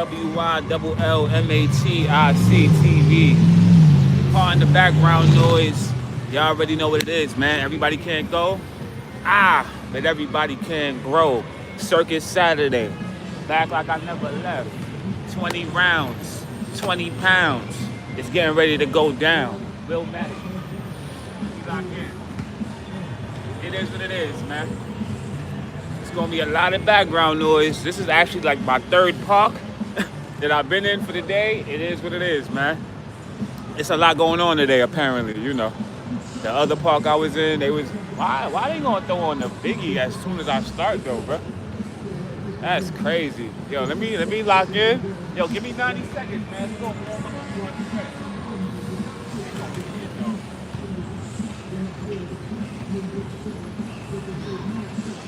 WYLLMATIC TV. Pardon the background noise. Y'all already know what it is, man. Everybody can't go. But everybody can grow. Circus Saturday. Back like I never left. 20 rounds, 20 pounds. It's getting ready to go down. Will Matt. It is what it is, man. It's gonna be a lot of background noise. This is actually like my third park that I've been in for the day. It is what it is, man. It's a lot going on today, apparently, you know. The other park I was in, they was, why they gonna throw on the biggie as soon as I start though, bro? That's crazy. Yo, let me lock in. Yo, give me 90 seconds, man. Let's go.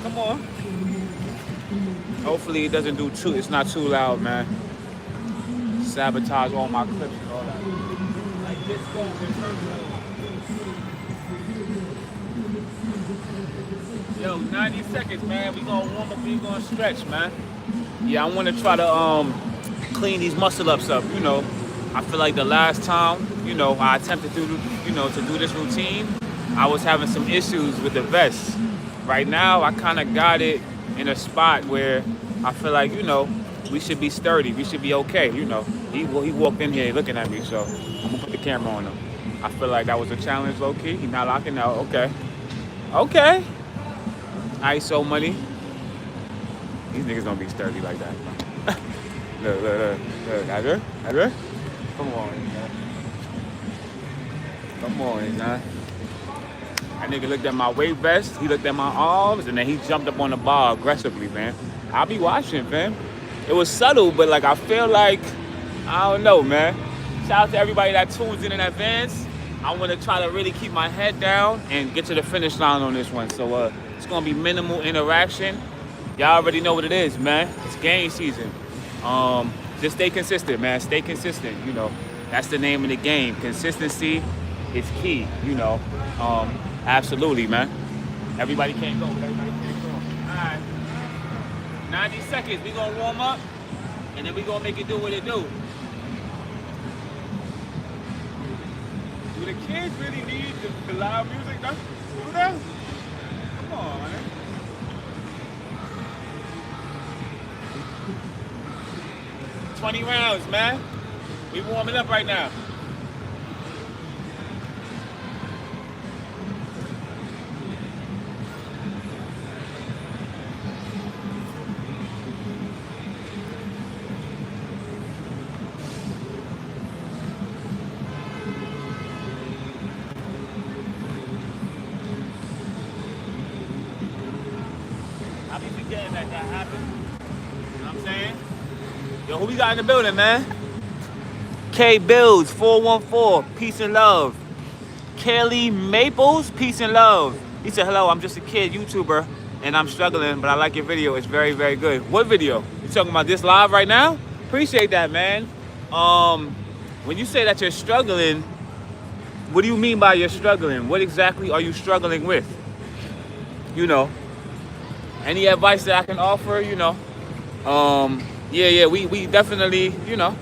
Come on. Hopefully it doesn't do too, it's not too loud, man. Sabotage all my clips and all that. Like this Yo, 90 seconds, man. We gonna warm up, we gonna stretch, man. Yeah, I wanna try to clean these muscle ups up, you know. I feel like the last time, you know, I attempted to, you know, to do this routine, I was having some issues with the vest. Right now, I kind of got it in a spot where I feel like, you know, we should be sturdy. We should be okay, you know. He walked in here looking at me, so I'm going to put the camera on him. I feel like that was a challenge, low-key. He's not locking out. Okay. Okay. ISO money. These niggas don't be sturdy like that. Look. Ada? Come on, man. Come on, man. That nigga looked at my weight vest, he looked at my arms, and then he jumped up on the bar aggressively, man. I'll be watching, man. It was subtle, but like I feel like, I don't know, man. Shout out to everybody that tunes in advance. I want to try to really keep my head down and get to the finish line on this one. So it's going to be minimal interaction. Y'all already know what it is, man. It's game season. Just stay consistent, man. Stay consistent, you know. That's the name of the game. Consistency is key, you know. Absolutely, man. Everybody can't go, but everybody can't go. All right. 90 seconds. We gonna warm up, and then we gonna make it do what it do. Do the kids really need the loud music? Do that? Come on, man. $20 rounds, man. We warming up right now. I be forgetting that happened. You know what I'm saying? Yo, who we got in the building, man? K Bills 414, peace and love. Kelly Maples, peace and love. He said, hello, I'm just a kid YouTuber and I'm struggling, but I like your video. It's very, very good. What video? You talking about this live right now? Appreciate that, man. When you say that you're struggling, what do you mean by you're struggling? What exactly are you struggling with? You know, any advice that I can offer, you know? We definitely, you know.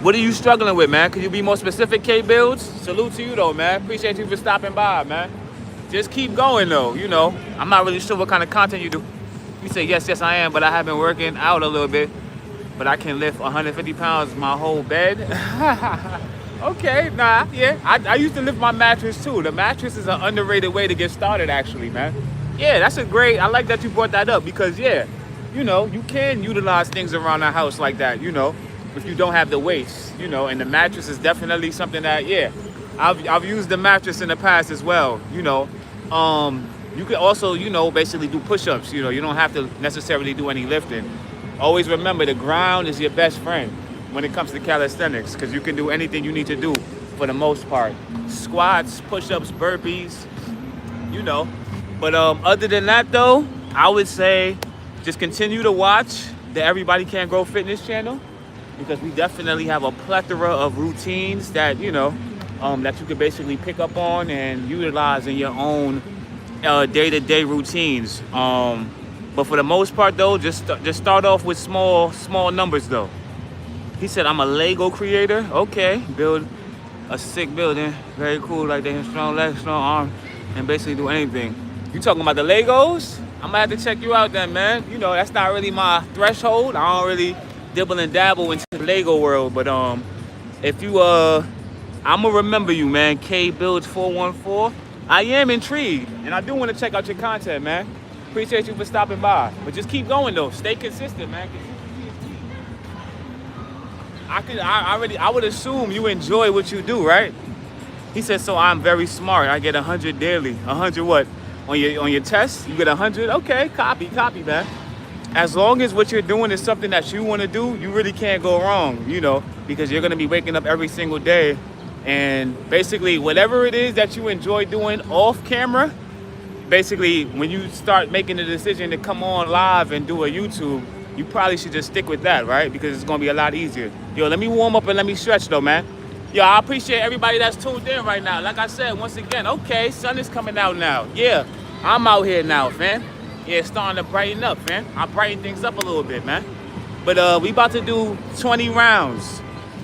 What are you struggling with, man? Could you be more specific, K-Builds? Salute to you, though, man. Appreciate you for stopping by, man. Just keep going, though, you know. I'm not really sure what kind of content you do. You say, yes, I am, but I have been working out a little bit. But I can lift 150 pounds my whole bed. Okay, nah, yeah. I used to lift my mattress, too. The mattress is an underrated way to get started, actually, man. Yeah, that's a great, I like that you brought that up because, yeah, you know, you can utilize things around the house like that, you know, if you don't have the weights, you know, and the mattress is definitely something that, yeah, I've used the mattress in the past as well, you know. You can also, you know, basically do push-ups, you know, you don't have to necessarily do any lifting. Always remember the ground is your best friend when it comes to calisthenics because you can do anything you need to do for the most part. Squats, push-ups, burpees, you know. But other than that, though, I would say just continue to watch the Everybody Can Grow Fitness channel because we definitely have a plethora of routines that, you know, that you can basically pick up on and utilize in your own day-to-day routines. But for the most part though, just start off with small numbers though. He said, I'm a Lego creator. Okay, build a sick building. Very cool, like they have strong legs, strong arms, and basically do anything. You talking about the Legos? I'm gonna have to check you out then, man. You know, that's not really my threshold. I don't really dibble and dabble into the Lego world, but if you I'm gonna remember you, man. K Builds 414. I am intrigued, and I do want to check out your content, man. Appreciate you for stopping by, but just keep going though. Stay consistent, man. Consistency is key. I would assume you enjoy what you do, right? He said, so I'm very smart. I get 100 daily. 100 what? On your test, you get 100. Okay, copy, man. As long as what you're doing is something that you want to do, you really can't go wrong, you know, because you're gonna be waking up every single day, and basically whatever it is that you enjoy doing off camera, basically when you start making the decision to come on live and do a YouTube, you probably should just stick with that, right? Because it's gonna be a lot easier. Yo, let me warm up and let me stretch though, man. Yo, I appreciate everybody that's tuned in right now. Like I said, once again, okay, sun is coming out now. Yeah, I'm out here now, fam. Yeah, it's starting to brighten up, fam. I brighten things up a little bit, man. But we about to do 20 rounds.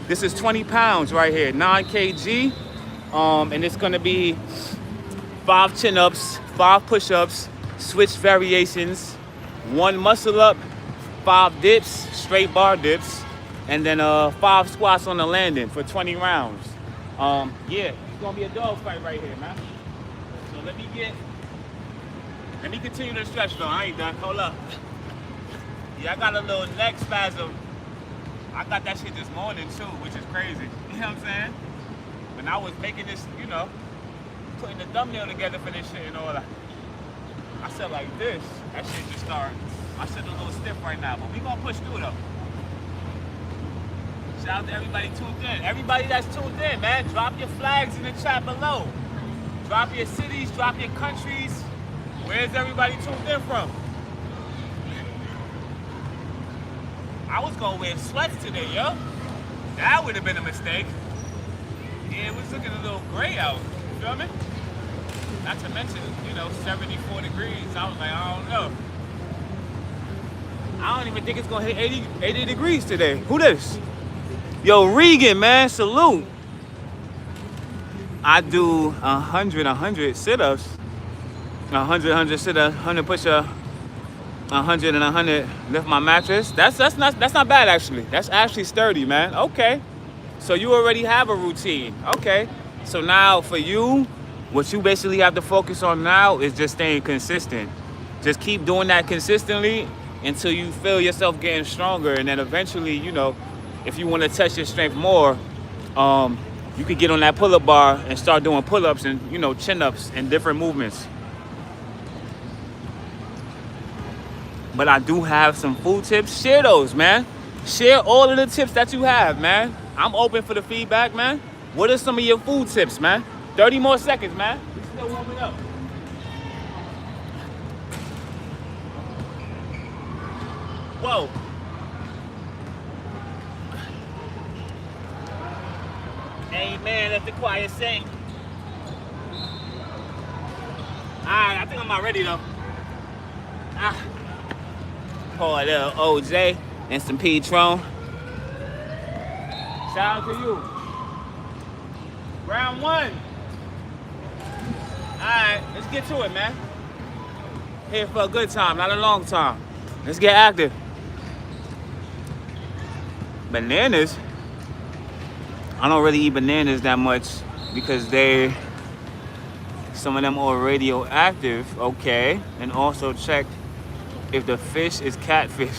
This is 20 pounds right here, 9 kg. And it's gonna be 5 chin-ups, 5 push-ups, switch variations, 1 muscle up, 5 dips, straight bar dips, and then 5 squats on the landing for 20 rounds. Yeah, it's gonna be a dog fight right here, man. So let me continue to stretch though. I ain't done. Hold up. Yeah, I got a little neck spasm. I got that shit this morning too, which is crazy. You know what I'm saying? When I was making this, you know, putting the thumbnail together for this shit and all that, I said like this. That shit just started. I said a little stiff right now, but we gonna push through though. Shout out to everybody tuned in. Everybody that's tuned in, man, drop your flags in the chat below. Drop your cities, drop your countries. Where's everybody tuned in from? I was gonna wear sweats today, yo. That would have been a mistake. Yeah, it was looking a little gray out. You feel me? Not to mention, you know, 74 degrees. I was like, I don't know. I don't even think it's gonna hit 80 degrees today. Who this? Yo, Regan, man, salute. I do 100 sit-ups. 100 sit-ups, 100 push-ups, 100 and 100 lift my mattress. That's not bad actually. That's actually sturdy, man. Okay. So you already have a routine. Okay. So now for you, what you basically have to focus on now is just staying consistent. Just keep doing that consistently until you feel yourself getting stronger, and then eventually, you know, if you want to test your strength more, you could get on that pull-up bar and start doing pull-ups and, you know, chin-ups and different movements. But I do have some food tips. Share those, man. Share all of the tips that you have, man. I'm open for the feedback, man. What are some of your food tips, man? 30 more seconds, man. We still warming up. Whoa. Amen. Let the choir sing. Alright, I think I'm not ready though. Pour a little OJ and some Patron. Shout out to you. Round 1. Alright, let's get to it, man. Here for a good time, not a long time. Let's get active. Bananas. I don't really eat bananas that much because some of them are radioactive. Okay. And also check if the fish is catfish,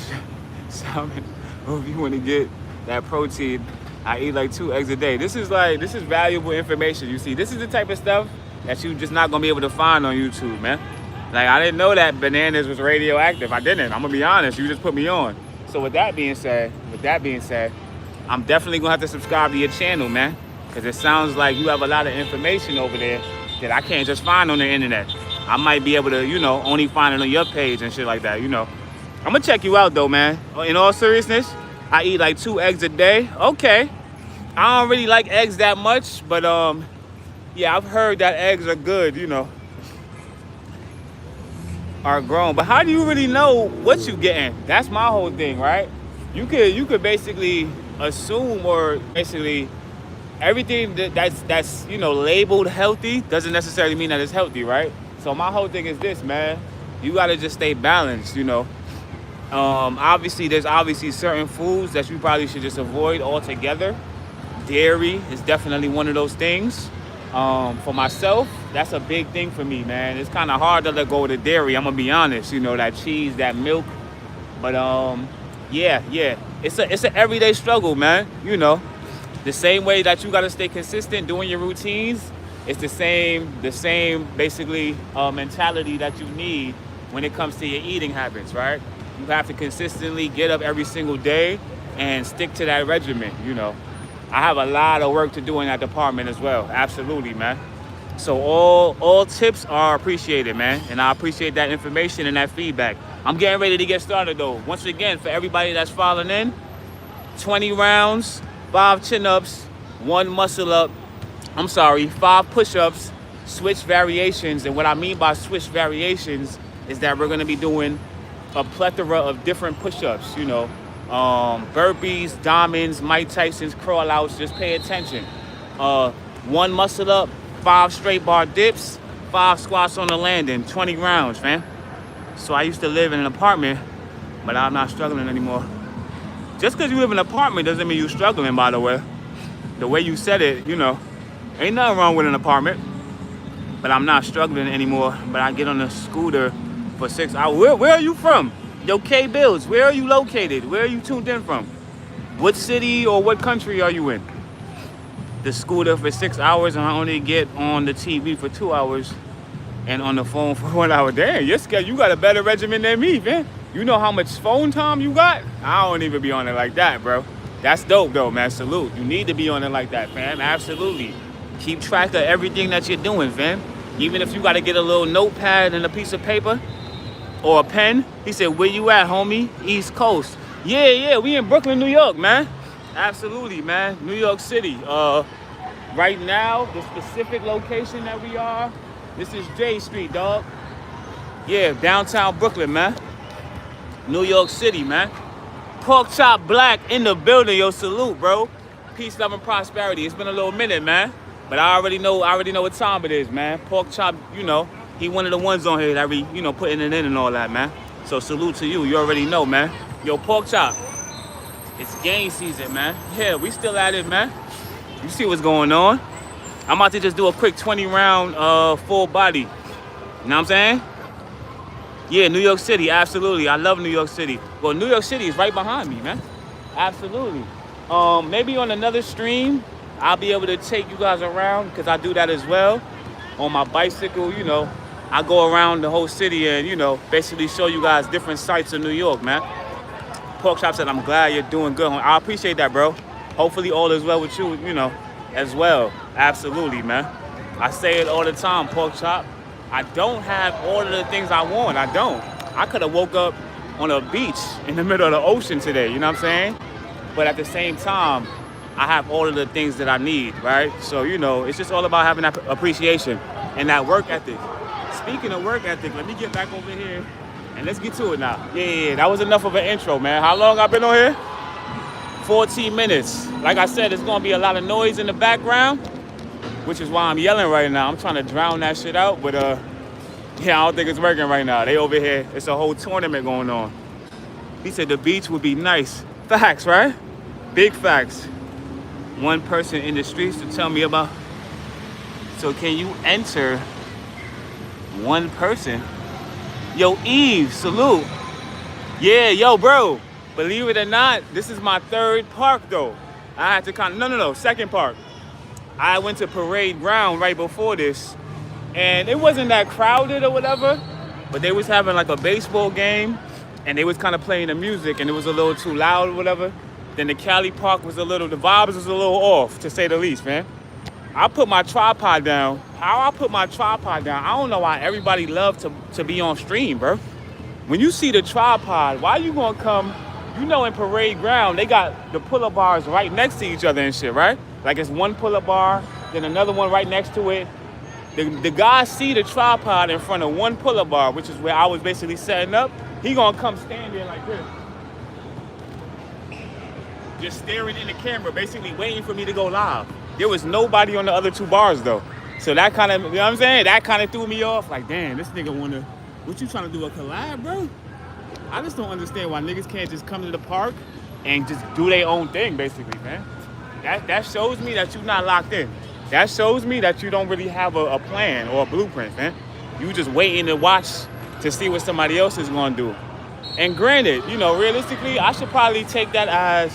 salmon, or if you want to get that protein. I eat like 2 eggs a day. This is valuable information. You see, this is the type of stuff that you just not gonna be able to find on YouTube, man. Like, I didn't know that bananas was radioactive. I didn't. I'm gonna be honest. You just put me on. So with that being said, I'm definitely gonna have to subscribe to your channel, man, because it sounds like you have a lot of information over there that I can't just find on the internet. I might be able to, you know, only find it on your page and shit like that, you know. I'm gonna check you out though, man. In all seriousness, I eat like 2 eggs a day. Okay. I don't really like eggs that much, but yeah, I've heard that eggs are good, you know. are grown. But how do you really know what you getting? That's my whole thing, right? You could basically assume, or basically everything that's labeled healthy doesn't necessarily mean that it's healthy, right? So my whole thing is this, man. You gotta just stay balanced. Obviously, there's certain foods that you probably should just avoid altogether. Dairy is definitely one of those things. For myself, that's a big thing for me, man. It's kind of hard to let go of the dairy. I'm gonna be honest. That cheese, that milk, but yeah, it's an everyday struggle, man. The same way that you gotta stay consistent doing your routines. It's the same basically mentality that you need when it comes to your eating habits, right? You have to consistently get up every single day and stick to that regimen. I have a lot of work to do in that department as well. Absolutely, man. So all tips are appreciated, man. And I appreciate that information and that feedback. I'm getting ready to get started though. Once again, for everybody that's falling in, 20 rounds, 5 chin-ups, 1 muscle-up, 5 push-ups, switch variations. And what I mean by switch variations is that we're gonna be doing a plethora of different push-ups, burpees, diamonds, Mike Tyson's, crawl outs. Just pay attention. 1 muscle up, 5 straight bar dips, 5 squats on the landing, 20 rounds, man. So I used to live in an apartment, but I'm not struggling anymore. Just because you live in an apartment doesn't mean you're struggling, by the way. The way you said it, ain't nothing wrong with an apartment, but I'm not struggling anymore. But I get on a scooter for 6 hours. Where are you from? Yo, K-Bills, where are you located? Where are you tuned in from? What city or what country are you in? The scooter for 6 hours, and I only get on the TV for 2 hours and on the phone for 1 hour. Damn, you got a better regimen than me, man. You know how much phone time you got? I don't even be on it like that, bro. That's dope, though, man. Salute. You need to be on it like that, fam. Absolutely. Keep track of everything that you're doing, fam. Even if you got to get a little notepad and a piece of paper or a pen. He said, where you at, homie? East Coast. Yeah, we in Brooklyn, New York, man. Absolutely, man. New York City. Right now, the specific location that we are, this is J Street, dog. Yeah, downtown Brooklyn, man. New York City, man. Pork Chop Black in the building, yo, salute, bro. Peace, love, and prosperity. It's been a little minute, man. But I already know what time it is, man. Pork Chop, he one of the ones on here that be, putting it in and all that, man. So salute to you. You already know, man. Yo, Pork Chop. It's game season, man. Yeah, we still at it, man. You see what's going on. I'm about to just do a quick 20-round full body. You know what I'm saying? Yeah, New York City, absolutely. I love New York City. Well, New York City is right behind me, man. Absolutely. Maybe on another stream, I'll be able to take you guys around, because I do that as well. On my bicycle, I go around the whole city and, basically show you guys different sites of New York, man. Pork Chop said, I'm glad you're doing good. I appreciate that, bro. Hopefully all is well with you, as well. Absolutely, man. I say it all the time, Pork Chop. I don't have all of the things I want. I don't. I could have woke up on a beach in the middle of the ocean today, you know what I'm saying? But at the same time, I have all of the things that I need, right? So, it's just all about having that appreciation and that work ethic. Speaking of work ethic, let me get back over here and let's get to it now. Yeah, that was enough of an intro, man. How long I've been on here? 14 minutes. Like I said, there's gonna be a lot of noise in the background, which is why I'm yelling right now. I'm trying to drown that shit out, but I don't think it's working right now. They over here, it's a whole tournament going on. He said the beach would be nice. Facts, right? Big facts. One person in the streets to tell me about. So can you enter one person? Yo, Eve, salute. Yeah, yo, bro. Believe it or not, this is my 3rd park though. I had to second park. I went to Parade Ground right before this, and it wasn't that crowded or whatever, but they was having like a baseball game, and they was kind of playing the music, and it was a little too loud or whatever. Then the Cali Park was the vibes was a little off, to say the least, man. I put my tripod down. How I put my tripod down, I don't know why everybody loves to be on stream, bro. When you see the tripod, why you gonna come, in Parade Ground, they got the pull-up bars right next to each other and shit, right? Like it's one pull-up bar, then another one right next to it, the guy see the tripod in front of one pull-up bar, which is where I was basically setting up. He gonna come stand there like this, just staring in the camera, basically waiting for me to go live. There was nobody on the other 2 bars though. So that kind of, you know what I'm saying? That kind of threw me off. Like, damn, this nigga wanna, what you trying to do, a collab, bro? I just don't understand why niggas can't just come to the park and just do their own thing, basically, man. That shows me that you're not locked in. That shows me that you don't really have a plan or a blueprint, man. You just waiting to watch to see what somebody else is gonna do. And granted, you know, realistically, I should probably take that as,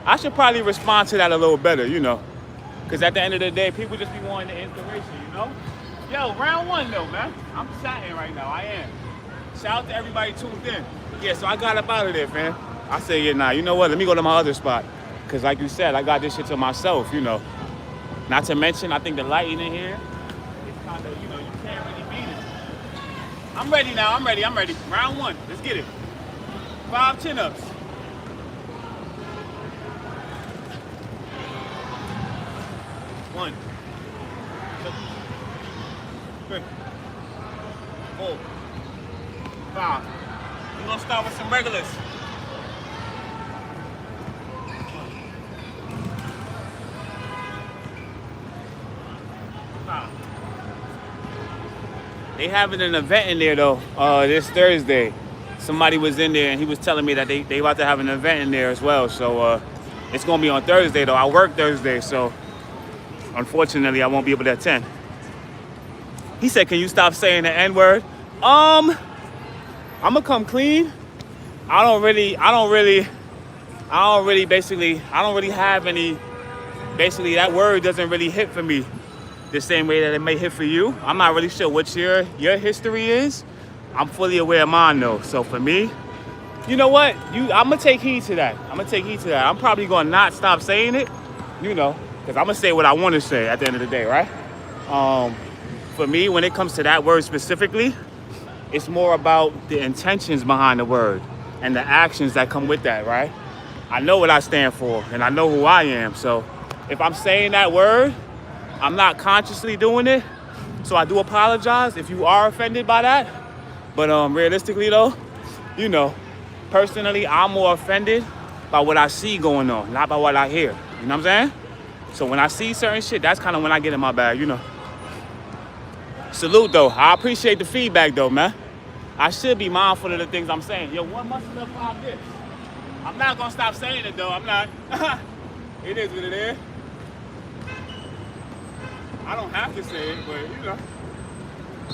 I should probably respond to that a little better, you know. Because at the end of the day, people just be wanting the inspiration, you know? Yo, round 1 though, man. I'm chatting right now, I am. Shout out to everybody tuned in. Yeah, so I got up out of there, man. I said, yeah, nah, you know what? Let me go to my other spot. Because like you said, I got this shit to myself, you know. Not to mention, I think the lighting in here is kind of, you know, you can't really beat it. I'm ready now, I'm ready. Round 1, let's get it. 5 chin-ups. 1, 2, 3, 4, 5. We're gonna start with some regulars. 5. They having an event in there though, this Thursday. Somebody was in there and he was telling me that they about to have an event in there as well. So it's gonna be on Thursday though. I work Thursday, so unfortunately I won't be able to attend. He said, can you stop saying the N-word? I'm gonna come clean. I don't really have any, basically that word doesn't really hit for me the same way that it may hit for you. I'm not really sure what your history is. I'm fully aware of mine though. So for me, you know what? I'm gonna take heed to that. I'm probably gonna not stop saying it, you know, because I'm gonna say what I want to say at the end of the day, right? For me, when it comes to that word specifically, it's more about the intentions behind the word and the actions that come with that, right? I know what I stand for and I know who I am. So if I'm saying that word, I'm not consciously doing it. So I do apologize if you are offended by that. But realistically though, you know, personally, I'm more offended by what I see going on, not by what I hear. You know what I'm saying? So when I see certain shit, that's kind of when I get in my bag, you know. Salute though. I appreciate the feedback though, man. I should be mindful of the things I'm saying. Yo, 1 muscle up, 5 dips. I'm not gonna stop saying it though. I'm not. It is what it is. I don't have to say it, but you know.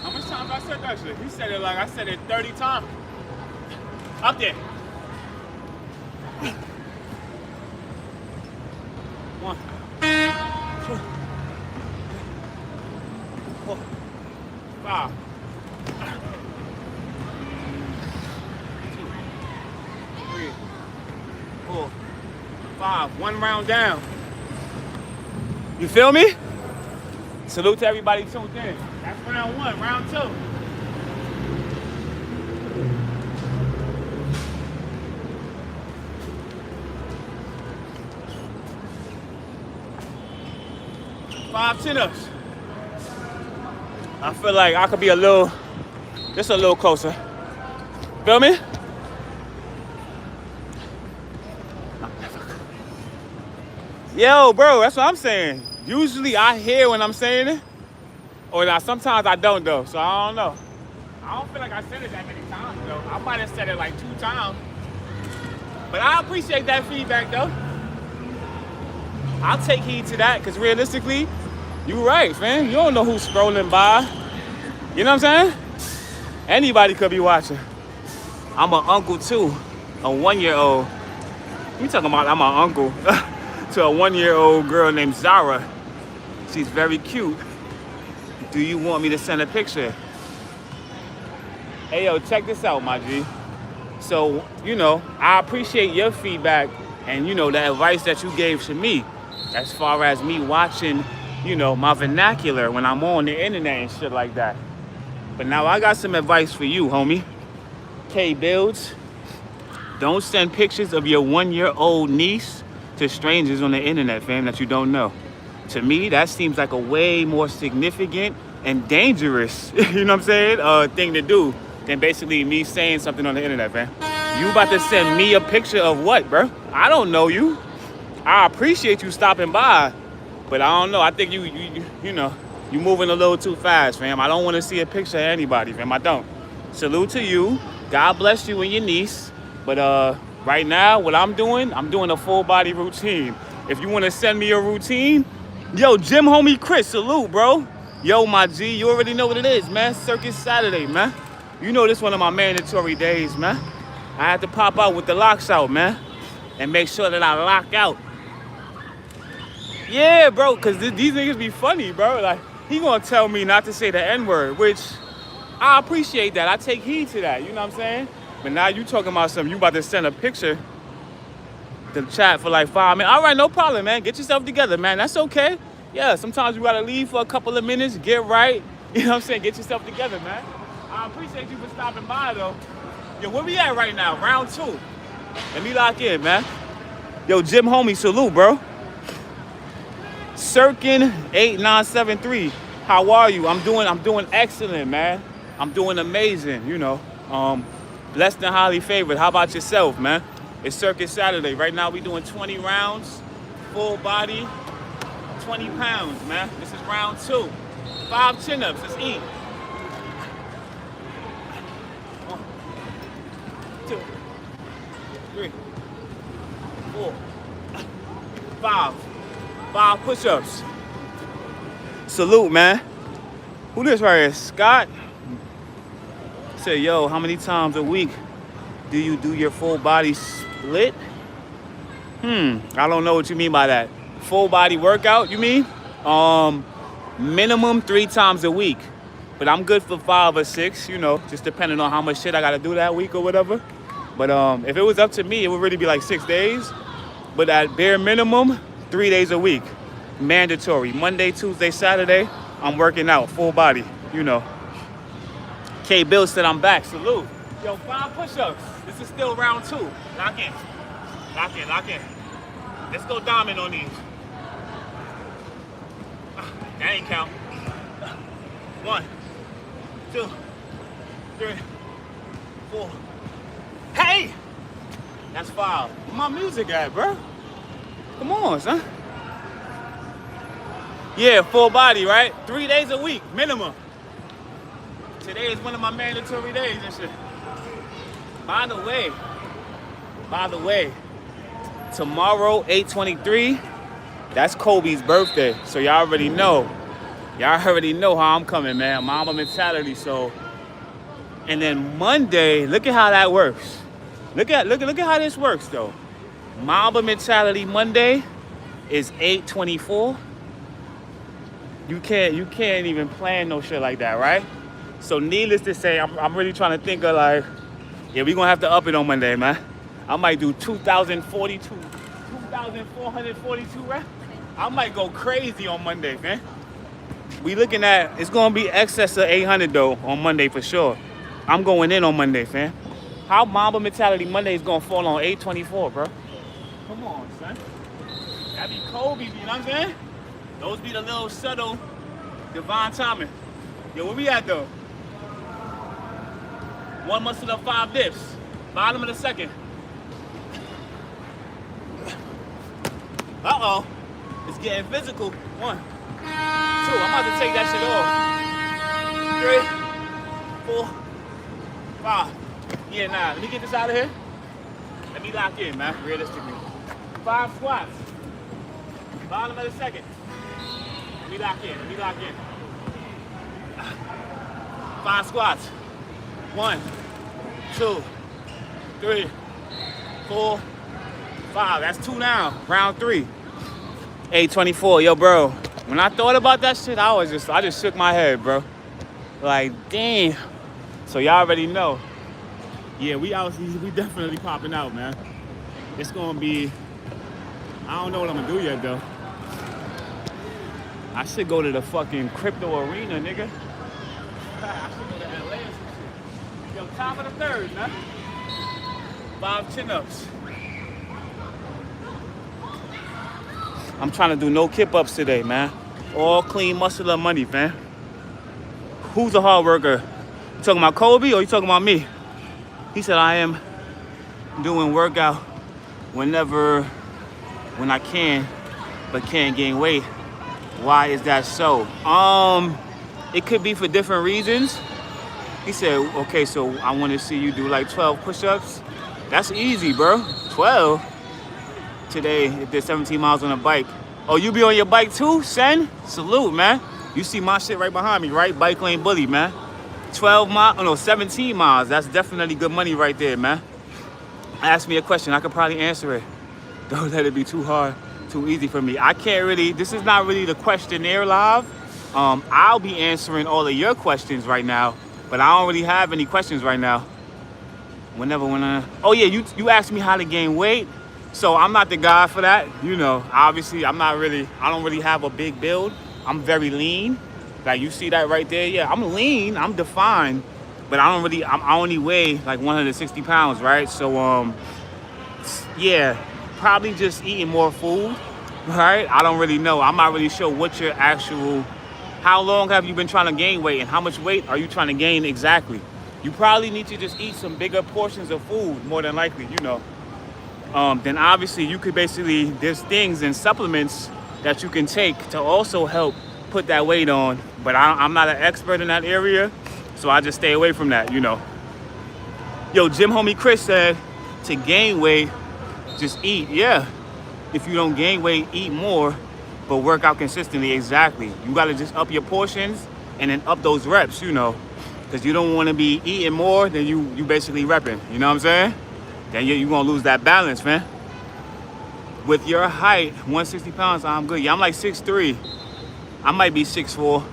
How much times I said that shit? He said it like I said it 30 times. Up there. 1, 2, 4, 5. 2, 3, 4, 5. 1 round down. You feel me? Salute to everybody tuned in. That's round 1. Round 2. Five chin-ups. I feel like I could be just a little closer. Feel me? Yo, bro, that's what I'm saying. Usually I hear when I'm saying it, or sometimes I don't though, so I don't know. I don't feel like I said it that many times though. I might have said it like 2 times. But I appreciate that feedback though. I'll take heed to that, because realistically, you right, man. You don't know who's scrolling by. You know what I'm saying? Anybody could be watching. I'm an uncle too, a 1-year-old. You talking about I'm an uncle to a 1-year-old girl named Zara. She's very cute. Do you want me to send a picture? Hey, yo, check this out, my G. So, you know, I appreciate your feedback and, you know, the advice that you gave to me as far as me watching, you know, my vernacular when I'm on the internet and shit like that. But now I got some advice for you, homie. K-Builds, don't send pictures of your 1-year-old niece to strangers on the internet, fam, that you don't know. To me, that seems like a way more significant and dangerous, you know what I'm saying, thing to do than basically me saying something on the internet, man. You about to send me a picture of what, bro? I don't know you. I appreciate you stopping by, but I don't know. I think you know, you moving a little too fast, fam. I don't want to see a picture of anybody, fam. I don't. Salute to you. God bless you and your niece. But right now, what I'm doing a full body routine. If you want to send me a routine, yo, Gym Homie Chris, salute, bro. Yo, my G, you already know what it is, man. Circus Saturday, man. You know this one of my mandatory days, man. I had to pop out with the locks out, man, and make sure that I lock out. Yeah, bro, because these niggas be funny, bro. Like, he gonna tell me not to say the N-word, which I appreciate that. I take heed to that, you know what I'm saying? But now you talking about something, you about to send a picture to the chat for like 5 minutes. All right, no problem, man. Get yourself together, man. That's okay. Yeah, sometimes you gotta leave for a couple of minutes, get right. You know what I'm saying? Get yourself together, man. I appreciate you for stopping by, though. Yo, where we at right now? Round 2. Let me lock in, man. Yo, Gym Homie, salute, bro. Cirkin 8973. How are you? I'm doing excellent, man. I'm doing amazing, you know. Blessed and highly favored. How about yourself, man? It's Circus Saturday. Right now we doing 20 rounds, full body, 20 pounds, man. This is round 2. 5 chin-ups. Let's eat. 1, 2, 3, 4, 5. 5 push-ups. Salute, man. Who this right here? Scott? Say, yo, how many times a week do you do your full body split? I don't know what you mean by that. Full body workout, you mean? Minimum 3 times a week. But I'm good for 5 or 6, you know, just depending on how much shit I gotta do that week or whatever. But if it was up to me, it would really be like 6 days. But at bare minimum, 3 days a week. Mandatory. Monday, Tuesday, Saturday, I'm working out, full body, you know. K Bill said I'm back. Salute. Yo, 5 push-ups. This is still round 2. Lock in. Lock in, lock in. Let's go diamond on these. That ain't count. 1, 2, 3, 4. Hey! That's 5. Where my music at, bro? Come on, son. Yeah, full body, right? 3 days a week, minimum. Today is one of my mandatory days and shit. By the way, tomorrow, 8/23, that's Kobe's birthday. So y'all already know. Y'all already know how I'm coming, man. Mamba mentality, so. And then Monday, look at how that works. Look at how this works, though. Mamba mentality Monday is 8/24. You can't even plan no shit like that, right? So needless to say, I'm really trying to think of like, yeah, we gonna have to up it on Monday, man. I might do 2,442 reps. I might go crazy on Monday, man. We looking at, it's gonna be excess of 800 though on Monday for sure. I'm going in on Monday, fam. How Mamba mentality Monday is gonna fall on 8/24, bro? Come on, son. That be Kobe, you know what I'm saying? Those be the little subtle divine timing. Yo, where we at though? 1 muscle up, 5 dips. Bottom of the second. Uh-oh. It's getting physical. 1, 2. I'm about to take that shit off. 3, 4, 5. Yeah, nah. Let me get this out of here. Let me lock in, man. Realistically. 5 squats. Bottom of the second. Let me lock in. 5 squats. 1, 2, 3, 4, 5. That's 2 now. Round 3. 8/24. Yo, bro. When I thought about that shit, I just shook my head, bro. Like, damn. So y'all already know. Yeah, we definitely popping out, man. It's gonna be. I don't know what I'm gonna do yet, though. I should go to the fucking crypto arena, nigga. I should go to LA or some shit. Yo, top of the third, man. 5 chin-ups. I'm trying to do no kip-ups today, man. All clean muscle up money, man. who's a hard worker? You talking about Kobe or you talking about me? He said, I am doing workout when I can, but can't gain weight. Why is that so? It could be for different reasons. He said, okay, so I want to see you do like 12 push-ups. That's easy, bro. 12? Today, if there's 17 miles on a bike. Oh, you be on your bike too, Sen? Salute, man. You see my shit right behind me, right? Bike lane bully, man. 17 miles. That's definitely good money right there, man. Ask me a question, I could probably answer it. Don't let it be too hard, too easy for me. I can't really, this is not really the questionnaire live. I'll be answering all of your questions right now, but I don't really have any questions right now. Oh yeah, you asked me how to gain weight. So I'm not the guy for that. You know, obviously I don't really have a big build. I'm very lean. Like you see that right there? Yeah, I'm lean, I'm defined, but I only weigh like 160 pounds, right? So, yeah, probably just eating more food, right? I don't really know. I'm not really sure what your how long have you been trying to gain weight and how much weight are you trying to gain exactly? You probably need to just eat some bigger portions of food, more than likely, you know. Then obviously you could there's things and supplements that you can take to also help put that weight on. But I'm not an expert in that area, so I just stay away from that, you know. Yo, Gym Homie Chris said to gain weight, just eat. Yeah, if you don't gain weight, eat more, but work out consistently. Exactly. You got to just up your portions and then up those reps, you know, because you don't want to be eating more than you basically repping. You know what I'm saying? Then you're going to lose that balance, man. With your height, 160 pounds, I'm good. Yeah, I'm like 6'3". I might be 6'4".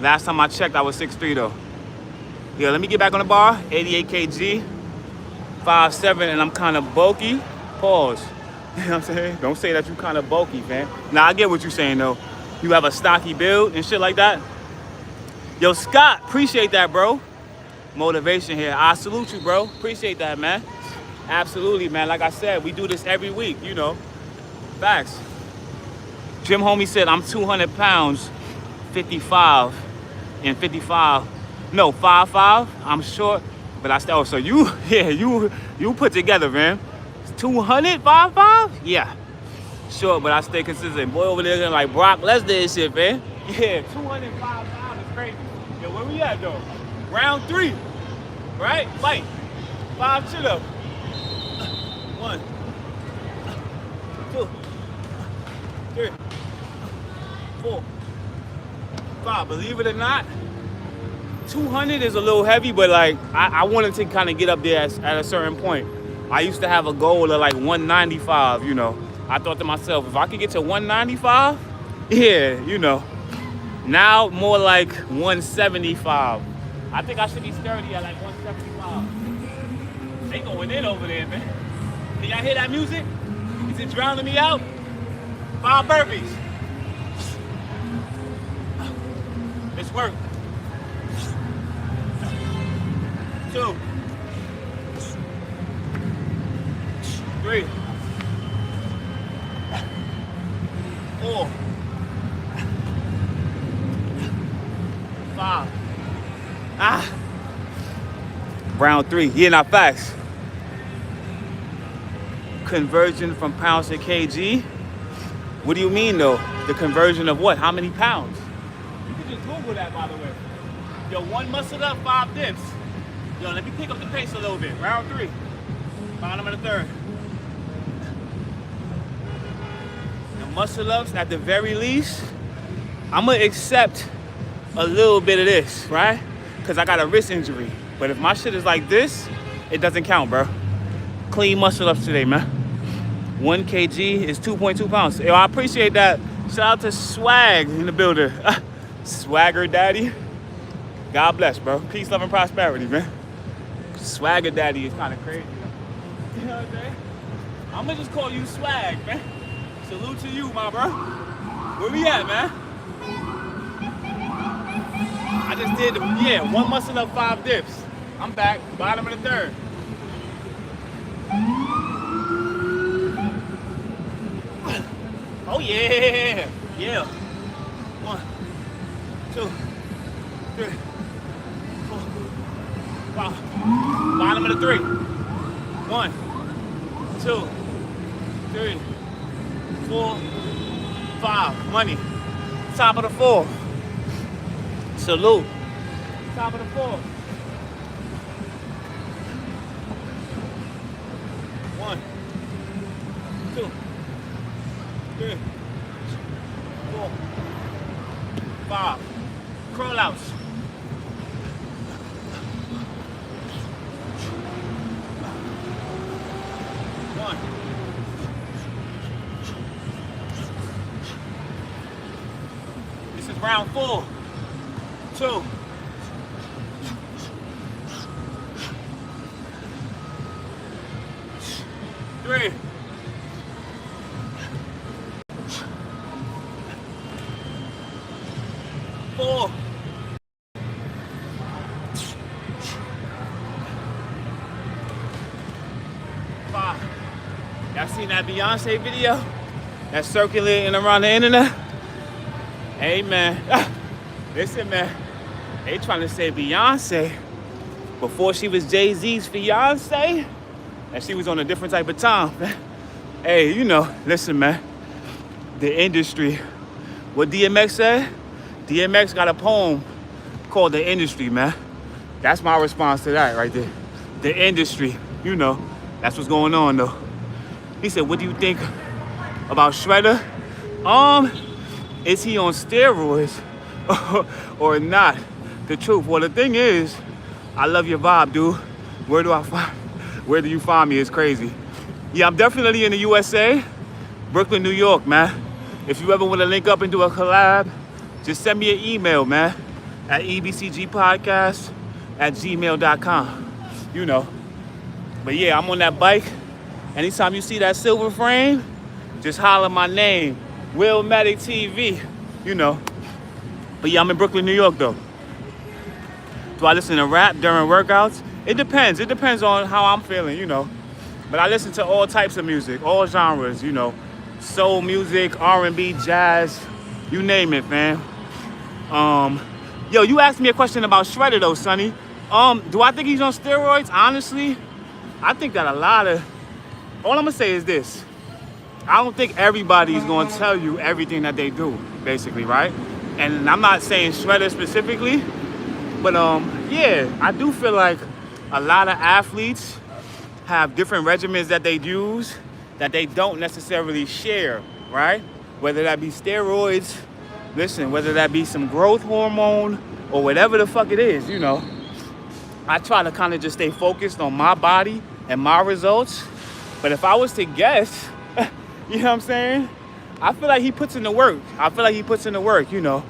Last time I checked, I was 6'3", though. Yeah, let me get back on the bar. 88 kg, 5'7", and I'm kind of bulky. Pause. You know what I'm saying? Don't say that you kind of bulky, man. Nah, I get what you're saying, though. You have a stocky build and shit like that. Yo, Scott, appreciate that, bro. Motivation here. I salute you, bro. Appreciate that, man. Absolutely, man. Like I said, we do this every week, you know. Facts. Jim Homie said, I'm 200 pounds, 55, and 55. No, 5'5". I'm short, but I still. So you put together, man. 200, 5'5". Yeah, short, but I stay consistent. Boy over there looking like Brock Lesnar and shit, man. Yeah, 205 is crazy. Yo, where we at though? Round 3, right? Fight. 5 chin-ups. 1, 2, 3, 4, 5. Believe it or not, 200 is a little heavy, but like I wanted to kind of get up there at a certain point. I used to have a goal of like 195, you know. I thought to myself, if I could get to 195, yeah, you know. Now more like 175. I think I should be sturdy at like 175. They going in over there, man. Can y'all hear that music? Is it drowning me out? 5 burpees. It's work. 2, 3, 4, 5. Round 3. Yeah, not fast. Conversion from pounds to kg. What do you mean though? The conversion of what? How many pounds? You can just Google that, by the way. Yo, 1 muscle up, 5 dips. Yo, let me pick up the pace a little bit. Round 3. Bottom of the 3rd. The muscle ups, at the very least, I'm gonna accept a little bit of this, right? Because I got a wrist injury. But if my shit is like this, it doesn't count, bro. Clean muscle ups today, man. 1 kg is 2.2 pounds. Yo, I appreciate that. Shout out to Swag in the builder. Swagger Daddy. God bless, bro. Peace, love, and prosperity, man. Swagger Daddy is kind of crazy. You know what I'm saying? I'm gonna just call you Swag, man. Salute to you, my bro. Where we at, man? I just did, 1 muscle up, 5 dips. I'm back, bottom of the 3rd. Oh yeah, yeah. 1, 2, 3, 4, 5. Bottom of the 3. 1, 2, 3, 4, 5. Money. Top of the 4. Salute. Top of the 4. 1, 2, 3, 4, 5. Curl outs. 1. This is round 4. 2. 3. 4. 5. Y'all seen that Beyonce video that's circulating around the internet? Hey man, listen man, they trying to say Beyonce before she was Jay-Z's fiance, and she was on a different type of time. Hey, you know, listen man, the industry, what DMX said? DMX got a poem called The Industry, man. That's my response to that right there. The industry, you know, that's what's going on though. He said, what do you think about Shredder? Is he on steroids or not? The truth, well the thing is, I love your vibe, dude. Where do you find me? It's crazy. Yeah, I'm definitely in the USA, Brooklyn, New York, man. If you ever want to link up and do a collab, just send me an email, man, at ebcgpodcast@gmail.com, you know. But yeah, I'm on that bike. Anytime you see that silver frame, just holler my name, Will Matic TV, you know. But yeah, I'm in Brooklyn, New York, though. Do I listen to rap during workouts? It depends. It depends on how I'm feeling, you know. But I listen to all types of music, all genres, you know. Soul music, R&B, jazz, you name it, man. Yo, you asked me a question about Shredder, though, Sonny. Do I think he's on steroids? Honestly, I think that all I'm gonna say is this. I don't think everybody's gonna tell you everything that they do, basically, right? And I'm not saying Shredder specifically, but yeah, I do feel like a lot of athletes have different regimens that they use that they don't necessarily share, right? Whether that be steroids, listen, whether that be some growth hormone or whatever the fuck it is, you know. I try to kind of just stay focused on my body and my results. But if I was to guess, you know what I'm saying? I feel like he puts in the work. You know.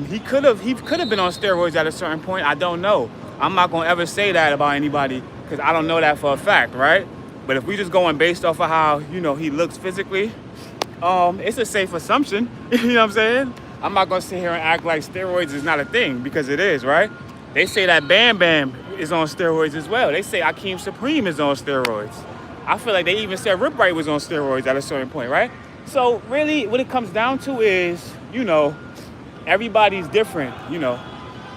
He could have been on steroids at a certain point. I don't know. I'm not gonna ever say that about anybody because I don't know that for a fact, right? But if we just going based off of how, you know, he looks physically, it's a safe assumption. You know what I'm saying? I'm not gonna sit here and act like steroids is not a thing because it is, right? They say that Bam Bam is on steroids as well. They say Akeem Supreme is on steroids. I feel like they even said Rip Wright was on steroids at a certain point, right? So really what it comes down to is, you know, everybody's different, you know.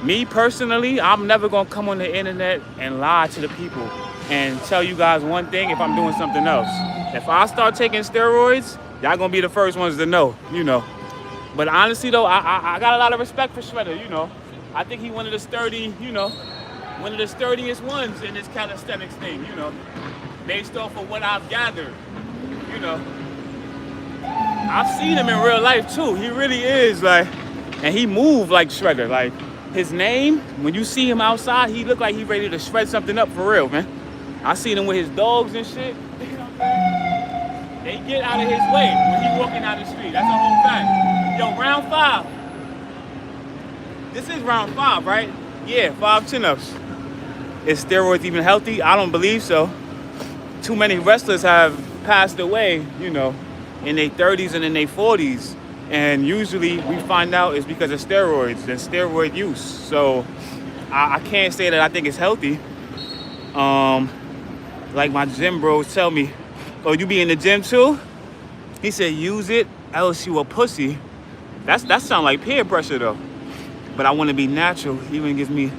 Me personally, I'm never gonna come on the internet and lie to the people and tell you guys one thing if I'm doing something else. If I start taking steroids, y'all gonna be the first ones to know, you know. But honestly though, I got a lot of respect for Shredder, you know. I think he one of the sturdiest ones in this calisthenics thing, you know. Based off of what I've gathered, you know. I've seen him in real life too. He really is like, and he moved like Shredder. Like his name, when you see him outside, he look like he ready to shred something up for real, man. I seen him with his dogs and shit. You know what I'm saying? They get out of his way when he walking down the street. That's a whole fact. Yo, round 5. This is round 5, right? Yeah, 5 chin-ups. Is steroids even healthy? I don't believe so. Too many wrestlers have passed away, you know, in their 30s and in their 40s. And usually we find out it's because of steroids and steroid use. So I can't say that I think it's healthy. Like my gym bros tell me, oh, you be in the gym too? He said, use it, else you a pussy. That sound like peer pressure though. but I want to be natural. Even gives me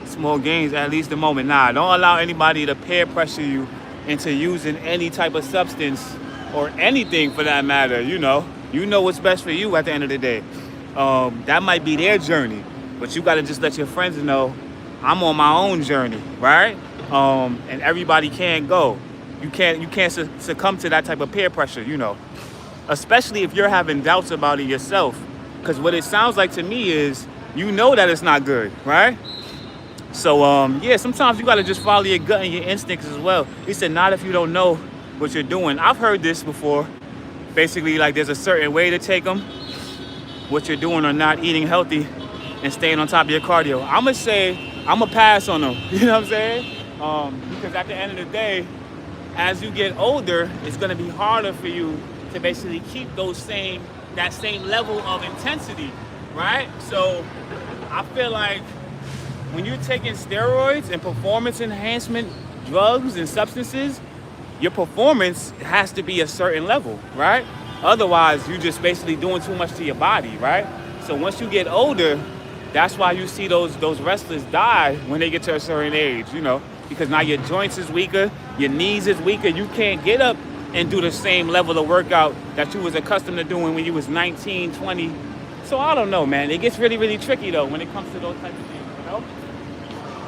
small gains, at least the moment. Nah, don't allow anybody to peer pressure you into using any type of substance or anything for that matter. You know what's best for you at the end of the day. That might be their journey, but you got to just let your friends know I'm on my own journey, right? And everybody can't go. You can't succumb to that type of peer pressure, especially if you're having doubts about it yourself. Because what it sounds like to me is that it's not good, right? So, yeah, sometimes you got to just follow your gut and your instincts as well. He said, not if you don't know what you're doing. I've heard this before. Basically, like there's a certain way to take them, what you're doing or not eating healthy and staying on top of your cardio. I'm going to say, I'm going to pass on them. You know what I'm saying? Because at the end of the day, as you get older, it's going to be harder for you to basically keep that same level of intensity, right? So I feel like when you're taking steroids and performance enhancement drugs and substances, your performance has to be a certain level, right? Otherwise, you're just basically doing too much to your body, right? So once you get older, that's why you see those wrestlers die when they get to a certain age, because now your joints is weaker, your knees is weaker, you can't get up and do the same level of workout that you was accustomed to doing when you was 19, 20. So I don't know, man. It gets really, really tricky, though, when it comes to those types of things,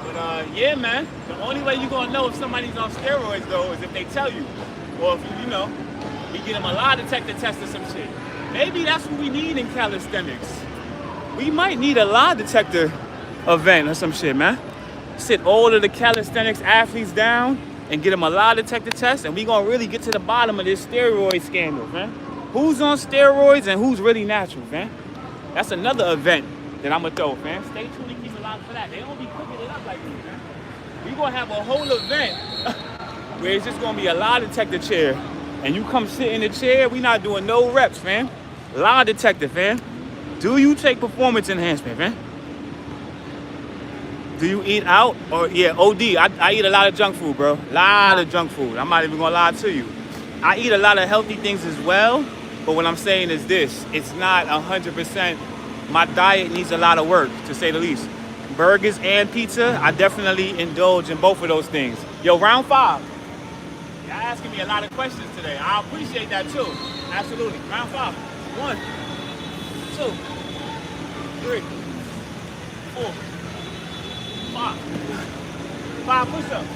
But, yeah, man, the only way you're going to know if somebody's on steroids, though, is if they tell you. Or if you get them a lie detector test or some shit. Maybe that's what we need in calisthenics. We might need a lie detector event or some shit, man. Sit all of the calisthenics athletes down and get them a lie detector test, and we gonna really get to the bottom of this steroid scandal, man. Who's on steroids and who's really natural, man? That's another event that I'm gonna throw, man. Stay tuned and keep a lot for that. They don't be cooking it up like this, man. We gonna have a whole event where it's just gonna be a lie detector chair, and you come sit in the chair. We not doing no reps, man. Lie detector, man. Do you take performance enhancement, man? Do you eat out? Or, yeah, OD. I eat a lot of junk food, bro. Lot of junk food. I'm not even gonna lie to you. I eat a lot of healthy things as well, but what I'm saying is this. It's not 100%. My diet needs a lot of work, to say the least. Burgers and pizza, I definitely indulge in both of those things. Yo, round 5. Y'all asking me a lot of questions today. I appreciate that too. Absolutely. Round 5. 1, 2, 3, 4, 5. 5 push-ups.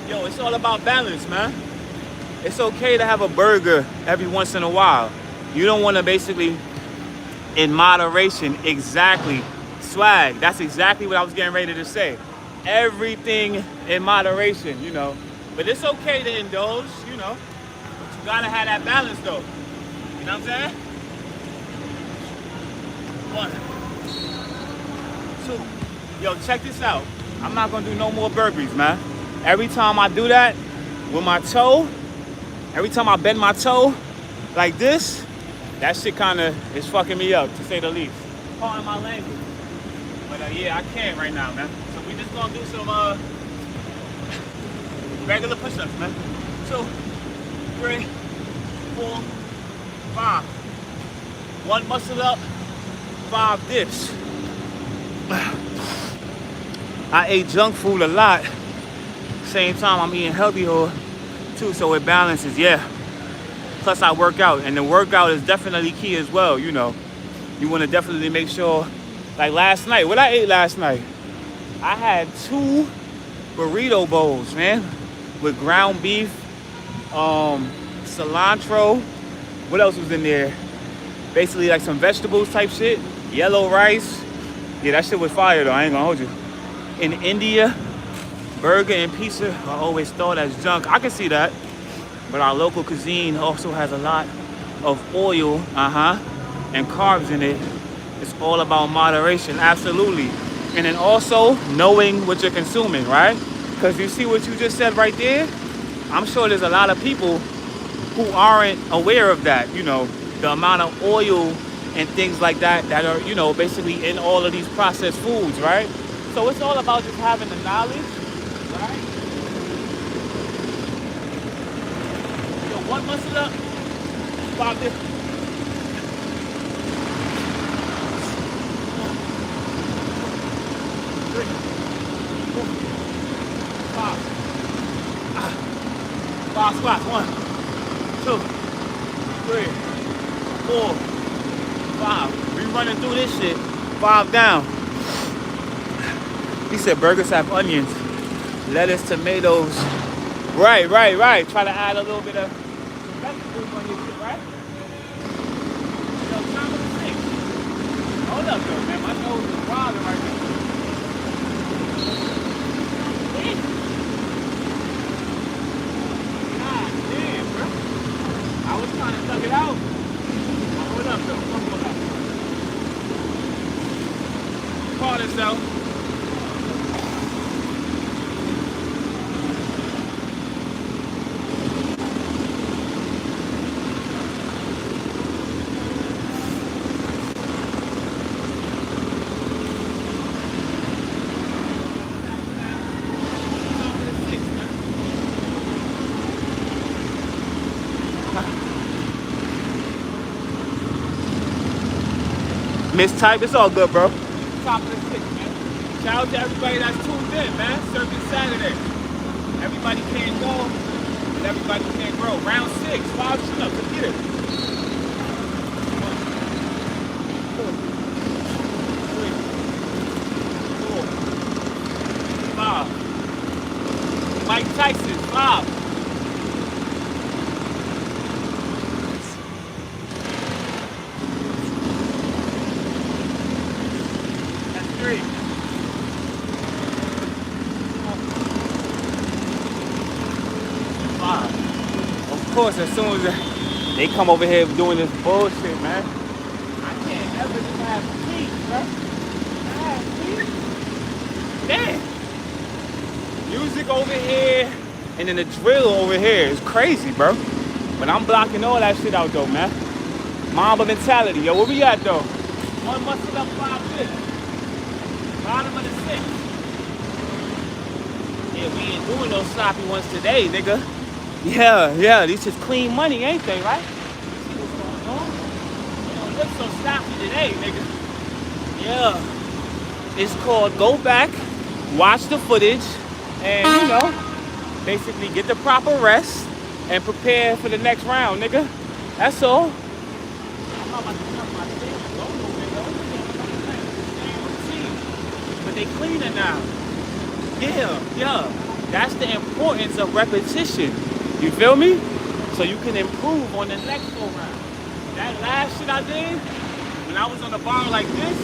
Yo, it's all about balance, man. It's okay to have a burger every once in a while. You don't want to basically, in moderation, exactly. Swag, that's exactly what I was getting ready to say. Everything in moderation, But it's okay to indulge, But you gotta have that balance, though. You know what I'm saying? 1, 2. Yo, check this out. I'm not gonna do no more burpees, man. Every time I do that with my toe, every time I bend my toe like this, that shit kinda is fucking me up, to say the least. Pardon my language. But yeah, I can't right now, man. So we just gonna do some regular push-ups, man. 2, 3, 4, 5. 1 muscle up, 5 dips. I ate junk food a lot. Same time I'm eating healthy too, so it balances, yeah. Plus I work out, and the workout is definitely key as well, You want to definitely make sure, like last night, what I ate last night? I had 2 burrito bowls, man, with ground beef, cilantro. What else was in there? Basically like some vegetables type shit, yellow rice. Yeah, that shit was fire though, I ain't gonna hold you. In India, burger and pizza are always thought as junk. I can see that. But our local cuisine also has a lot of oil, and carbs in it. It's all about moderation, absolutely. And then also knowing what you're consuming, right? Because you see what you just said right there? I'm sure there's a lot of people who aren't aware of that, the amount of oil and things like that are, basically in all of these processed foods, right? So it's all about just having the knowledge, right? Yo, 1 muscle up, 5 dips. 3, 4, 5. We running through this shit. 5 down. He said burgers have onions, lettuce, tomatoes. Right. Try to add a little bit of vegetables on your shit, right? Yo, time of the 6. Hold up, though, man. My nose is bothering right now. God damn, bro. I was trying to tuck it out. Hold up, though. Hold up. Call this out. Mistype, it's all good, bro. Top of the 6, man. Shout out to everybody that's tuned in, man. Circuit Saturday. Everybody can't go, but everybody can't grow. Round 6, 5 sit-ups. Let's get it. 1, 2, 3, 4, 5. Mike Tyson, 5. Of course, as soon as they come over here doing this bullshit, man, I can't ever just have peace, bro. Damn. Music over here, and then the drill over here is crazy, bro. But I'm blocking all that shit out, though, man. Mamba mentality. Yo, where we at, though? 1 muscle up, 5 dips. Bottom of the 6. Yeah, we ain't doing those sloppy ones today, nigga. Yeah, these is clean money, ain't they, right? See what's going on? You don't look so sloppy today, nigga. Yeah. It's called go back, watch the footage, and, you know, basically get the proper rest and prepare for the next round, nigga. That's all. I'm not about to cut my thing. But they cleaner now. Yeah. That's the importance of repetition. You feel me? So you can improve on the next go round. That last shit I did, when I was on the bar like this,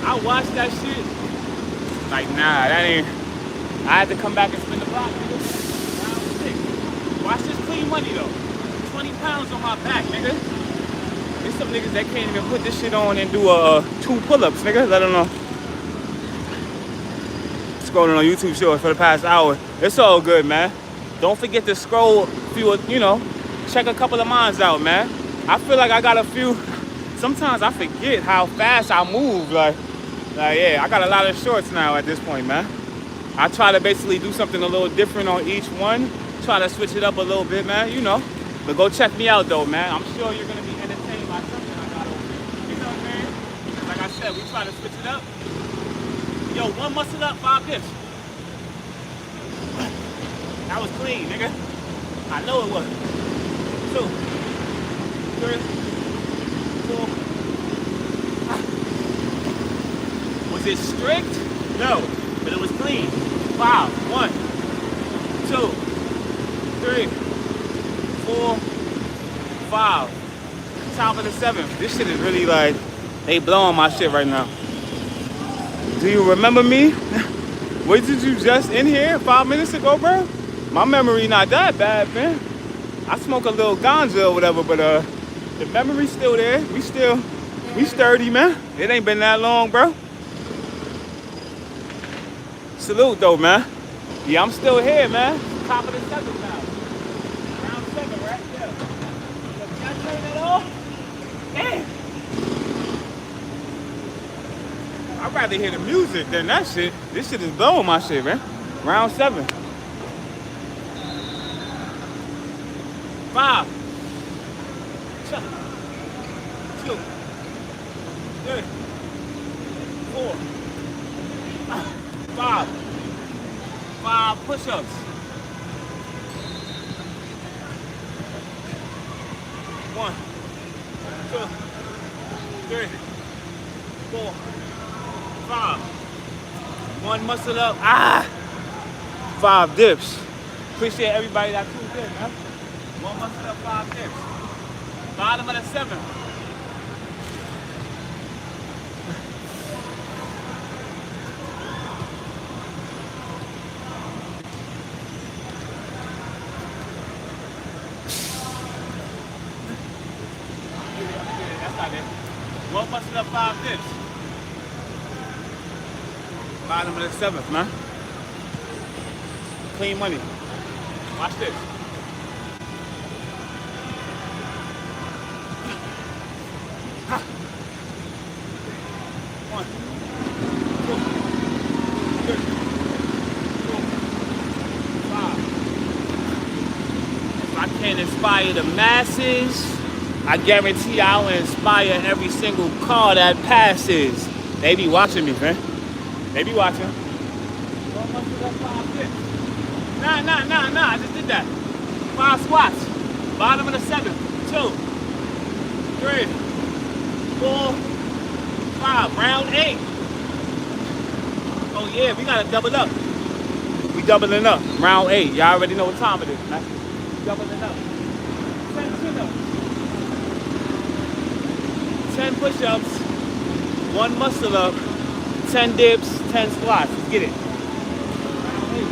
I watched that shit. Like, nah, that ain't. I had to come back and spin the block, nigga. Round 6. Watch this clean money, though. 20 pounds on my back, nigga. There's some niggas that can't even put this shit on and do 2 pull-ups, nigga. Let them know. Scrolling on YouTube shorts for the past hour. It's all good, man. Don't forget to scroll, check a couple of mines out, man. I feel like I got a few. Sometimes I forget how fast I move. Like, yeah, I got a lot of shorts now at this point, man. I try to basically do something a little different on each one. Try to switch it up a little bit, man, you know. But go check me out, though, man. I'm sure you're going to be entertained by something I got over here. You know what I'm saying? Like I said, we try to switch it up. Yo, 1 muscle up, 5 dips. That was clean, nigga. I know it was. 2, 3, 4. Was it strict? No, but it was clean. 5. 1, 2, 3, 4, 5. Top of the 7th. This shit is really like, they blowing my shit right now. Do you remember me? Wait, did you just in here 5 minutes ago, bro? My memory not that bad, man. I smoke a little ganja or whatever, but the memory's still there. We sturdy, man. It ain't been that long, bro. Salute, though, man. Yeah, I'm still here, man. Top of the 7th now. Round 7, right? Yeah. Can I turn that off? Damn. I'd rather hear the music than that shit. This shit is blowing my shit, man. Round 7. 5. 2, 3, 4, 5. 5 push-ups. 1, 1, 2, 3, 4, 5. 1 muscle up. 5 dips. Appreciate everybody that tuned in, man. 1 muscle up, 5 dips. Bottom of the 7. That's not it. 1 muscle up, 5 dips. Bottom of the 7th, man. Clean money. Watch this. One, 2, 3, 4, 5. If I can't inspire the masses, I guarantee I'll inspire every single car that passes. They be watching me, man. They be watching. Nah. I just did that. 5 squats. Bottom of the 7. 2, 3, 4, 5. Round 8. Oh yeah, we gotta double up. We doubling up. Round 8. Y'all already know what time it is, man. Doubling up. 10 chin-ups. 10 push-ups. 1 muscle up. 10 dips. 10 squats. Let's get it. Round 8.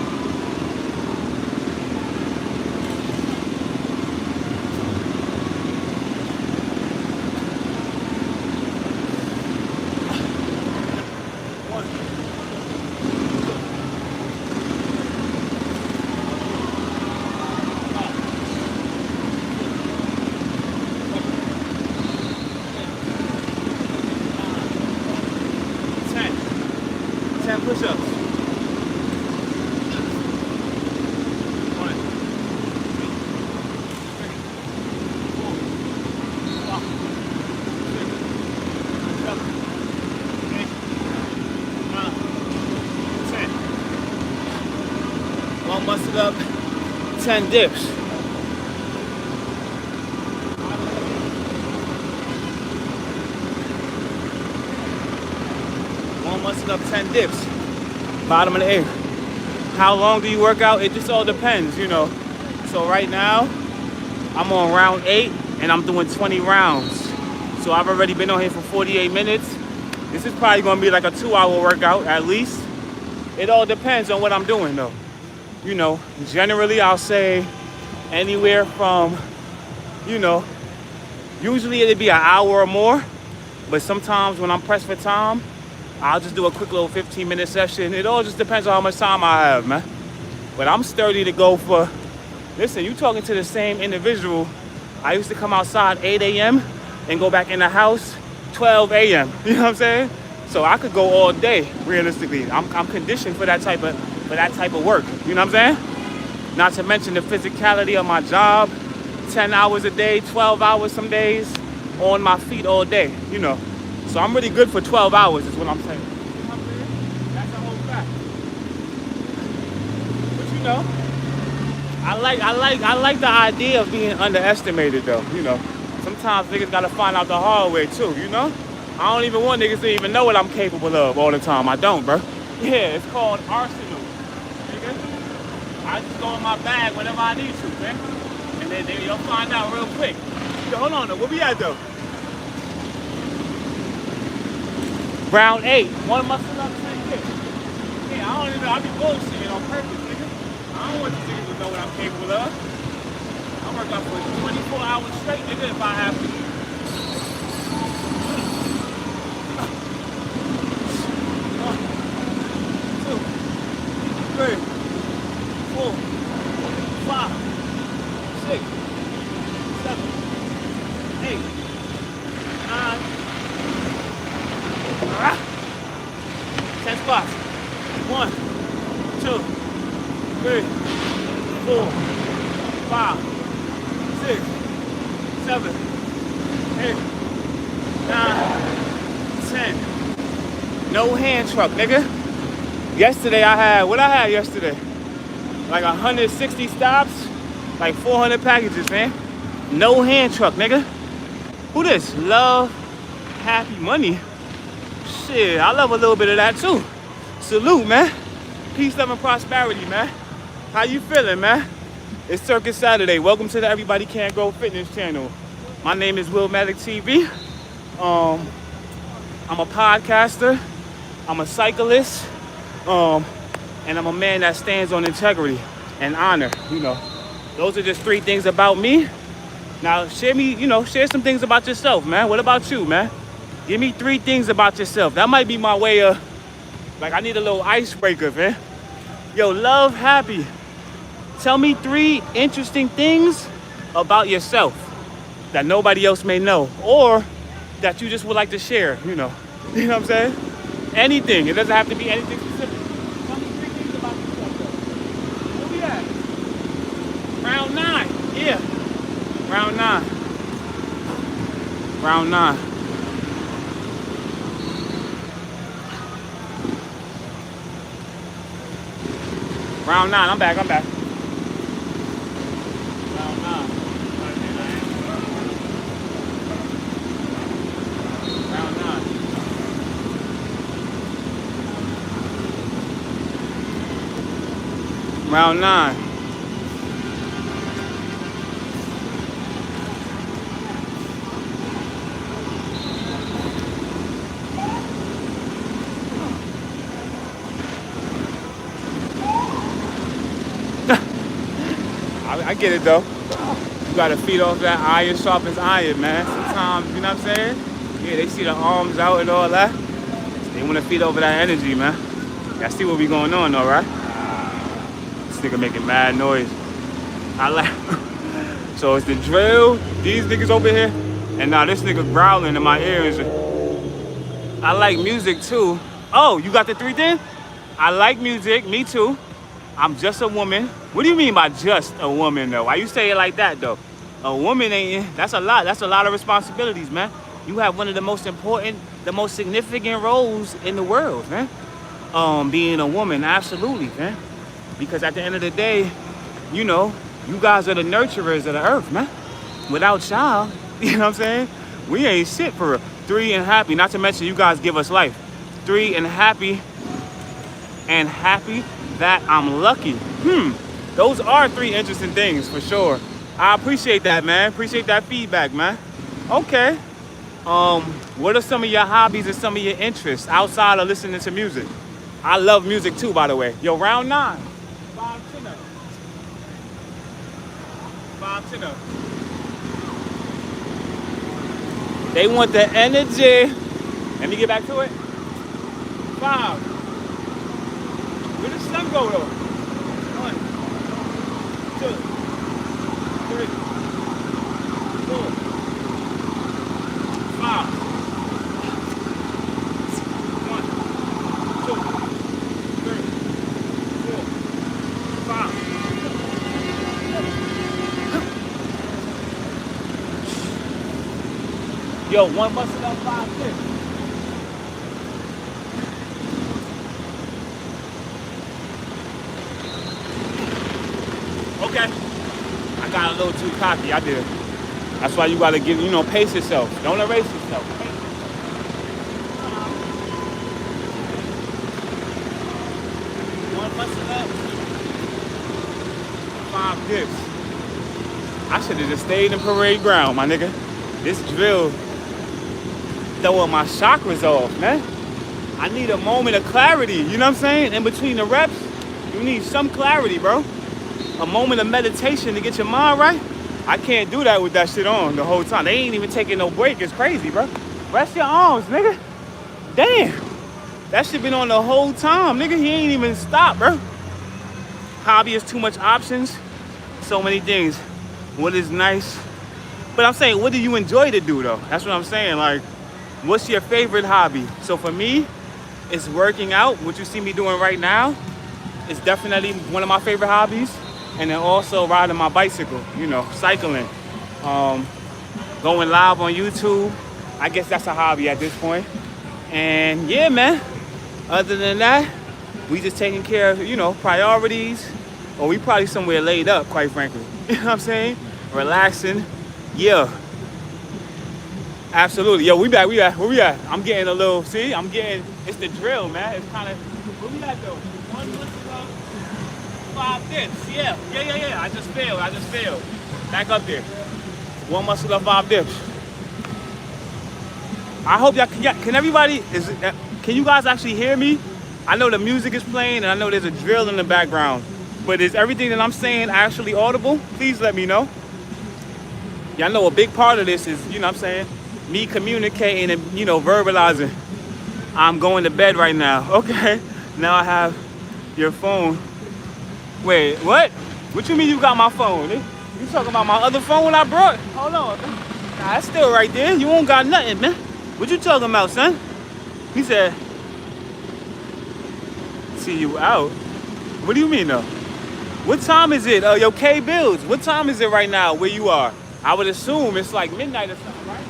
10 push-ups. 1, 2, 3, 4, 5, 6, 7, 8, 9, 10. 1 muscle up, 10 dips. 1 muscle up, 10 dips. Bottom of the 8. How long do you work out? It just all depends, you know. So right now, I'm on round 8 and I'm doing 20 rounds. So I've already been on here for 48 minutes. This is probably gonna be like a 2-hour workout at least. It all depends on what I'm doing though. You know, generally I'll say anywhere from, you know, usually it'd be an hour or more. But sometimes when I'm pressed for time, I'll just do a quick little 15-minute session. It all just depends on how much time I have, man. But I'm sturdy to go for, listen, you talking to the same individual. I used to come outside 8 a.m. and go back in the house 12 a.m. You know what I'm saying? So I could go all day, realistically. I'm conditioned for that type of work. You know what I'm saying? Not to mention the physicality of my job. 10 hours a day, 12 hours some days, on my feet all day, you know. So I'm really good for 12 hours is what I'm saying. You know what I'm saying? That's a whole fact. But you know, I like the idea of being underestimated though, you know. Sometimes niggas gotta find out the hard way too, you know? I don't even want niggas to even know what I'm capable of all the time. I don't, bro. Yeah, it's called arsenal, nigga. I just go in my bag whenever I need to, man. And then you'll find out real quick. Yo, hold on though, where we at though? Round 8, 1 muscle up, 10 dips. Yeah, I don't even know, I be bullshitting on purpose, nigga. I don't want these niggas to know what I'm capable of. I work out for 24 hours straight, nigga, if I have to. 1, 2, 3, 4, 5, 6, 7, 8, 9, 10 squats. 1, 2, 3, 4, 5, 6, 7, 8, 9, 10. No hand truck, nigga. Yesterday what I had yesterday? Like 160 stops, like 400 packages, man. No hand truck, nigga. Who this? Love, happy, money. Shit, I love a little bit of that too. Salute, man. Peace, love, and prosperity, man. How you feeling, man? It's Circus Saturday. Welcome to the Everybody Can Go Fitness channel. My name is Will Magic TV. I'm a podcaster. I'm a cyclist. And I'm a man that stands on integrity and honor. You know, those are just 3 things about me. Now, share some things about yourself, man. What about you, man? Give me 3 things about yourself. That might be my way of, like, I need a little icebreaker, man. Yo, love, happy. Tell me 3 interesting things about yourself that nobody else may know, or that you just would like to share, you know. You know what I'm saying? Anything. It doesn't have to be anything specific. Tell me 3 things about yourself, though. Where we at? Round 9. Yeah. Round 9. Round 9. Round 9. I'm back. Round 9. Round 9. Round 9. I get it though. You gotta feed off that iron sharpens iron, man. Sometimes, you know what I'm saying? Yeah, they see the arms out and all that. They wanna feed over that energy, man. Y'all see what be going on though, right? This nigga making mad noise. I like so it's the drill, these niggas over here, and now this nigga growling in my ears. I like music too. Oh, you got the 3 things? I like music, me too. I'm just a woman. What do you mean by just a woman, though? Why you say it like that, though? A woman ain't, that's a lot. That's a lot of responsibilities, man. You have one of the most important, the most significant roles in the world, man. Being a woman, absolutely, man. Because at the end of the day, you know, you guys are the nurturers of the earth, man. Without y'all, you know what I'm saying? We ain't shit for real. 3 and happy, not to mention you guys give us life. 3 and happy that I'm lucky. Those are 3 interesting things for sure. I appreciate that, man. Appreciate that feedback, man. Okay. What are some of your hobbies and some of your interests outside of listening to music? I love music too, by the way. Yo, round 9. 5 10 up. 5 10 up. They want the energy. Let me get back to it. 5. Where the sun go though? 1, 2, 3, 4, 5. 1, 2, 3, 4, 5. Yo, 1 busted up 5 6. Okay. I got a little too cocky. I did. That's why you gotta give, you know, pace yourself. Don't erase yourself. Pace yourself. 1 busted up. 5 dips. I should have just stayed in parade ground, my nigga. This drill throwing my chakras off, man. I need a moment of clarity, you know what I'm saying? In between the reps, you need some clarity, bro. A moment of meditation to get your mind right. I can't do that with that shit on the whole time. They ain't even taking no break. It's crazy, bro. Rest your arms, nigga. Damn. That shit been on the whole time, nigga. He ain't even stopped, bro. Hobby is too much options. So many things. What is nice? But I'm saying, what do you enjoy to do, though? That's what I'm saying. Like, what's your favorite hobby? So for me, it's working out. What you see me doing right now is definitely one of my favorite hobbies. And then also riding my bicycle, you know, cycling. Going live on YouTube. I guess that's a hobby at this point. And yeah, man. Other than that, we just taking care of, you know, priorities. Or we probably somewhere laid up, quite frankly. You know what I'm saying? Relaxing. Yeah. Absolutely. Yo, we back. Where we at? I'm getting a little, see? It's the drill, man. It's kind of, where we at though? One muscle up, 5 dips. Yeah. I just failed. Back up there. One muscle up, 5 dips. I hope y'all can everybody, can you guys actually hear me? I know the music is playing and I know there's a drill in the background, but is everything that I'm saying actually audible? Please let me know. Y'all know a big part of this is, you know what I'm saying, me communicating and, you know, verbalizing. I'm going to bed right now. Okay, now I have your phone. Wait, what? What you mean you got my phone? You talking about my other phone I brought? Hold on. Nah, it's still right there. You won't got nothing, man. What you talking about, son? He said, see you out. What do you mean, though? What time is it? Yo, K Builds. What time is it right now where you are? I would assume it's like midnight or something, right?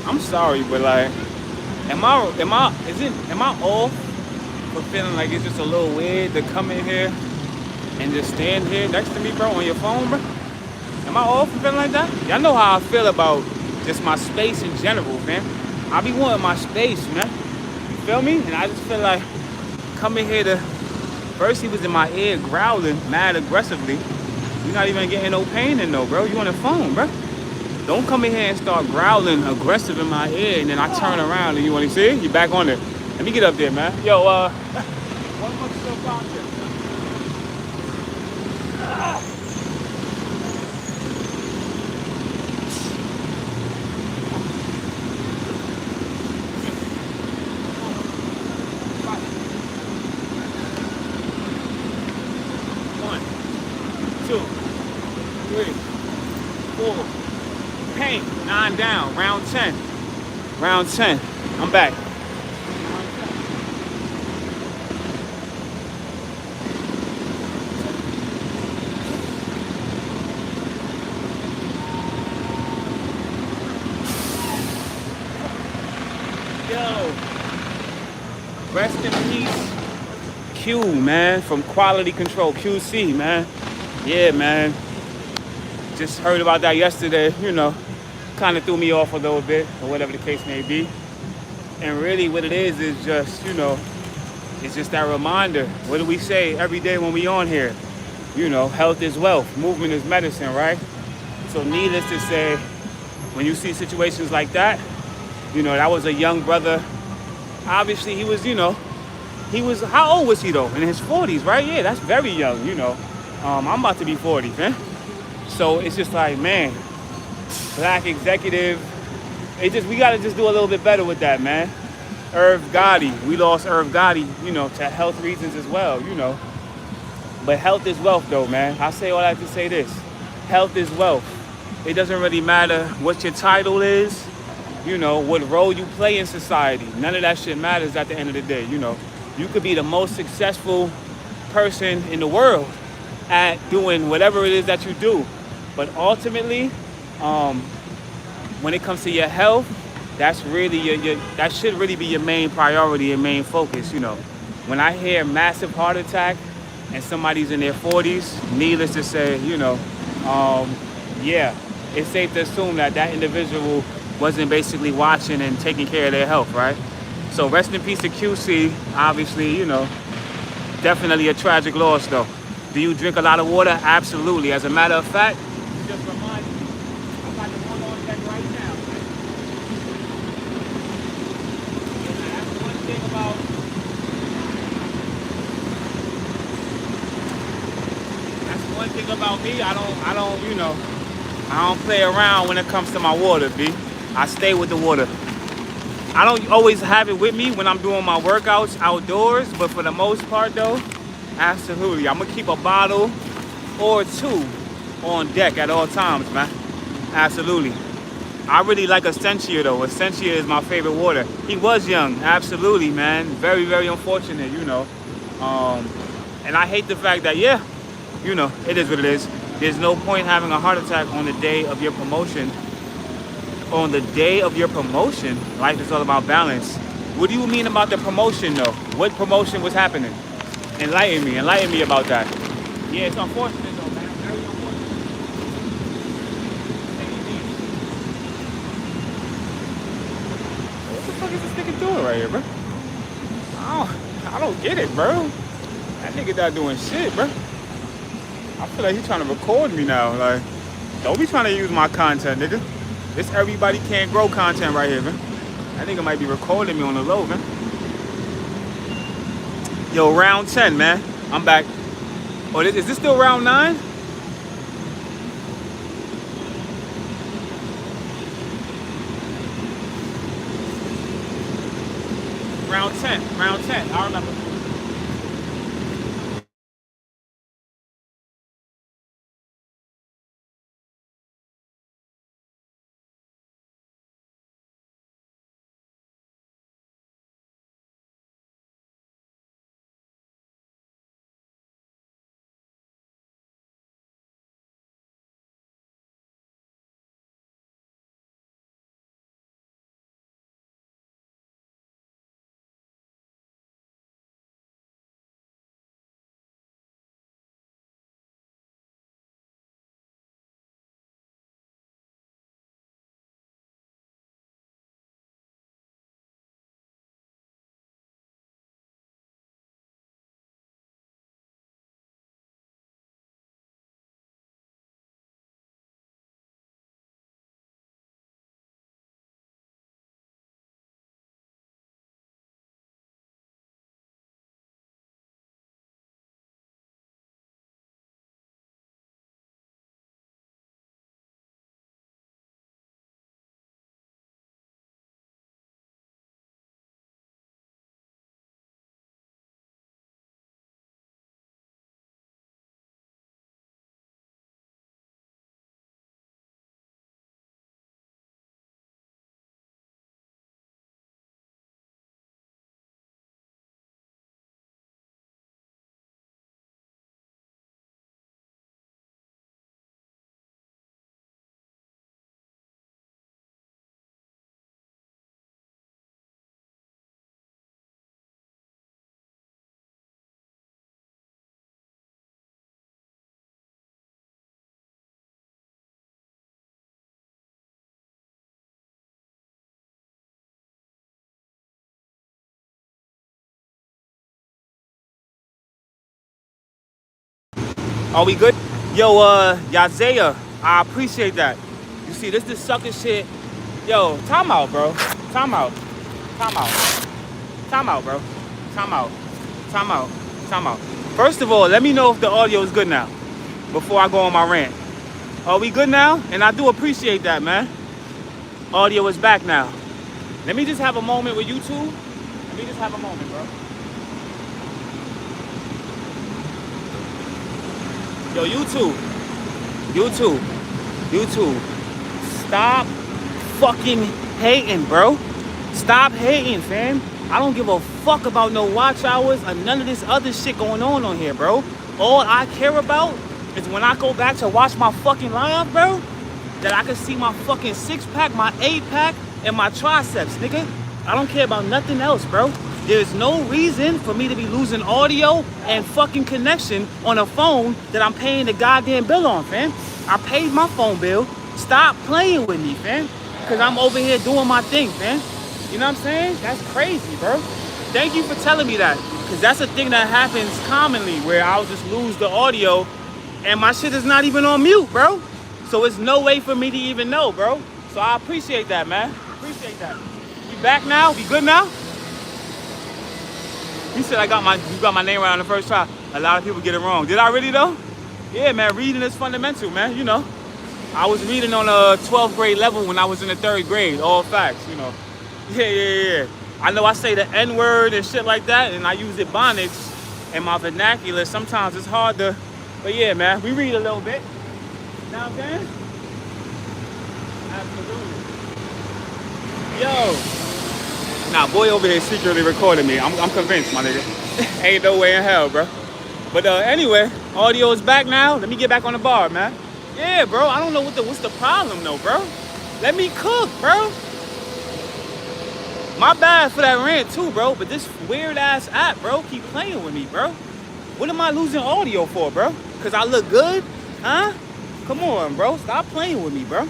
I'm sorry, but like, am I off for feeling like it's just a little weird to come in here and just stand here next to me, bro, on your phone, bro? Am I off for feeling like that? Y'all know how I feel about just my space in general, man. I be wanting my space, man. You feel me? And I just feel like coming here to, first he was in my ear growling mad aggressively. You're not even getting no pain in though, bro. You on the phone, bro. Don't come in here and start growling aggressive in my ear and then I turn around and you want to see? You back on it. Let me get up there, man. Yo, one more still bounce here. Paint, 9 down, round 10. Round 10, I'm back. Yo, rest in peace, Q, man, from Quality Control, QC, man. Yeah, man. Just heard about that yesterday, you know, kind of threw me off a little bit, or whatever the case may be. And really what it is just, you know, it's just that reminder. What do we say every day when we on here? You know, health is wealth, movement is medicine, right? So needless to say, when you see situations like that, you know, that was a young brother. Obviously he was, you know, how old was he though? In his 40s, right? Yeah, that's very young, you know. I'm about to be 40, man. So it's just like, man, black executive. We gotta just do a little bit better with that, man. Irv Gotti, we lost Irv Gotti, you know, to health reasons as well, you know. But health is wealth though, man. I say all that to say this. Health is wealth. It doesn't really matter what your title is, you know, what role you play in society. None of that shit matters at the end of the day, you know. You could be the most successful person in the world at doing whatever it is that you do. But ultimately, when it comes to your health, that's really that should really be your main priority and main focus, you know. When I hear massive heart attack and somebody's in their 40s, needless to say, you know, yeah, it's safe to assume that that individual wasn't basically watching and taking care of their health, right? So rest in peace to QC, obviously, you know, definitely a tragic loss though. Do you drink a lot of water? Absolutely. As a matter of fact, just remind me, I'm about to one on deck right now. Yeah, that's one thing about me. I don't, you know, I don't play around when it comes to my water, B. I stay with the water. I don't always have it with me when I'm doing my workouts outdoors, but for the most part though, absolutely. I'm gonna keep a bottle or two on deck at all times, man. Absolutely. I really like Essentia though. Essentia is my favorite water. He was young, absolutely, man. Very, very unfortunate, you know. And I hate the fact that, yeah, you know, it is what it is. There's no point having a heart attack on the day of your promotion. On the day of your promotion, life is all about balance. What do you mean about the promotion though? What promotion was happening? Enlighten me about that. Yeah, it's unfortunate though, man. Very unfortunate. What the fuck is this nigga doing right here, bro? I don't get it, bro. That nigga not doing shit, bro. I feel like he's trying to record me now. Like, don't be trying to use my content, nigga. This everybody can't grow content right here, man. That nigga might be recording me on the low, man. Yo, round 10, man. I'm back. Oh, is this still round 9? Round 10. Round 10. I remember. Are we good? Yo, Yazaya, I appreciate that. You see, this sucker shit. Yo, time out, bro. Time out. Time out. Time out, bro. Time out. Time out. Time out. First of all, let me know if the audio is good now before I go on my rant. Are we good now? And I do appreciate that, man. Audio is back now. Let me just have a moment with you two. Let me just have a moment, bro. Yo, YouTube, stop fucking hating, bro. Stop hating, fam. I don't give a fuck about no watch hours or none of this other shit going on here, bro. All I care about is when I go back to watch my fucking live, bro, that I can see my fucking 6-pack, my 8-pack, and my triceps, nigga. I don't care about nothing else, bro. There's no reason for me to be losing audio and fucking connection on a phone that I'm paying the goddamn bill on, fam. I paid my phone bill. Stop playing with me, fam. Because I'm over here doing my thing, fam. You know what I'm saying? That's crazy, bro. Thank you for telling me that. Because that's a thing that happens commonly where I'll just lose the audio and my shit is not even on mute, bro. So it's no way for me to even know, bro. So I appreciate that, man. Appreciate that. We back now? We good now? He said you got my name right on the first try. A lot of people get it wrong. Did I really though? Yeah, man, reading is fundamental, man, you know. I was reading on a 12th grade level when I was in the 3rd grade, all facts, you know. Yeah. I know I say the N-word and shit like that, and I use Ebonics in my vernacular. Sometimes it's hard to, but yeah, man, we read a little bit. You know what I'm saying? Absolutely. Yo. Nah, boy over here secretly recording me. I'm convinced, my nigga. Ain't no way in hell, bro. But anyway, audio is back now. Let me get back on the bar, man. Yeah, bro. I don't know what's the problem though, bro. Let me cook, bro. My bad for that rant too, bro. But this weird ass app, bro, keep playing with me, bro. What am I losing audio for, bro? Because Because I look good? Huh? Come on, bro. Stop playing with me, bro.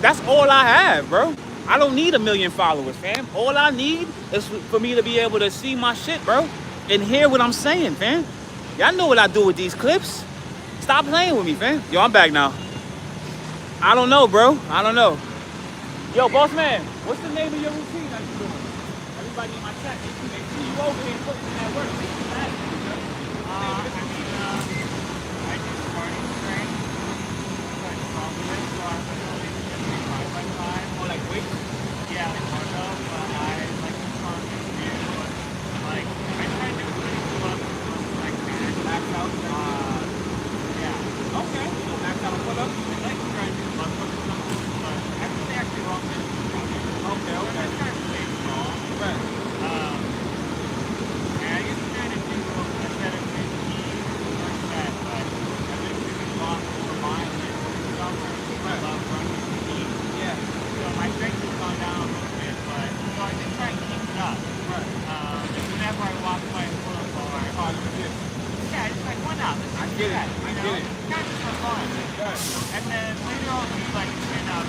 That's all I have, bro. I don't need 1 million followers, fam. All I need is for me to be able to see my shit, bro. And hear what I'm saying, fam. Y'all know what I do with these clips. Stop playing with me, fam. Yo, I'm back now. I don't know, bro. I don't know. Yo, boss man, what's the name of your routine that you doing? Everybody in my chat, they see you over here putting in that work. I do starting strength, like confidence, so I'm really getting 5 by 5. Or like weights? Yeah, like barbell, but I like the confidence too. Like, I try to do pretty close like that. Max out? Yeah. Okay. So max out on pull-ups? I like to try to do muscle ups, but I would say actually wrong with Okay. I try to stay strong. Right. And I used to try to do a set of 15 per set, but I've been doing a lot more violent stuff. I love running 15. Yeah. So my strength has gone down a little bit, but so I just try to keep it up. Right. And whenever I walk by a pull-up bar, yeah, it's like, why not? Let's just do that, you know? Kind of just for fun. Right. And then later on, we like to stand up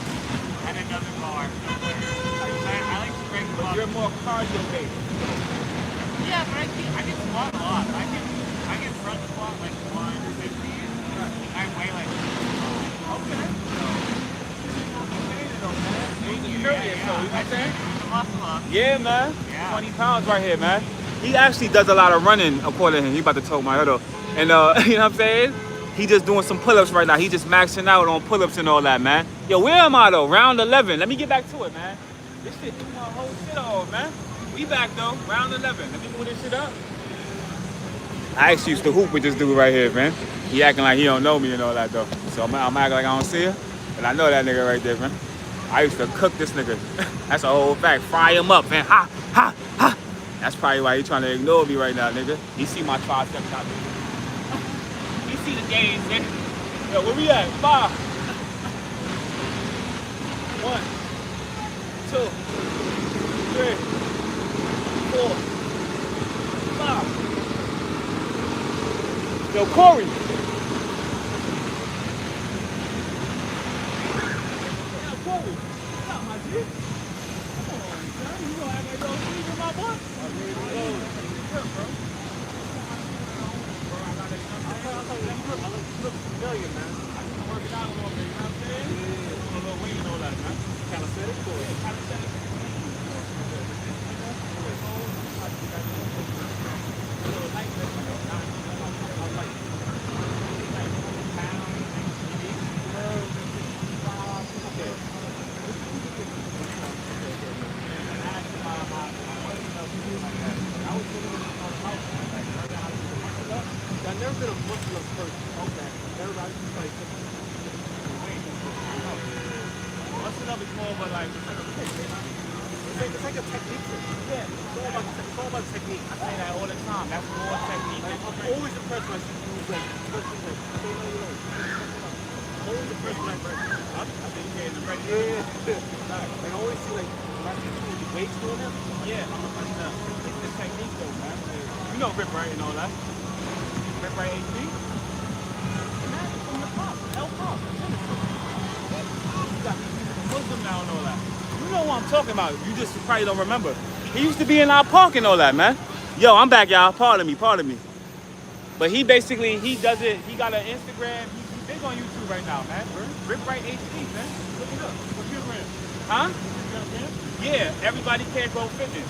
at another bar somewhere. I like to break them up. You're more cardio based. Yeah, but I can squat a lot. I can front squat like 150. I weigh like 55. Okay. Muscle up. Yeah, man. Yeah. 20 pounds right here, man. He actually does a lot of running, according to him. He about to choke my head off. And, you know what I'm saying? He just doing some pull-ups right now. He just maxing out on pull-ups and all that, man. Yo, where am I, though? Round 11. Let me get back to it, man. This shit threw my whole shit off, man. We back, though. Round 11. Let me move this shit up. I actually used to hoop with this dude right here, man. He acting like he don't know me and all that, though. So I'm acting like I don't see him. But I know that nigga right there, man. I used to cook this nigga. That's a whole fact. Fry him up, man. Ha, ha, ha. That's probably why he trying to ignore me right now, nigga. He see my triceps out there. He see the gains, nigga. Yo, where we at? 5. 1, 2, 3, 4, 5. Yo, Corey. Familiar, man. I just been working out a little bit, you know what I'm saying? A little weight and all that, man. Calisthenics, cool. Calisthenics. I've never been a muscle up person. Okay. Everybody just like muscle up is more of a like it's like a technique thing. Yeah. It's all about technique. I say that all the time. That's more technique. Like, I'm always impressed when I see dudes like I'm always impressed when I break. I think you're getting the break. Yeah. Like I always see like when I see people with weights doing that. Yeah, I'm impressed now. It's the technique though, man. You know Rip Right and all that. Rip Right HP. Imagine from the pop. L-pop. You got Muslim now and all that. You know what I'm talking about. You just probably don't remember. He used to be in our park and all that, man. Yo, I'm back, y'all. Pardon me. But he basically, he does it. He got an Instagram. He's big on YouTube right now, man. Rip Right HD, man. Look it up. What's your brand? Huh? Yeah, everybody can't go fitness.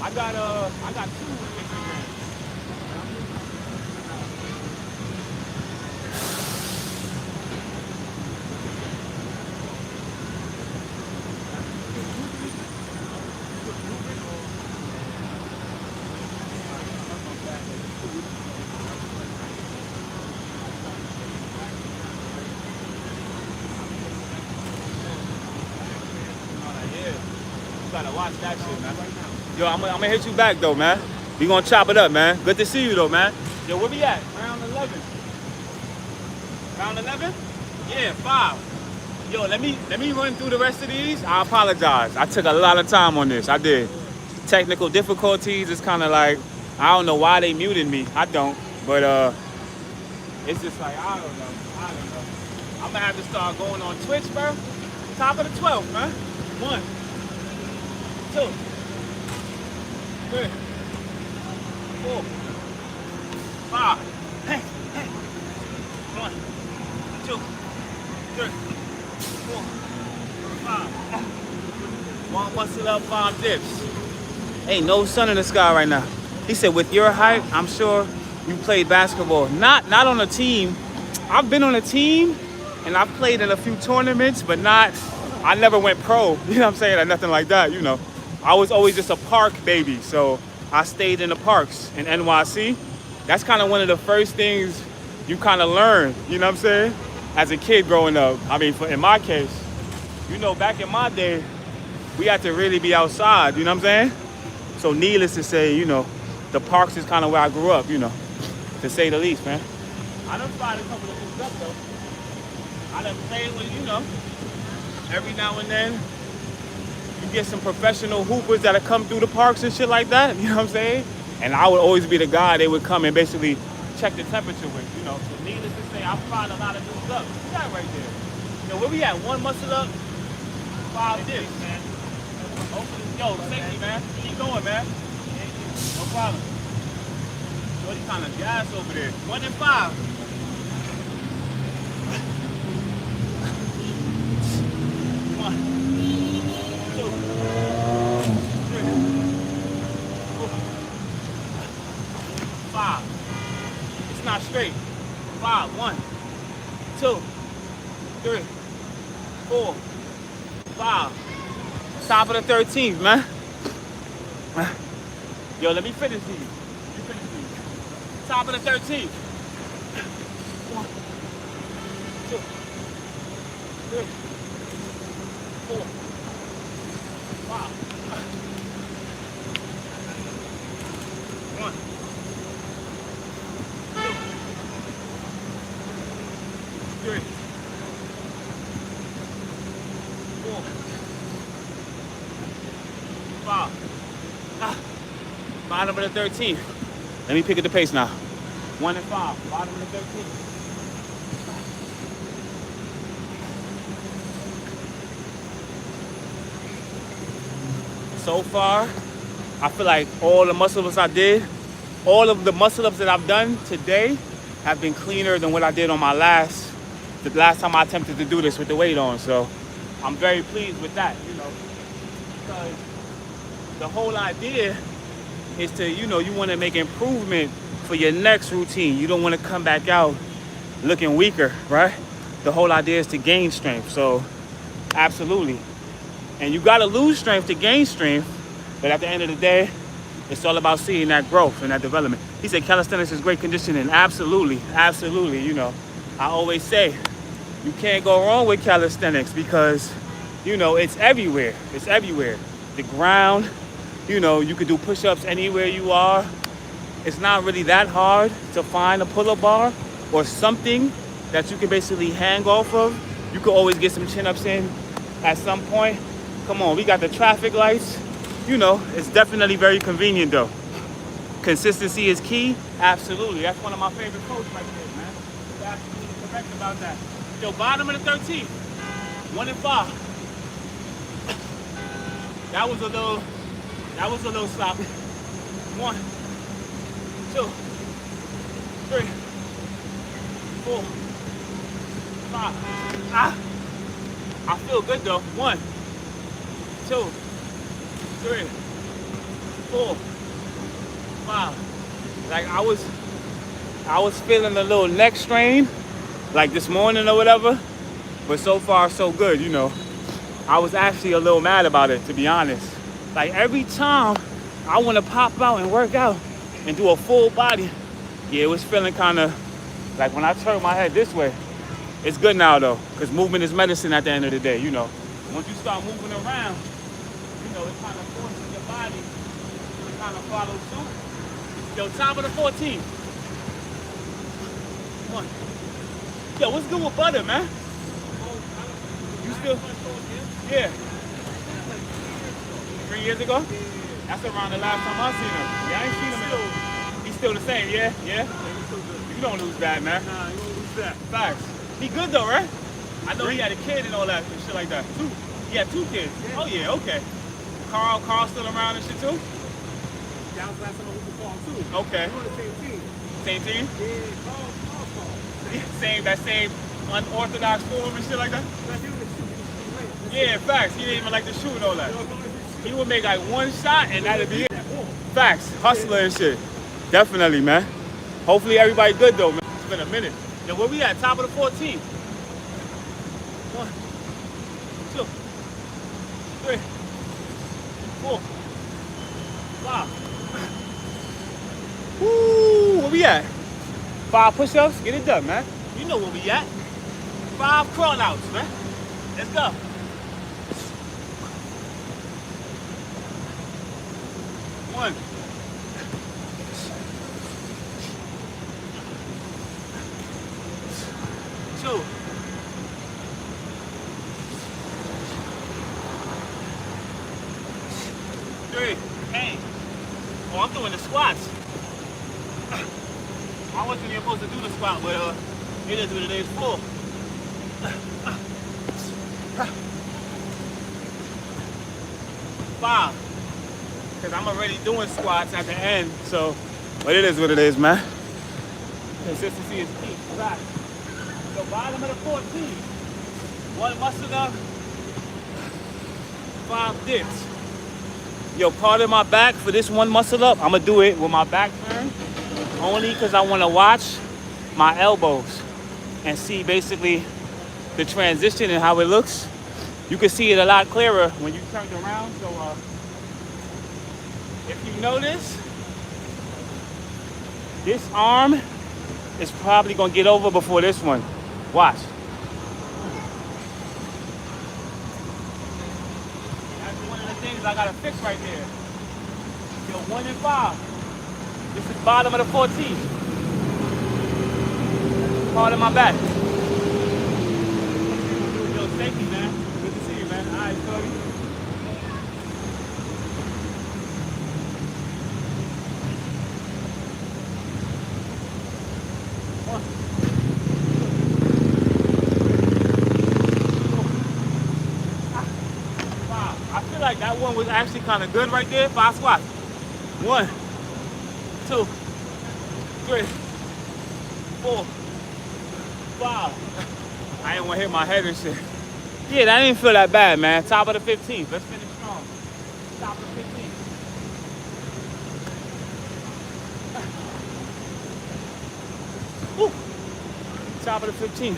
I got 2 Instagrams. Gotta watch that shit, man. Yo, I'm gonna hit you back though, man. We gonna chop it up, man. Good to see you though, man. Yo, where we at? Round 11. Round 11? Yeah, 5. Yo, let me run through the rest of these. I apologize. I took a lot of time on this. I did. Technical difficulties. It's kind of like I don't know why they muted me. I don't, but it's just like, I don't know. I'm gonna have to start going on Twitch, bro. Top of the 12th, man. 1, 2, 3, 4, 5. Hey. 1, 2, 3, 4, 5. 1 muscle up, 5 dips. Ain't no sun in the sky right now. He said, with your height, I'm sure you played basketball. Not on a team. I've been on a team and I've played in a few tournaments, but I never went pro. You know what I'm saying? Or nothing like that, you know. I was always just a park baby. So I stayed in the parks in NYC. That's kind of one of the first things you kind of learn, you know what I'm saying? As a kid growing up. I mean, in my case, you know, back in my day, we had to really be outside, you know what I'm saying? So needless to say, you know, the parks is kind of where I grew up, you know, to say the least, man. I done tried a couple of things up, though. I done played with, you know, every now and then, you get some professional hoopers that'll come through the parks and shit like that, you know what I'm saying? And I would always be the guy they would come and basically check the temperature with, you know. So needless to say, I've tried a lot of new stuff. Look at that right there. You know, where we at? 1 muscle up, 5 dips, man. Hopefully, yo, safety, man. Keep going, man. No problem. Shorty kind of gas over there. 1 and 5. 1, 2, 3, 4, 5. It's not straight. 5. 1, 2, 3, 4, 5. Top of the 13th, man. Yo, let me finish these. You finish these. Top of the 13th. 1, 2, 3, 4, 5. 1, 2, 3, 4, 5. Bottom of the 13th. Let me pick up the pace now. 1 and 5. Bottom of the 13th. So far, I feel like all the muscle-ups I did, all of the muscle-ups that I've done today have been cleaner than what I did on the last time I attempted to do this with the weight on. So I'm very pleased with that, you know, because the whole idea is to, you know, you want to make improvement for your next routine. You don't want to come back out looking weaker, right? The whole idea is to gain strength. So absolutely. And you got to lose strength to gain strength. But at the end of the day, it's all about seeing that growth and that development. He said calisthenics is great conditioning. Absolutely. Absolutely. You know, I always say you can't go wrong with calisthenics because, you know, it's everywhere. It's everywhere. The ground, you know, you could do push-ups anywhere you are. It's not really that hard to find a pull-up bar or something that you can basically hang off of. You could always get some chin-ups in at some point. Come on, we got the traffic lights. You know, it's definitely very convenient though. Consistency is key. Absolutely. That's one of my favorite quotes right there, man. You're absolutely correct about that. Yo, bottom of the 13th. 1 and 5. That was a little sloppy. 1, 2, 3, 4, 5. I feel good though. 1, 2, 3, 4, 5. Like I was feeling a little neck strain, like this morning or whatever. But so far so good, you know. I was actually a little mad about it, to be honest. Like every time I want to pop out and work out and do a full body, yeah, it was feeling kind of like when I turn my head this way. It's good now though, because movement is medicine at the end of the day, you know. Once you start moving around, you know, it kind of forces your body to kind of follow suit. Yo, top of the 14th. 1. Yo, what's good with butter, man? You still? Yeah. 3 years ago? That's around the last time I seen him. Yeah, I ain't seen him. He's still the same, yeah? Yeah? You You don't lose that, man. Nah, you won't lose that. Facts. He good though, right? I know he had a kid and all that and shit like that. Two. He had 2 kids. Yeah. Oh yeah, okay. Carl still around and shit too? That was last time I was before too. Okay. We're on the same team. Same team? Yeah, Carl. That same unorthodox form and shit like that? That's him that shoot. Yeah, facts. He didn't even like to shoot and all that. He would make like 1 shot and that'd be it. Facts. Hustler and shit. Definitely, man. Hopefully everybody good though, man. It's been a minute. Now where we at? Top of the 14. 1, 2, 3, 4, 5. Woo! Where we at? 5 push-ups. Get it done, man. You know where we at. 5 crawl outs, man. Let's go. 1. 2. 3. Hey. Oh, I'm doing the squats. I wasn't even supposed to do the squat, but it is what it is. 4. 5. Because I'm already doing squats at the end, so, but it is what it is, man. Consistency is key. Right. So bottom of the 14. 1 muscle up, 5 dips. Yo, part of my back for this 1 muscle up, I'm gonna do it with my back turn, only because I want to watch my elbows and see basically the transition and how it looks. You can see it a lot clearer when you turn it around. So if you notice, this arm is probably gonna get over before this one. Watch. That's one of the things I gotta fix right there. Yo, 1 and 5. This is bottom of the 14. Part of my back. Yo, thank you, man. Good to see you, man. All right, Cody. I feel like that one was actually kind of good right there. 5 squats. 1, 2, 3, 4, 5. I didn't want to hit my head and shit. Yeah, that didn't feel that bad, man. Top of the 15. Let's finish strong. Top of the 15. Woo. Top of the 15.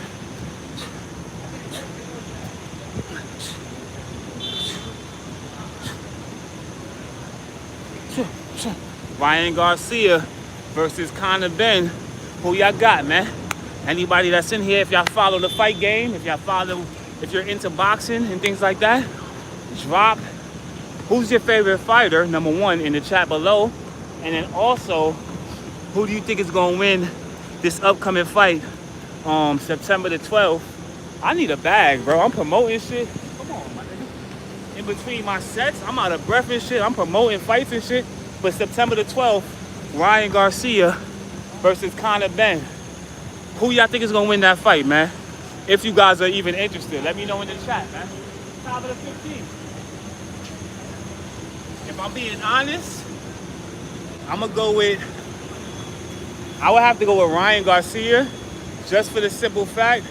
Ryan Garcia versus Conor Ben. Who y'all got, man? Anybody that's in here, if y'all follow the fight game, if you're into boxing and things like that, drop who's your favorite fighter, number 1, in the chat below. And then also, who do you think is gonna win this upcoming fight September the 12th? I need a bag, bro. I'm promoting shit. Come on, my nigga. In between my sets, I'm out of breath and shit. I'm promoting fights and shit. But September the 12th, Ryan Garcia versus Conor Ben. Who y'all think is gonna win that fight, man? If you guys are even interested, let me know in the chat, man. Top of the 15. If I'm being honest, I would have to go with Ryan Garcia, just for the simple fact,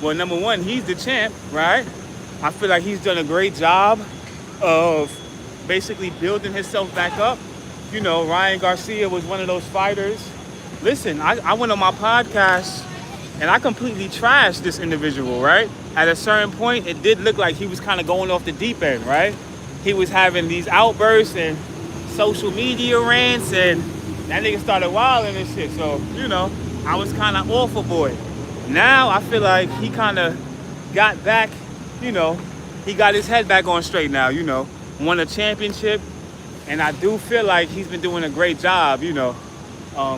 well, number 1, he's the champ, right? I feel like he's done a great job of basically building himself back up. You know, Ryan Garcia was one of those fighters. Listen, I went on my podcast and I completely trashed this individual, right? At a certain point, it did look like he was kind of going off the deep end, right? He was having these outbursts and social media rants, and that nigga started wilding and shit. So, you know, I was kind of off a boy. Now I feel like he kind of got back, you know, he got his head back on straight now, you know, won a championship. And I do feel like he's been doing a great job, you know.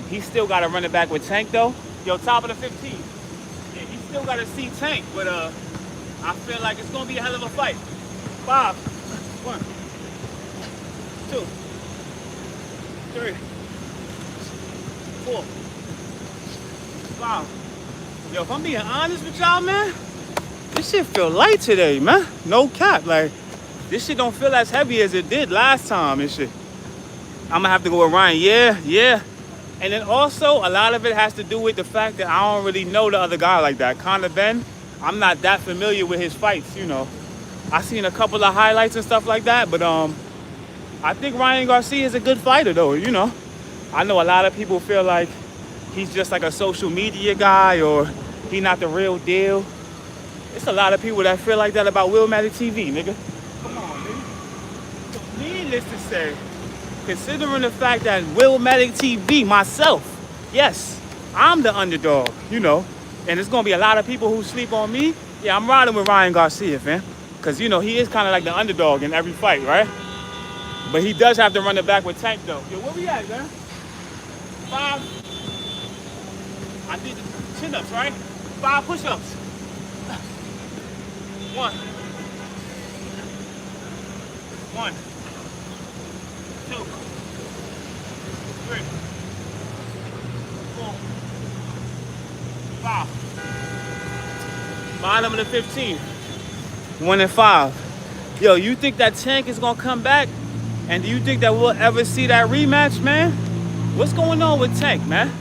He's still got to run it back with Tank, though. Yo, top of the 15. Yeah, he still got to see Tank, but I feel like it's going to be a hell of a fight. 5, 1, 2, 3, 4, 5. Yo, if I'm being honest with y'all, man, this shit feel light today, man. No cap. Like, this shit don't feel as heavy as it did last time and shit. I'm gonna have to go with Ryan. Yeah. And then also, a lot of it has to do with the fact that I don't really know the other guy like that. Conor Ben, I'm not that familiar with his fights, you know. I seen a couple of highlights and stuff like that, but I think Ryan Garcia is a good fighter though, you know. I know a lot of people feel like he's just like a social media guy or he not the real deal. It's a lot of people that feel like that about Willmatic TV, nigga. Come on, nigga. Needless to say, considering the fact that Willmatic TV, myself, yes, I'm the underdog, you know, and there's gonna be a lot of people who sleep on me. Yeah, I'm riding with Ryan Garcia, fam. Because, you know, he is kind of like the underdog in every fight, right? But he does have to run it back with Tank, though. Yo, where we at, man? 5. I did the chin-ups, right? 5 push-ups. 1. 1. 2. 3. 4. 5. Bottom of the 15. 1 and 5. Yo, you think that Tank is gonna come back? And do you think that we'll ever see that rematch, man? What's going on with Tank, man?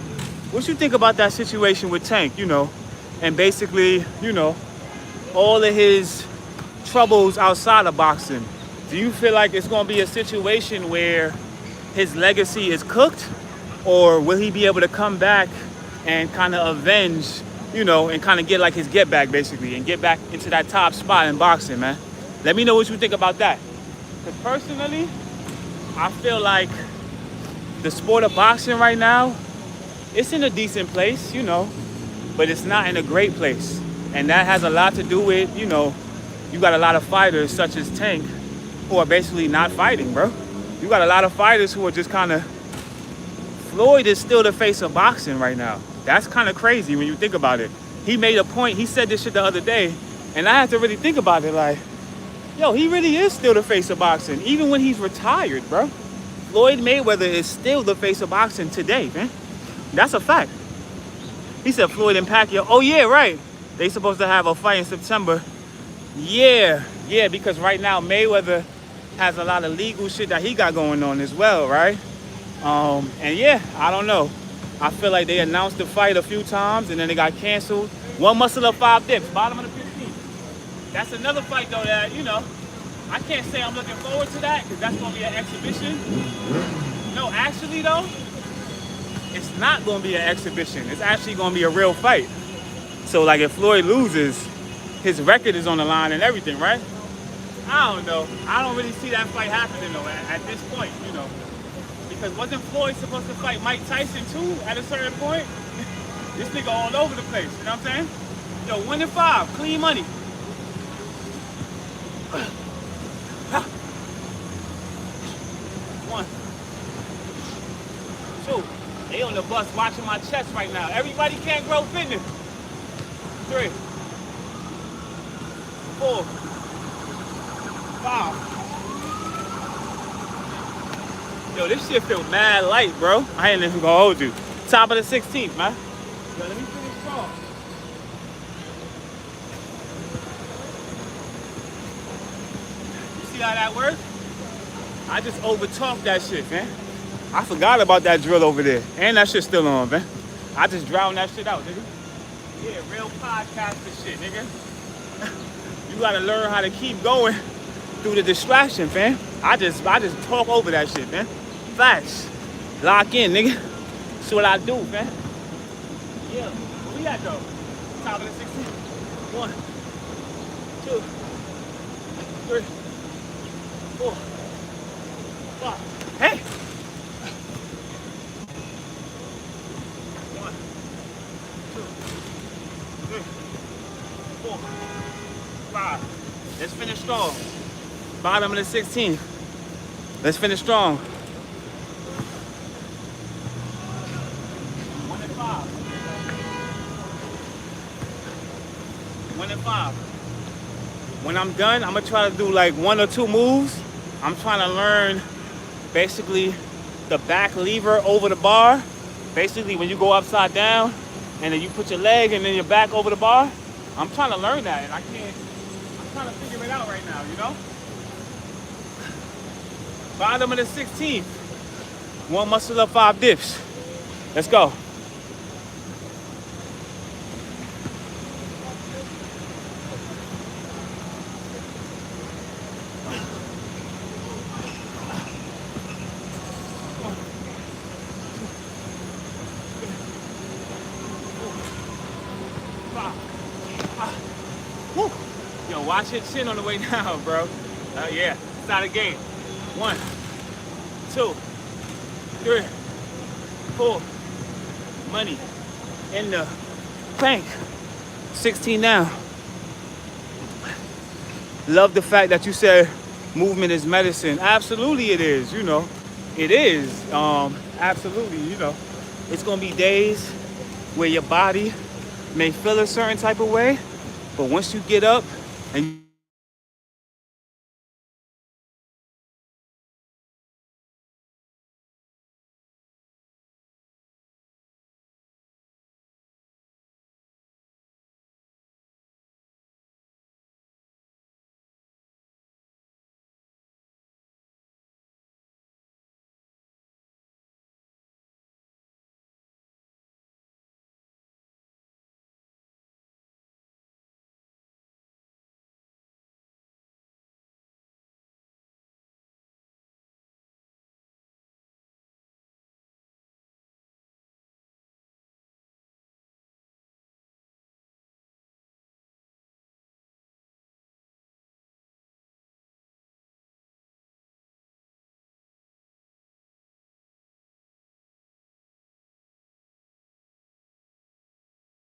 What you think about that situation with Tank, you know? And basically, you know, all of his troubles outside of boxing. Do you feel like it's gonna be a situation where his legacy is cooked? Or will he be able to come back and kind of avenge, you know, and kind of get like his get back basically and get back into that top spot in boxing, man? Let me know what you think about that. Because personally, I feel like the sport of boxing right now, it's in a decent place, you know, but it's not in a great place. And that has a lot to do with, you know, you got a lot of fighters such as Tank who are basically not fighting, bro. You got a lot of fighters who are just kind of, Floyd is still the face of boxing right now. That's kind of crazy when you think about it. He made a point, he said this shit the other day, and I had to really think about it like, yo, he really is still the face of boxing, even when he's retired, bro. Floyd Mayweather is still the face of boxing today, man. That's a fact. He said Floyd and Pacquiao. Oh, yeah, right. They supposed to have a fight in September. Yeah, because right now Mayweather has a lot of legal shit that he got going on as well, right? And yeah, I don't know. I feel like they announced the fight a few times and then they got canceled. 1 muscle up, 5 dips, bottom of the 15. That's another fight though that, you know, I can't say I'm looking forward to that because that's going to be an exhibition. No, actually though, it's not going to be an exhibition. It's actually going to be a real fight. So like if Floyd loses, his record is on the line and everything, right? I don't know. I don't really see that fight happening though at this point, you know. Because wasn't Floyd supposed to fight Mike Tyson too at a certain point? This nigga all over the place, you know what I'm saying? Yo, 1 and 5, clean money. 1, 2. They on the bus watching my chest right now. Everybody can't grow fitness. 3, 4, 5. Yo, this shit feel mad light, bro. I ain't even gonna hold you. Top of the 16th, man. Yo, let me finish strong. You see how that works? I just over-talked that shit, man. I forgot about that drill over there. And that shit's still on, man. I just drowned that shit out, nigga. Yeah, real podcaster shit, nigga. You gotta learn how to keep going through the distraction, fam. I just talk over that shit, man. Facts. Lock in, nigga. That's what I do, man. Yeah. Where we at, though? Top of the 16. 1, 2, 3, 4, 5. Hey! 1, 2, 3, 4, 5. Let's finish strong. Bottom of the 16. Let's finish strong. 1 and 5. 1 and 5. When I'm done, I'm gonna try to do like 1 or 2 moves. I'm trying to learn basically the back lever over the bar. Basically, when you go upside down, and then you put your leg and then your back over the bar. I'm trying to learn that, and I can't. I'm trying to figure it out right now, you know? Bottom of the 16th. One muscle up, 5 dips. Let's go. Yo, watch your chin on the way down, bro. Yeah, start again. 1, 2, 3, 4. Money in the bank. 16 down. Love the fact that you said movement is medicine. Absolutely it is, you know. It is. Absolutely, you know. It's gonna be days where your body may feel a certain type of way, but once you get up and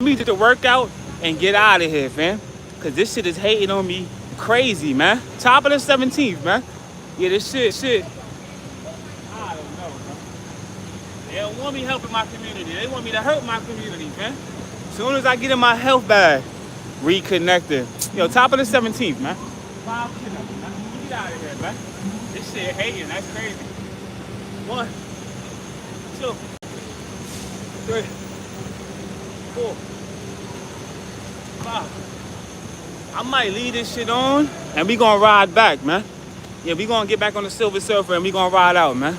me to the workout and get out of here, fam. Cause this shit is hating on me crazy, man. Top of the 17th, man. Yeah, this shit. I don't know, man. They don't want me helping my community. They want me to hurt my community, man. As soon as I get in my health bag, reconnecting. Yo, top of the 17th, man. 5 chin-ups, man. Get out of here, man. This shit hating. That's crazy. 1, 2, 3, 4, 5. I might leave this shit on and we gonna ride back, man. Yeah, we gonna get back on the Silver Surfer and we gonna ride out, man.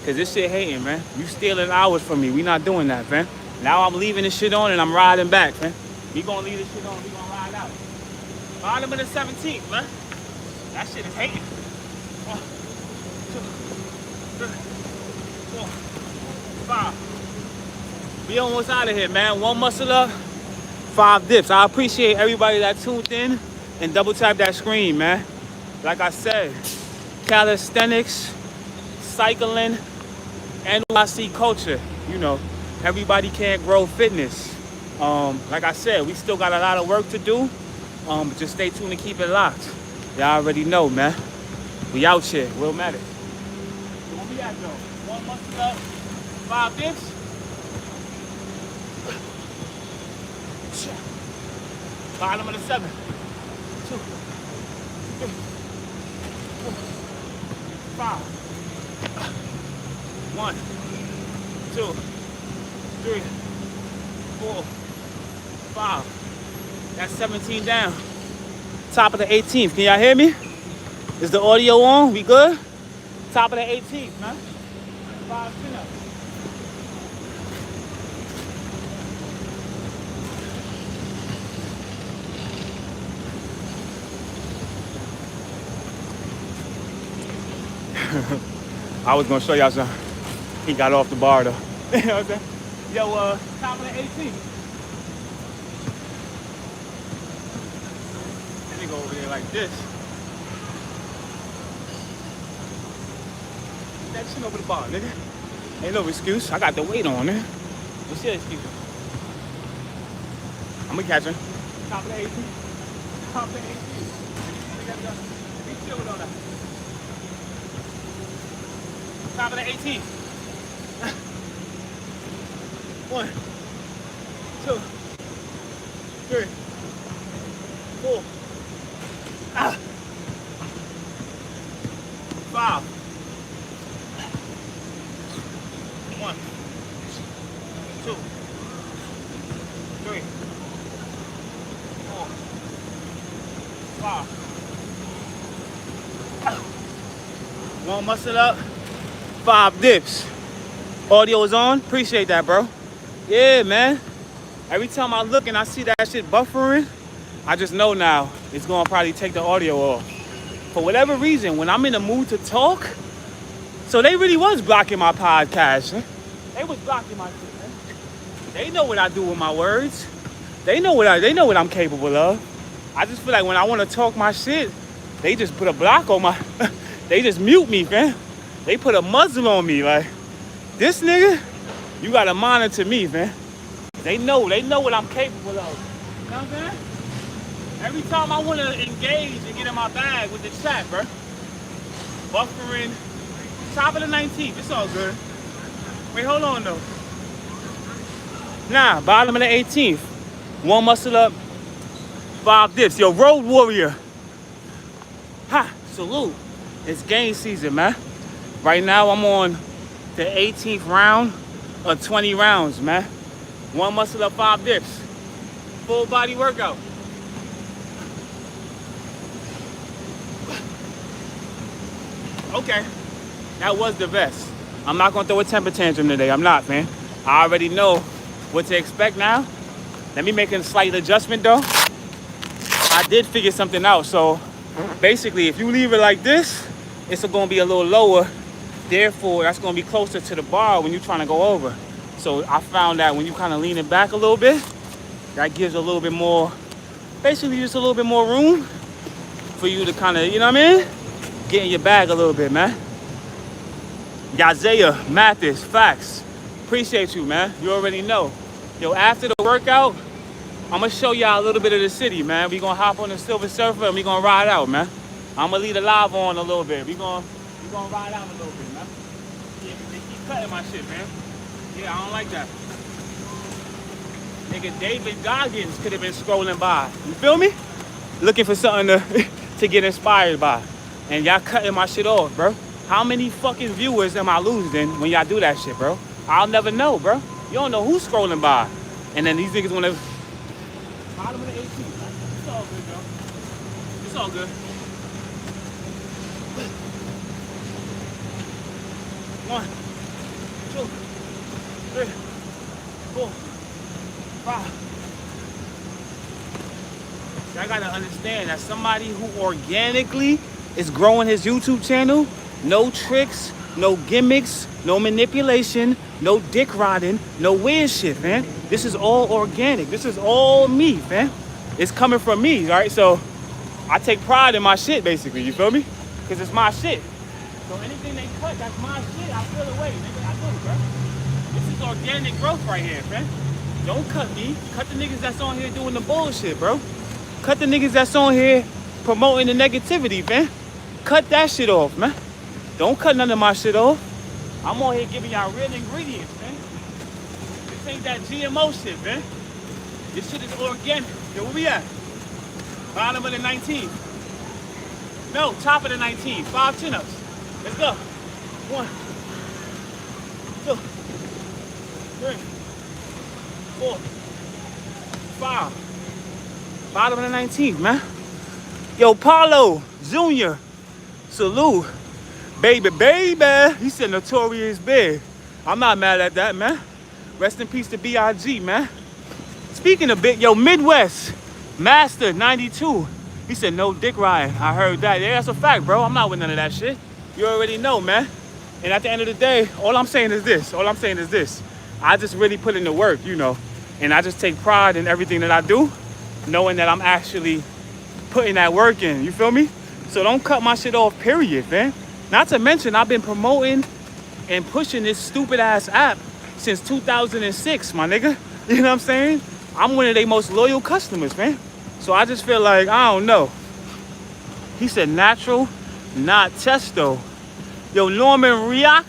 Cause this shit hating, man. You stealing hours from me. We not doing that, man. Now I'm leaving this shit on and I'm riding back, man. We gonna leave this shit on, we gonna ride out. Bottom of the 17th, man. That shit is hating. 1, 2, 3, 4, 5. We almost out of here, man. 1 muscle up, 5 dips. I appreciate everybody that tuned in and double tap that screen, man. Like I said, calisthenics, cycling, NYC culture. You know, everybody can't grow fitness. Like I said, we still got a lot of work to do. But just stay tuned and keep it locked. Y'all already know, man. We out here. Will matter. So where we at, though? 1 muscle up, 5 dips. Bottom of the 7. 2, 3, 4, 5. 1, 2, 3, 4, 5. That's 17 down. Top of the 18th. Can y'all hear me? Is the audio on? We good? Top of the 18th, man. 5 chin-ups. I was gonna show y'all something. He got off the bar though. You know what I'm saying? Yo, top of the 18th. That nigga over there like this. Get that shit over the bar, nigga. Ain't no excuse. I got the weight on, nigga. What's your excuse? I'm gonna catch him. Top of the 18th. Top of the 18th. Be chillin' on that. Top of the 18th. 1, 2, 3, 4, 5. 1, 2, 5. One muscle up, 5 dips. Audio is on. Appreciate that, bro. Yeah, man. Every time I look and I see that shit buffering, I just know now it's gonna probably take the audio off. For whatever reason, when I'm in the mood to talk, so they really was blocking my podcast. Huh? They was blocking my shit, man. They know what I do with my words. They know what I'm capable of. I just feel like when I want to talk my shit, they just put a block on my. They just mute me, man. They put a muzzle on me, like this nigga. You gotta monitor me, man. They know what I'm capable of. You know what I'm saying? Every time I want to engage and get in my bag with the chat, bro. Buffering. Top of the 19th. It's all good. Wait, hold on though. Nah, bottom of the 18th. One muscle up, 5 dips. Yo, Road Warrior. Ha, salute. It's game season, man. Right now I'm on the 18th round of 20 rounds, man. One muscle up, 5 dips. Full body workout. Okay, that was the best. I'm not gonna throw a temper tantrum today. I'm not, man. I already know what to expect now. Let me make a slight adjustment though. I did figure something out. So basically, if you leave it like this, it's gonna be a little lower. Therefore, that's gonna be closer to the bar when you're trying to go over. So I found that when you kind of lean it back a little bit, that gives a little bit more, basically just a little bit more room for you to kind of, you know what I mean? Get in your bag a little bit, man. Yazaya, Mathis, facts. Appreciate you, man. You already know. Yo, after the workout, I'm gonna show y'all a little bit of the city, man. We gonna hop on the Silver Surfer and we gonna ride out, man. I'm gonna leave the live on a little bit. We gonna ride out a little bit, man. Yeah, they keep cutting my shit, man. Yeah, I don't like that. Nigga, David Goggins could have been scrolling by. You feel me? Looking for something to get inspired by. And y'all cutting my shit off, bro. How many fucking viewers am I losing when y'all do that shit, bro? I'll never know, bro. You don't know who's scrolling by. And then these niggas wanna... Bottom of the 18, man. It's all good, bro. It's all good. 1, 2, 3, 4, 5. I gotta understand that somebody who organically is growing his YouTube channel, no tricks, no gimmicks, no manipulation, no dick riding, no weird shit, man. This is all organic. This is all me, man. It's coming from me, right? So I take pride in my shit, basically. You feel me? Because it's my shit. So anything they cut, that's my shit. I feel away, nigga. I do, bro. This is organic growth right here, man. Don't cut me. Cut the niggas that's on here doing the bullshit, bro. Cut the niggas that's on here promoting the negativity, man. Cut that shit off, man. Don't cut none of my shit off. I'm on here giving y'all real ingredients, man. This ain't that GMO shit, man. This shit is organic. Yo, where we at? Bottom of the 19th. No, top of the 19th. 5 chin-ups. Let's go. 1, 2, 3, 4, 5. Bottom of the 19th, man. Yo, Paulo Jr. Salute. Baby. He said notorious big. I'm not mad at that, man. Rest in peace to B.I.G., man. Speaking of big, yo, Midwest Master 92. He said no dick riding. I heard that. Yeah, that's a fact, bro. I'm not with none of that shit. You already know, man. And at the end of the day, all I'm saying is this. I just really put in the work, you know. And I just take pride in everything that I do, knowing that I'm actually putting that work in. You feel me? So don't cut my shit off, period, man. Not to mention, I've been promoting and pushing this stupid ass app since 2006, my nigga. You know what I'm saying? I'm one of their most loyal customers, man. So I just feel like, I don't know. He said natural, not testo. Yo, Norman Riak.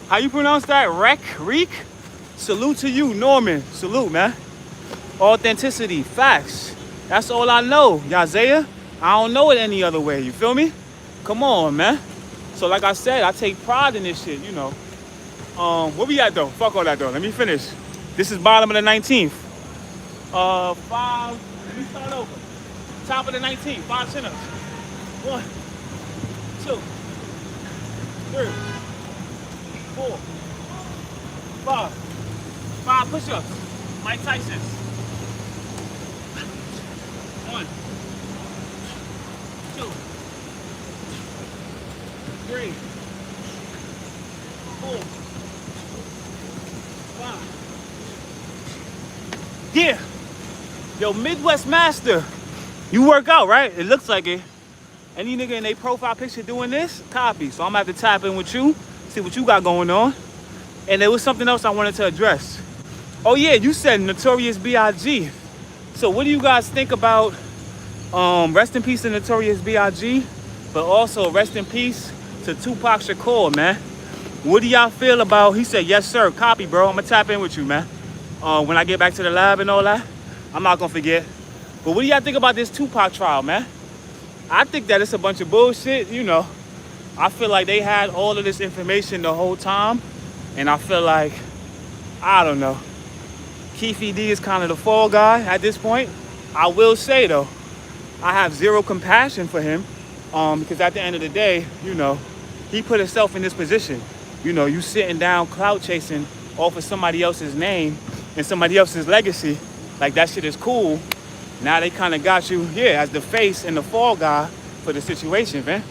How you pronounce that? Reek? Salute to you, Norman. Salute, man. Authenticity, facts. That's all I know, Yazaya. I don't know it any other way, you feel me? Come on, man. So like I said, I take pride in this shit, you know. Where we at though? Fuck all that though. Let me finish. This is bottom of the 19th. 5, let me start over. Top of the 19. 5 chin-ups. 1, 2, 3, 4, 5. 5 push-ups. Mike Tyson's. 1, 2, 3, 4, 5. Yeah. Yo, Midwest Master. You work out, right? It looks like it. Any nigga in their profile picture doing this, copy. So I'm gonna have to tap in with you, see what you got going on. And there was something else I wanted to address. Oh yeah, you said Notorious B.I.G. So what do you guys think about rest in peace to Notorious B.I.G., but also rest in peace to Tupac Shakur, man? What do y'all feel about, he said, yes sir, copy bro, I'm gonna tap in with you, man. When I get back to the lab and all that, I'm not gonna forget. But what do y'all think about this Tupac trial, man? I think that it's a bunch of bullshit, you know. I feel like they had all of this information the whole time, and I feel like, I don't know, Keefe D is kind of the fall guy at this point. I will say though, I have zero compassion for him, because at the end of the day, you know, he put himself in this position. You know, you sitting down clout chasing off of somebody else's name and somebody else's legacy, like that shit is cool. Now they kind of got you, yeah, as the face and the fall guy for the situation, man.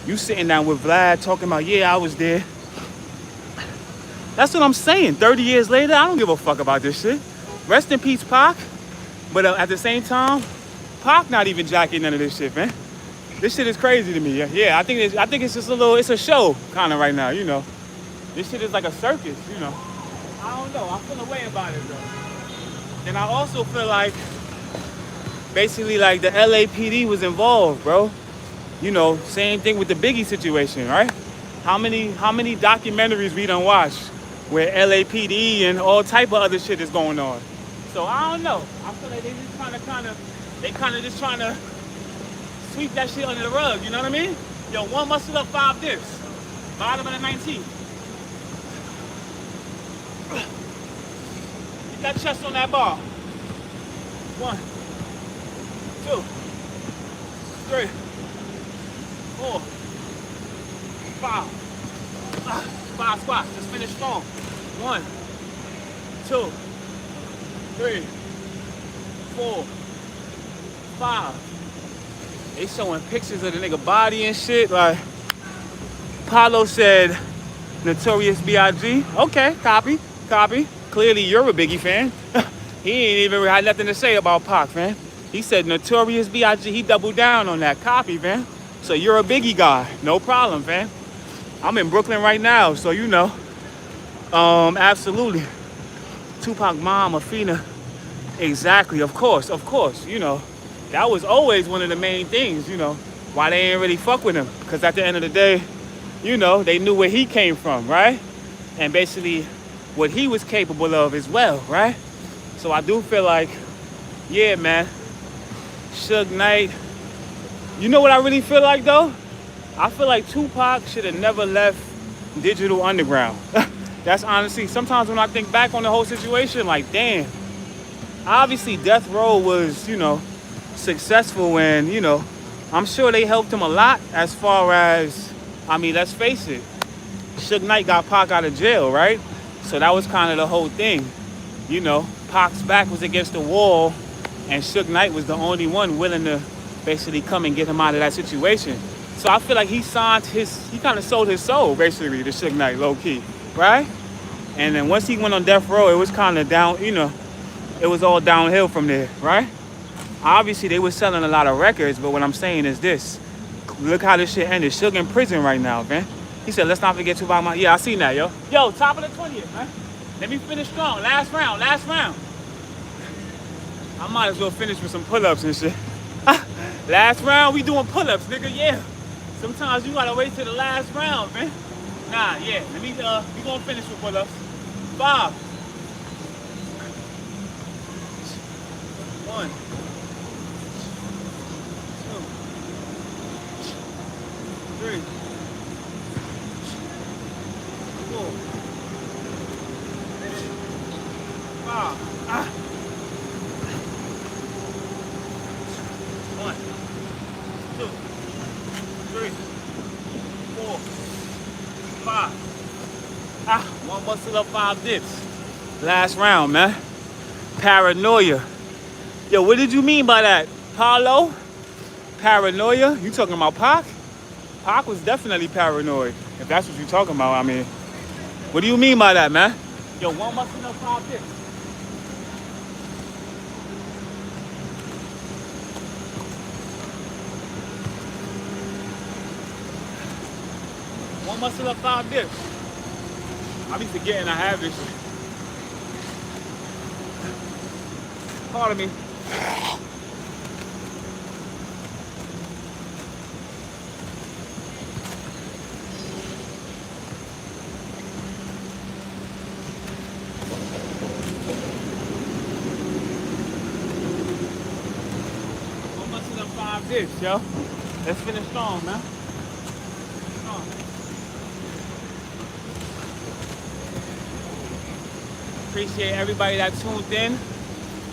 You sitting down with Vlad talking about, yeah, I was there. That's what I'm saying. 30 years later, I don't give a fuck about this shit. Rest in peace, Pac. But at the same time, Pac not even jacking none of this shit, man. This shit is crazy to me. Yeah, I think it's just a little, it's a show kind of right now, you know. This shit is like a circus, you know. I don't know. I feel a way about it, though. And I also feel like, basically, like the LAPD was involved, bro. You know, same thing with the Biggie situation, right? How many documentaries we done watched where LAPD and all type of other shit is going on? So I don't know. I feel like they just kind of just trying to sweep that shit under the rug. You know what I mean? Yo, 1 muscle up, 5 dips. Bottom of the 19. Get that chest on that bar. 1, 2, 3, 4, 5. 5 squats. Just finish strong. 1, 2, 3, 4, 5. They showing pictures of the nigga body and shit. Like, Paulo said, Notorious B.I.G. Okay, copy. Clearly you're a Biggie fan. He ain't even had nothing to say about Pac, man. He said Notorious B.I.G. He doubled down on that copy, man. So you're a Biggie guy. No problem, fam. I'm in Brooklyn right now, so you know. Absolutely. Tupac mom, Afina. Exactly, of course, you know. That was always one of the main things, you know, why they ain't really fuck with him. Because at the end of the day, you know, they knew where he came from, right? And basically what he was capable of as well, right? So I do feel like, yeah, man, Suge Knight. You know what I really feel like, though? I feel like Tupac should have never left Digital Underground. That's honestly, sometimes when I think back on the whole situation, like, damn. Obviously, Death Row was, you know, successful, and, you know, I'm sure they helped him a lot as far as, I mean, let's face it, Suge Knight got Pac out of jail, right? So that was kind of the whole thing. You know, Pac's back was against the wall, and Suge Knight was the only one willing to basically come and get him out of that situation. So I feel like he kind of sold his soul, basically, to Suge Knight, low-key, right? And then once he went on Death Row, it was kind of down, you know, it was all downhill from there, right? Obviously, they were selling a lot of records, but what I'm saying is this. Look how this shit ended. Suge in prison right now, man. He said, let's not forget Tupac. Yeah, I seen that, yo. Yo, top of the 20th, man. Let me finish strong. Last round. I might as well finish with some pull-ups and shit. Last round, we doing pull-ups, nigga, yeah. Sometimes you gotta wait till the last round, man. Nah, yeah. We gonna finish with pull-ups. 5. 1. 2. 3. 4. 5. 1. 1 muscle up, 5 dips. Last round, man. Paranoia. Yo, what did you mean by that? Paulo? Paranoia? You talking about Pac? Pac was definitely paranoid. If that's what you're talking about, I mean. What do you mean by that, man? Yo, 1 muscle up, 5 dips. One muscle up, 5 dips. I be forgetting I have this shit. Pardon me. One muscle up, 5 dips, yo. Let's finish strong, man. Appreciate everybody that tuned in.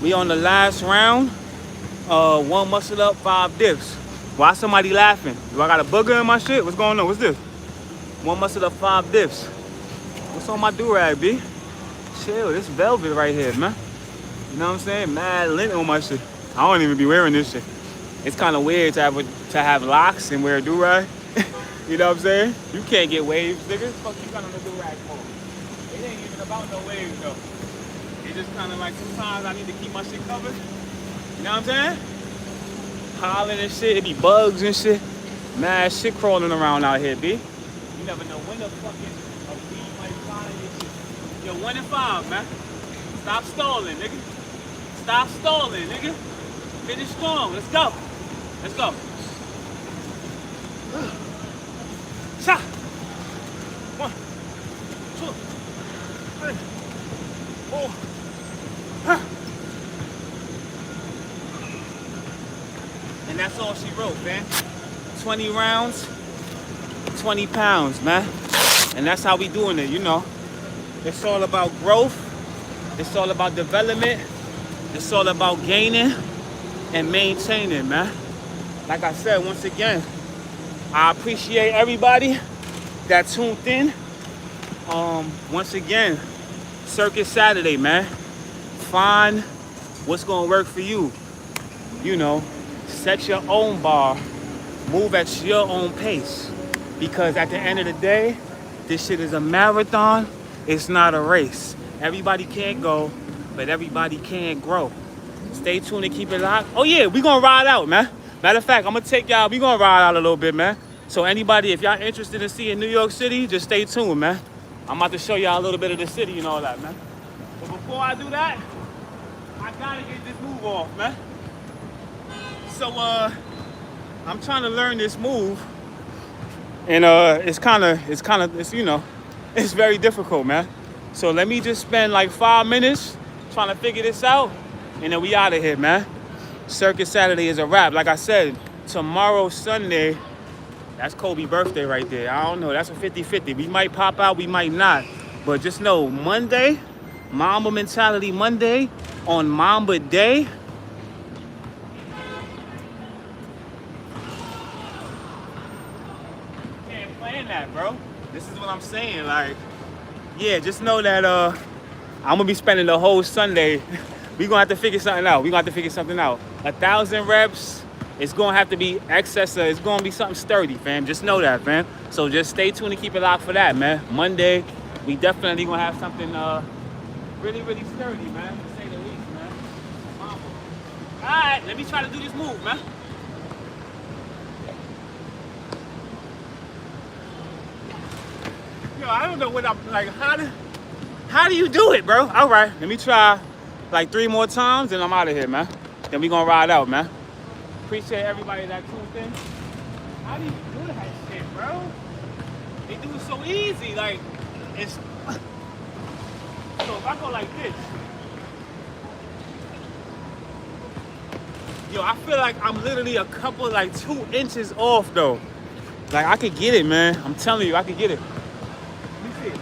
We on the last round. 1 muscle up, 5 dips. Why somebody laughing? Do I got a booger in my shit? What's going on? What's this? 1 muscle up, 5 dips. What's on my do-rag, B? Chill, this velvet right here, man. You know what I'm saying? Mad lint on my shit. I don't even be wearing this shit. It's kind of weird to have locks and wear a do-rag. You know what I'm saying? You can't get waves, nigga. Fuck you got on the do-rag for? It ain't even about no waves, though. It's just kind of like sometimes I need to keep my shit covered. You know what I'm saying? Pollen and shit, it be bugs and shit. Mad shit crawling around out here, B. You never know when the fucking a bee might fly in your shit. Yo, 1 and 5, man. Stop stalling, nigga. Stop stalling, nigga. Finish strong. Let's go. Let's go. Shot. 1, 2, 3, 4. And that's all she wrote, man. 20 rounds, 20 pounds, man. And that's how we doing it, you know. It's all about growth. It's all about development. It's all about gaining and maintaining, man. Like I said, once again, I appreciate everybody that tuned in. Once again, Circuit Saturday, man. Find what's gonna work for you. You know, set your own bar. Move at your own pace. Because at the end of the day, this shit is a marathon. It's not a race. Everybody can't go, but everybody can grow. Stay tuned and keep it locked. Oh yeah, we gonna ride out, man. Matter of fact, I'm gonna take y'all, we gonna ride out a little bit, man. So anybody, if y'all interested in seeing New York City, just stay tuned, man. I'm about to show y'all a little bit of the city and all that, man. But before I do that, I gotta get this move off, man. So I'm trying to learn this move, and it's you know, it's very difficult, man. So let me just spend like 5 minutes trying to figure this out, and then we out of here, man. Circuit Saturday is a wrap. Like I said, tomorrow, Sunday, that's Kobe's birthday right there. I don't know, that's a 50-50. We might pop out, we might not. But just know, Monday, Mamba Mentality Monday, on Mamba Day, can't plan that, bro. This is what I'm saying, like, yeah, just know that I'm gonna be spending the whole Sunday. We gonna have to figure something out. 1,000 reps, it's gonna have to be excess of, it's gonna be something sturdy, fam. Just know that, fam. So just stay tuned and keep it locked for that, man. Monday, we definitely gonna have something really, really sturdy, man, to say the least, man. All right, let me try to do this move, man. Yo, I don't know what I'm, like, how do you do it, bro? All right, let me try like 3 more times and I'm out of here, man. Then we gonna ride out, man. Appreciate everybody that tuned in. How do you do that shit, bro? They do it so easy, like, it's, so if I go like this, yo, I feel like I'm literally a couple, like 2 inches off though. Like, I could get it, man. I'm telling you, I could get it. Let me see it.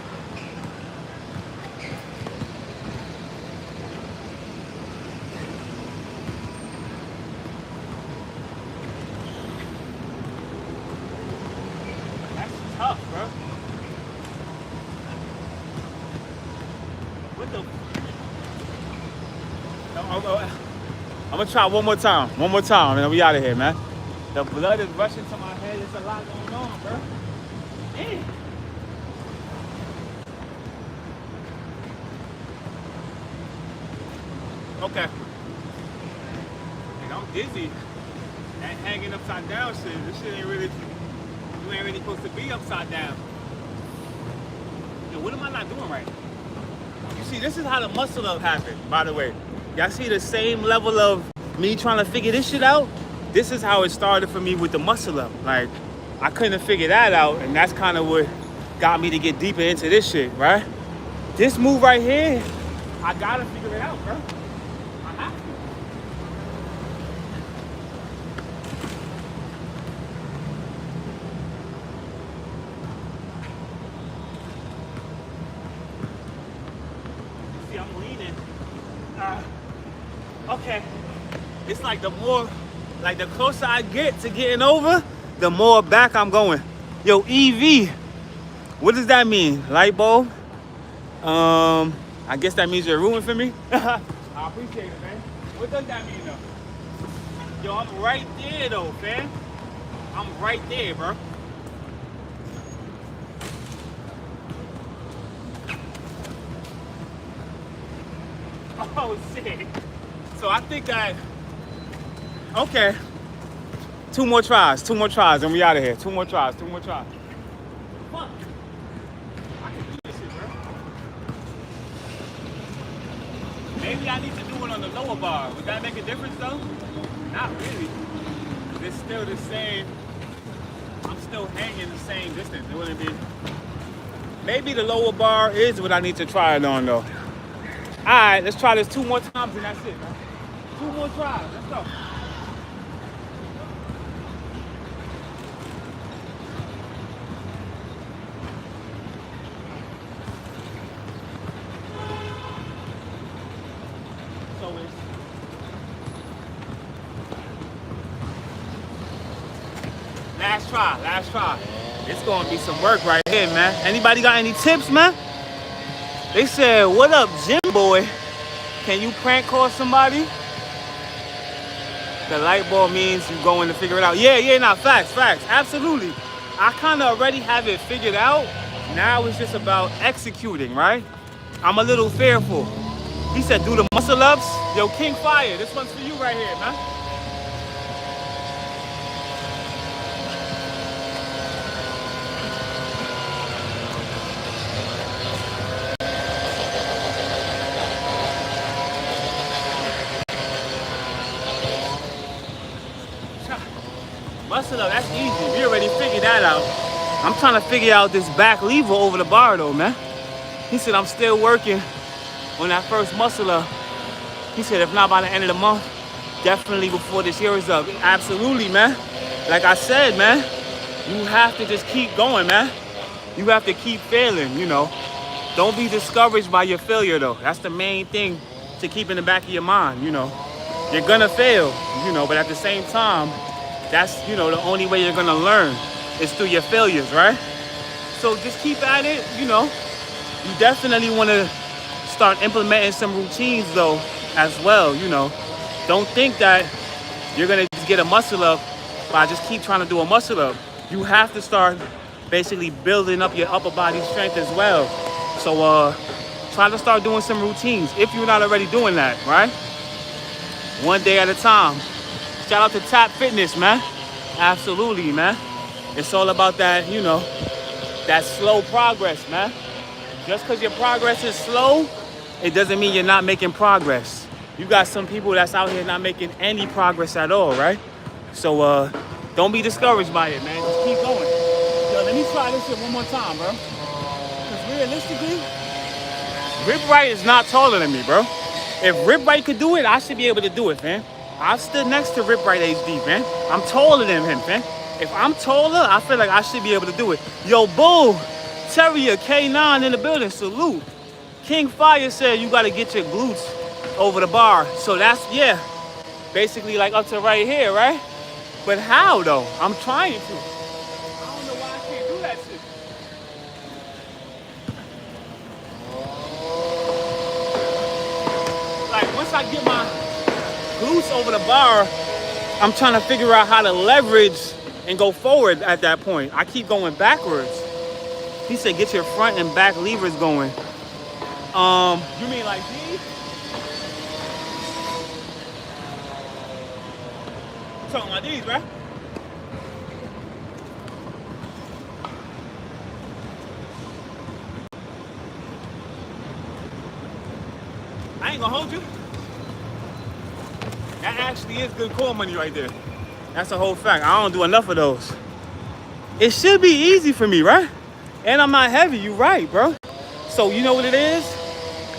That's tough, bro. I'm gonna try one more time, and then we out of here, man. The blood is rushing to my head. There's a lot going on, bro. Damn. Okay. And I'm dizzy. That hanging upside down shit. This shit ain't really, you ain't really supposed to be upside down. Yo, what am I not doing right? You see, this is how the muscle up happened, by the way. Y'all see the same level of me trying to figure this shit out? This is how it started for me with the muscle up. Like, I couldn't figure that out, and that's kind of what got me to get deeper into this shit, right? This move right here, I gotta figure it out, bro. I have to. See, I'm leaning. Okay. It's like the closer I get to getting over, the more back I'm going. Yo, EV, what does that mean? Light bulb? I guess that means you're rooting for me. I appreciate it, man. What does that mean, though? Yo, I'm right there, though, man. I'm right there, bro. Oh, shit. So I think okay. Two more tries, and we out of here. Two more tries. Fuck. I can do this shit, bro. Maybe I need to do it on the lower bar. Would that make a difference, though? Not really. It's still the same. I'm still hanging the same distance. It wouldn't be. Maybe the lower bar is what I need to try it on, though. All right, let's try this 2 more times, and that's it, man. 2 more tries. Let's go. Last try. It's gonna be some work right here, man. Anybody got any tips, man? They said, what up, gym boy? Can you prank call somebody? The light bulb means you going to figure it out. Yeah, nah, facts. Absolutely. I kind of already have it figured out. Now it's just about executing, right? I'm a little fearful. He said, do the muscle ups. Yo, King Fire, this one's for you right here, man. Muscle up, that's easy. We already figured that out. I'm trying to figure out this back lever over the bar though, man. He said I'm still working on that first muscle up. He said if not by the end of the month, definitely before this year is up. Absolutely, man. Like I said, man, you have to just keep going, man. You have to keep failing, you know. Don't be discouraged by your failure though. That's the main thing to keep in the back of your mind, you know. You're gonna fail, you know, but at the same time, that's, you know, the only way you're gonna learn is through your failures, right? So just keep at it, you know. You definitely wanna start implementing some routines though as well, you know. Don't think that you're gonna just get a muscle up by just keep trying to do a muscle up. You have to start basically building up your upper body strength as well. So try to start doing some routines if you're not already doing that, right? One day at a time. Shout out to Tap Fitness, man. Absolutely, man. It's all about that, you know, that slow progress, man. Just because your progress is slow, it doesn't mean you're not making progress. You got some people that's out here not making any progress at all, right? So don't be discouraged by it, man. Just keep going. Yo, let me try this shit one more time, bro. Because realistically, Rip Wright is not taller than me, bro. If Rip Wright could do it, I should be able to do it, man. I've stood next to Rip Wright HD, man. I'm taller than him, man. If I'm taller, I feel like I should be able to do it. Yo, Bull, Terrier, K9 in the building, salute. King Fire said you gotta get your glutes over the bar. So that's, yeah, basically like up to right here, right? But how though? I'm trying to. I don't know why I can't do that shit. Like once I get my glutes over the bar, I'm trying to figure out how to leverage and go forward at that point. I keep going backwards. He said, get your front and back levers going. You mean like these? You're talking about these, right? I ain't gonna hold you. That actually is good core money right there. That's a whole fact. I don't do enough of those. It should be easy for me, right? And I'm not heavy, you right, bro. So you know what it is?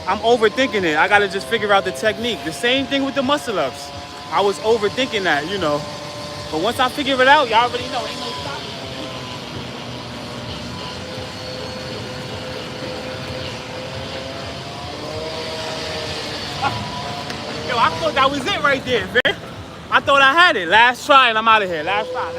I'm overthinking it. I gotta just figure out the technique. The same thing with the muscle ups. I was overthinking that, you know. But once I figure it out, y'all already know, ain't no stopping. Yo, I thought that was it right there, man. I thought I had it. Last try and I'm out of here. Last try.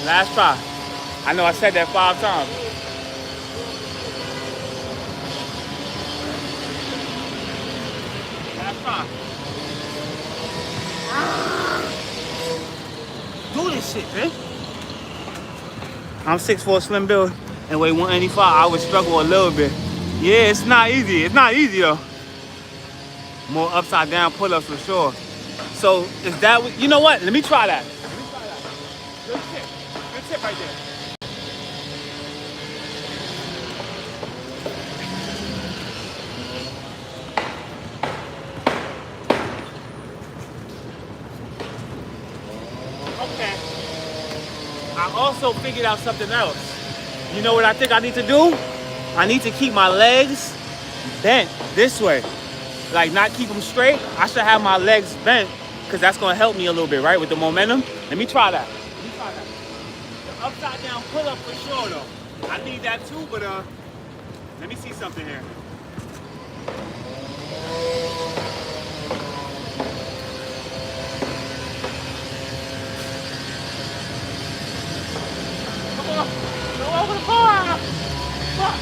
Last try. I know I said that 5 times. Last try. Do this shit, man. I'm 6'4" slim build and weigh 185. I would struggle a little bit. Yeah, it's not easy. It's not easy though. More upside down pull-ups for sure. So is that what, you know what? Let me try that. Good tip right there. Okay. I also figured out something else. You know what I think I need to do? I need to keep my legs bent this way. Like not keep them straight. I should have my legs bent because that's going to help me a little bit, right? With the momentum. Let me try that. The upside down pull up for sure though. I need that too, but let me see something here. Come on. Go over the bar. Fuck.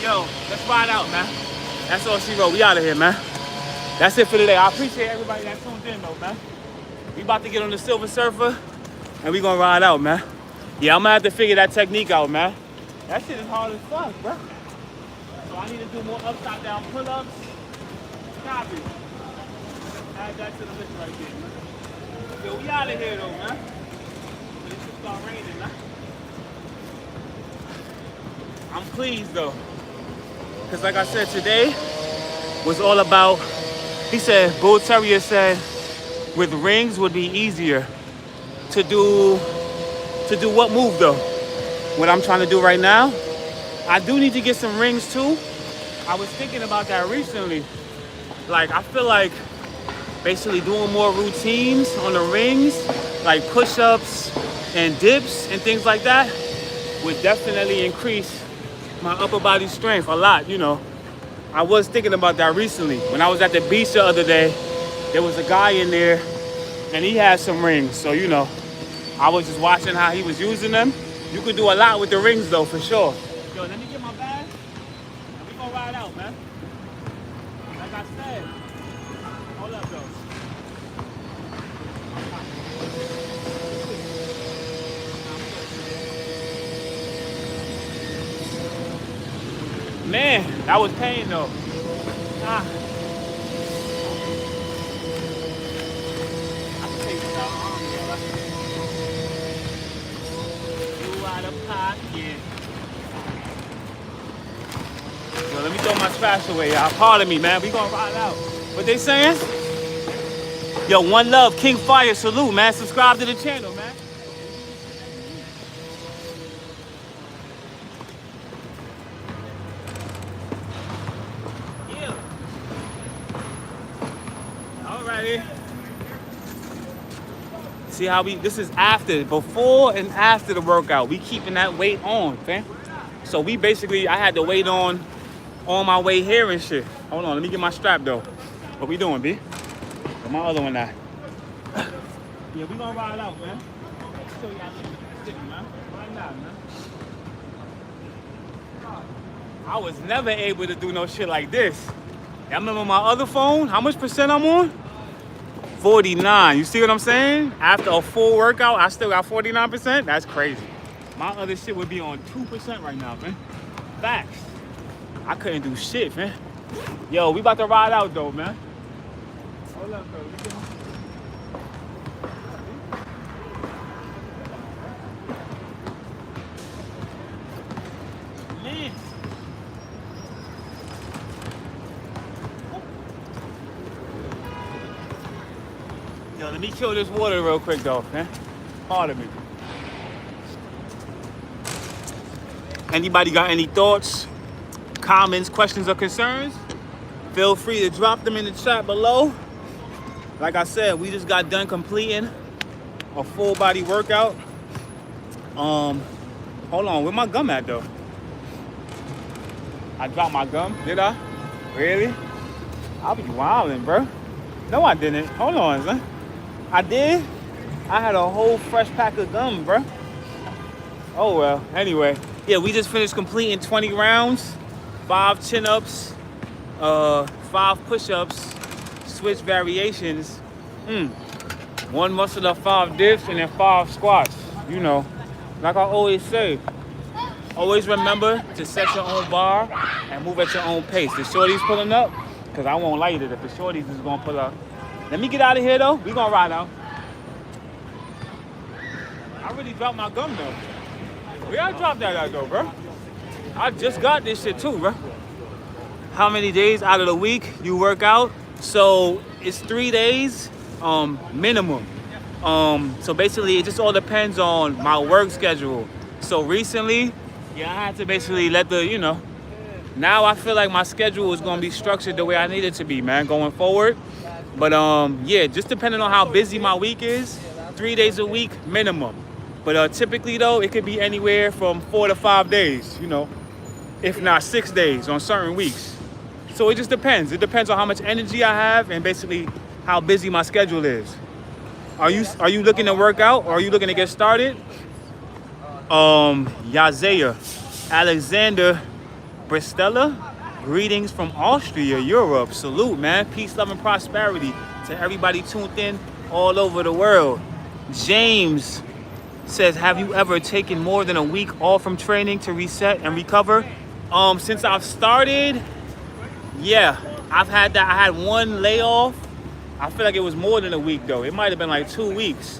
Yo, let's ride out, man. That's all she wrote. We out of here, man. That's it for today. I appreciate everybody that tuned in, though, man. We about to get on the Silver Surfer, and we gonna ride out, man. Yeah, I'm gonna have to figure that technique out, man. That shit is hard as fuck, bro. So I need to do more upside down pull-ups. Copy. Add that to the list right there, man. Yo, we out of here, though, man. But it should start raining, man. I'm pleased, though. Because like I said, today was all about, he said, Bull Terrier said, with rings would be easier to do what move though? What I'm trying to do right now, I do need to get some rings too. I was thinking about that recently. Like I feel like basically doing more routines on the rings, like push-ups and dips and things like that would definitely increase my upper body strength a lot, you know. I was thinking about that recently. When I was at the beach the other day, there was a guy in there and he had some rings. So, you know, I was just watching how he was using them. You could do a lot with the rings though, for sure. Yo, let me get my bag and we gonna ride out, man. Like I said, hold up though. Man, that was pain though. I can take this out. You out of pocket. let me throw my trash away, y'all. Pardon me, man. We gonna ride out. What they saying? Yo, one love, King Fire, salute, man. Subscribe to the channel, man. Yeah. Alrighty. See how this is before and after the workout. We keeping that weight on, fam. So we basically, I had the weight on my way here and shit. Hold on, let me get my strap though. What we doing, B? Where my other one at? Yeah, we gonna ride out, man. Show y'all the city, man. Right now, man. I was never able to do no shit like this. Y'all remember my other phone? How much percent I'm on? 49. You see what I'm saying? After a full workout, I still got 49%. That's crazy. My other shit would be on 2% right now, man. Facts. I couldn't do shit, man. Yo, we about to ride out though, man. Hold up, bro. Man. Yo, let me kill this water real quick though, man. Pardon me. Anybody got any thoughts, comments, questions, or concerns? Feel free to drop them in the chat below. Like I said, we just got done completing a full body workout. Hold on, where my gum at though? I dropped my gum, did I? Really? I'll be wildin', bro. No, I didn't. Hold on, son. I did? I had a whole fresh pack of gum, bro. Oh well, anyway. Yeah, we just finished completing 20 rounds, 5 chin-ups, 5 push-ups, switch variations. 1 muscle-up, 5 dips, and then 5 squats. You know, like I always say, always remember to set your own bar and move at your own pace. The shorties pulling up, because I won't light it if the shorties is gonna pull up. Let me get out of here though. We gonna ride out. I really dropped my gum though. Where I dropped that at though, bro? I just got this shit too, bro. How many days out of the week you work out? So it's 3 days minimum. So basically it just all depends on my work schedule. So recently, yeah, I had to basically let now I feel like my schedule is gonna be structured the way I need it to be, man, going forward. But yeah, just depending on how busy my week is, 3 days a week minimum. But typically though, it could be anywhere from 4 to 5 days, if not 6 days on certain weeks. So it just depends. It depends on how much energy I have and basically how busy my schedule is. Are you looking to work out or are you looking to get started? Yazaya, Alexander Bristella, greetings from Austria, Europe. Salute, man. Peace, love, and prosperity to everybody tuned in all over the world. James says, have you ever taken more than a week off from training to reset and recover? Since I've started, yeah, I've had that. I had 1 layoff. I feel like it was more than a week though. It might have been like 2 weeks.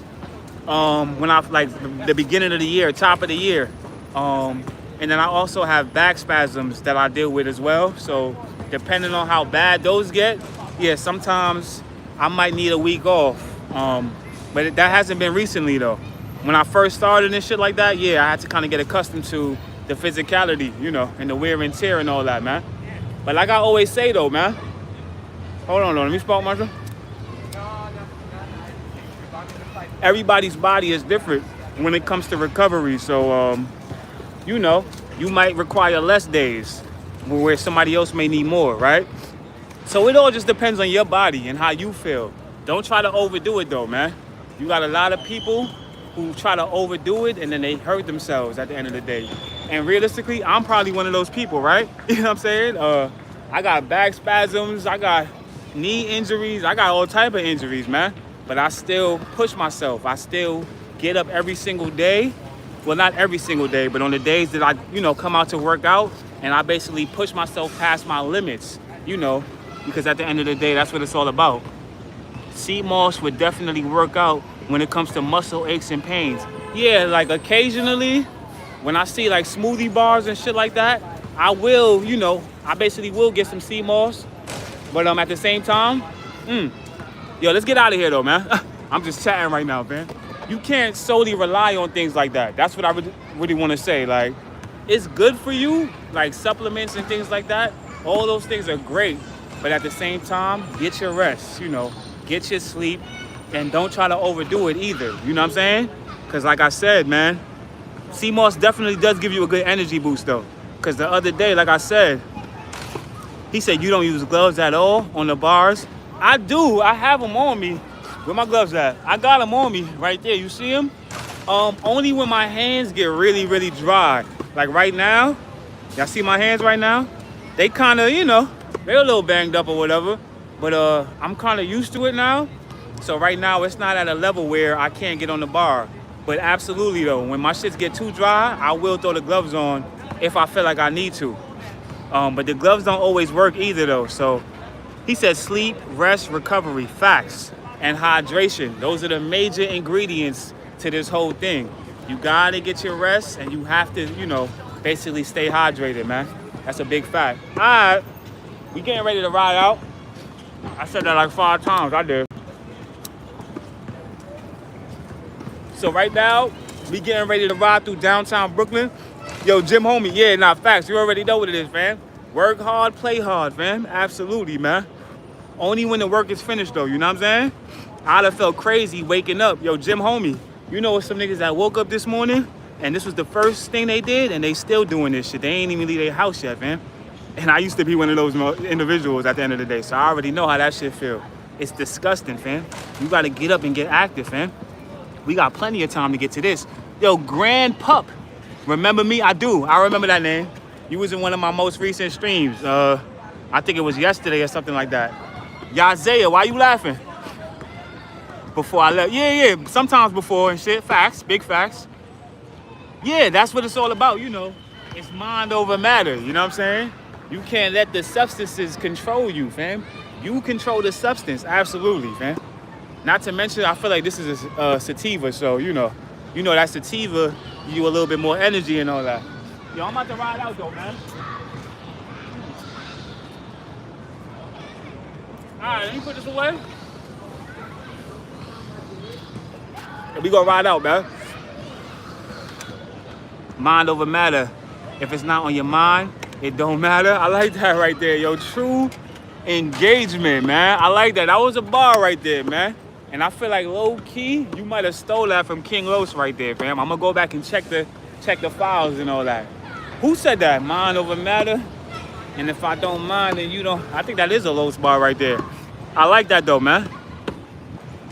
When I the beginning of the year, top of the year. And then I also have back spasms that I deal with as well. So depending on how bad those get, yeah, sometimes I might need a week off. But that hasn't been recently though. When I first started and shit like that, yeah, I had to kind of get accustomed to the physicality, and the wear and tear and all that, man. But like I always say though, man. Hold on, let me spark my drink. Everybody's body is different when it comes to recovery. So, you might require less days where somebody else may need more, right? So it all just depends on your body and how you feel. Don't try to overdo it though, man. You got a lot of people who try to overdo it and then they hurt themselves at the end of the day. And realistically, I'm probably one of those people, right? You know what I'm saying? I got back spasms, I got knee injuries, I got all type of injuries, man. But I still push myself. I still get up every single day. Well, not every single day, but on the days that I, come out to work out, and I basically push myself past my limits, because at the end of the day, that's what it's all about. Sea moss would definitely work out when it comes to muscle aches and pains. Yeah, like occasionally, when I see like smoothie bars and shit like that, I will, I basically will get some sea moss, but at the same time, yo, let's get out of here though, man. I'm just chatting right now, man. You can't solely rely on things like that. That's what I really want to say. Like, it's good for you, like supplements and things like that. All those things are great, but at the same time, get your rest, you know, get your sleep, and don't try to overdo it either. You know what I'm saying? Because like I said, man, sea moss definitely does give you a good energy boost though. Because the other day, like I said, he said you don't use gloves at all on the bars. I do. I have them on me. Where my gloves at? I got them on me right there. You see them? Only when my hands get really, really dry. Like right now, y'all see my hands right now? They kind of, you know, they're a little banged up or whatever. But I'm kind of used to it now. So right now, it's not at a level where I can't get on the bar. But absolutely though, when my shits get too dry, I will throw the gloves on if I feel like I need to. But the gloves don't always work either though. So he said sleep, rest, recovery, facts, and hydration. Those are the major ingredients to this whole thing. You gotta get your rest and you have to, you know, basically stay hydrated, man. That's a big fact. All right, we getting ready to ride out. I said that like 5 times, I did. So right now, we getting ready to ride through downtown Brooklyn. Yo, Jim homie, yeah, nah, facts. You already know what it is, fam. Work hard, play hard, fam. Absolutely, man. Only when the work is finished, though, you know what I'm saying? I'd have felt crazy waking up. Yo, Jim homie, you know some niggas that woke up this morning, and this was the first thing they did, and they still doing this shit. They ain't even leave their house yet, fam. And I used to be one of those individuals at the end of the day, so I already know how that shit feel. It's disgusting, fam. You gotta get up and get active, fam. We got plenty of time to get to this. Yo, Grand Pup. Remember me? I do. I remember that name. You was in one of my most recent streams. I think it was yesterday or something like that. Yazaya, why you laughing? Before I left. Yeah. Sometimes before and shit. Facts. Big facts. Yeah, that's what it's all about, you know. It's mind over matter, you know what I'm saying? You can't let the substances control you, fam. You control the substance, absolutely, fam. Not to mention, I feel like this is a sativa, so you know that sativa give you a little bit more energy and all that. Yo, I'm about to ride out though, man. All right, let me put this away. And we gonna ride out, man. Mind over matter. If it's not on your mind, it don't matter. I like that right there, yo. True engagement, man. I like that. That was a bar right there, man. And I feel like low key, you might have stole that from King Los right there, fam. I'm gonna go back and check the files and all that. Who said that? Mind over matter. And if I don't mind, then you don't. I think that is a Los bar right there. I like that though, man.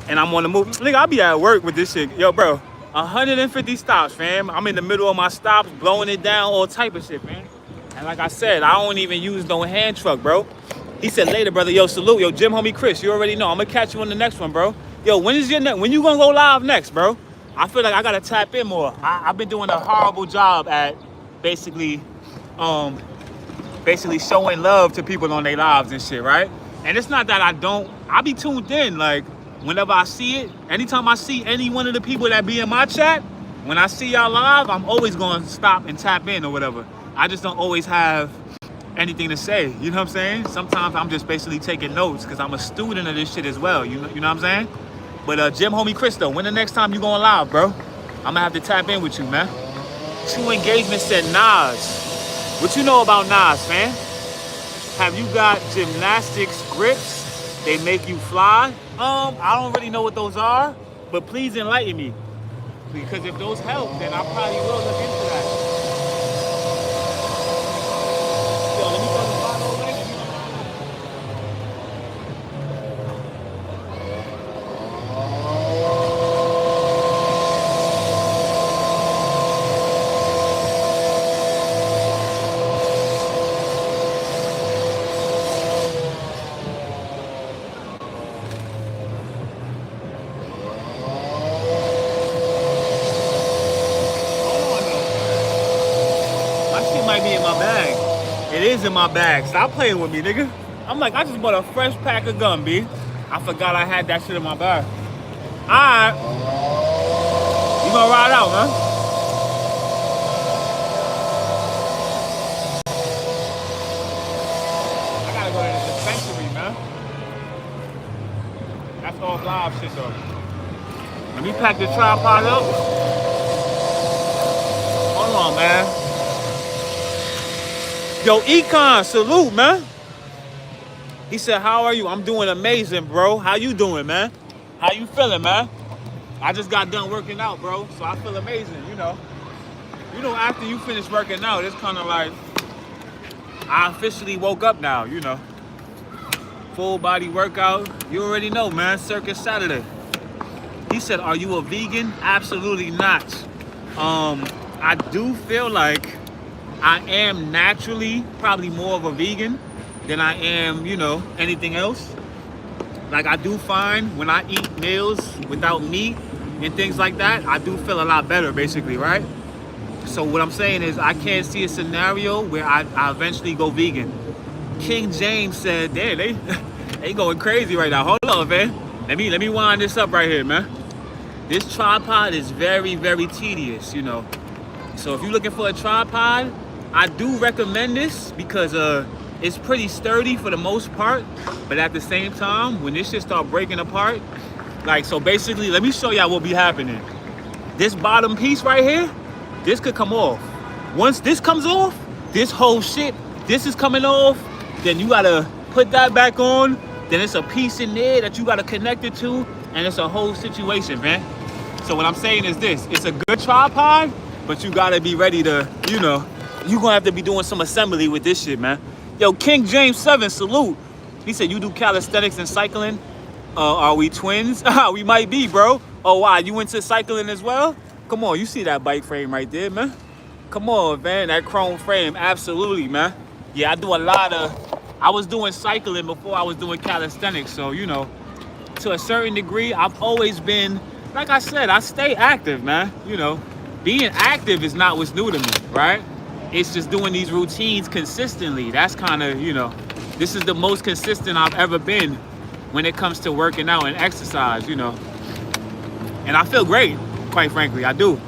And I'm on the move. Nigga, I'll be at work with this shit. Yo, bro, 150 stops, fam. I'm in the middle of my stops, blowing it down, all type of shit, man. And like I said, I don't even use no hand truck, bro. He said later, brother. Yo, salute. Yo, Jim homie Chris, you already know. I'm gonna catch you on the next one, bro. Yo, when you gonna go live next, bro? I feel like I gotta tap in more. I've been doing a horrible job at basically showing love to people on their lives and shit, right? And it's not that I be tuned in, like, whenever I see it. Anytime I see any one of the people that be in my chat, when I see y'all live, I'm always gonna stop and tap in or whatever. I just don't always have anything to say, you know what I'm saying? Sometimes I'm just basically taking notes because I'm a student of this shit as well, you know what I'm saying? But Jim homie Chris though, when the next time you going live, bro? I'm gonna have to tap in with you, man. True Engagement said Nas. What you know about Nas, man? Have you got gymnastics grips? They make you fly? I don't really know what those are, but please enlighten me. Because if those help, then I probably will look into that. Yo, let me throw the bottle away. In my bag. Stop playing with me, nigga. I'm like, I just bought a fresh pack of gum, B. I forgot I had that shit in my bag. Alright. You gonna ride out, huh? off live shit though. Let me pack the tripod up. Hold on, man. Yo, Econ, salute, man. He said, how are you? I'm doing amazing, bro. How you doing, man? How you feeling, man? I just got done working out, bro, so I feel amazing, you know. You know, after you finish working out, it's kind of like, I officially woke up now, you know. Full body workout. You already know, man, Circus Saturday. He said, are you a vegan? Absolutely not. I do feel like I am naturally probably more of a vegan than I am, you know, anything else. Like, I do find when I eat meals without meat and things like that, I do feel a lot better, basically, right? So what I'm saying is I can't see a scenario where I eventually go vegan. King James said, damn, they going crazy right now. Hold on, man. Let me wind this up right here, man. This tripod is very, very tedious, you know. So if you're looking for a tripod, I do recommend this because it's pretty sturdy for the most part. But at the same time, when this shit start breaking apart, like, so basically, let me show y'all what be happening. This bottom piece right here, this could come off. Once this comes off, this whole shit, this is coming off, then you gotta put that back on. Then it's a piece in there that you gotta connect it to, and it's a whole situation, man. So what I'm saying is this, it's a good tripod, but you gotta be ready to, you know, you gonna have to be doing some assembly with this shit, man. Yo, King James 7, salute. He said, you do calisthenics and cycling? Are we twins? We might be, bro. Oh, wow, you into cycling as well? Come on, you see that bike frame right there, man. Come on, man, that chrome frame, absolutely, man. Yeah, I do a lot of, I was doing cycling before I was doing calisthenics, so, you know, to a certain degree, I've always been, like I said, I stay active, man. You know, being active is not what's new to me, right? It's just doing these routines consistently. That's kind of, you know, this is the most consistent I've ever been when it comes to working out and exercise, you know. And I feel great, quite frankly, I do.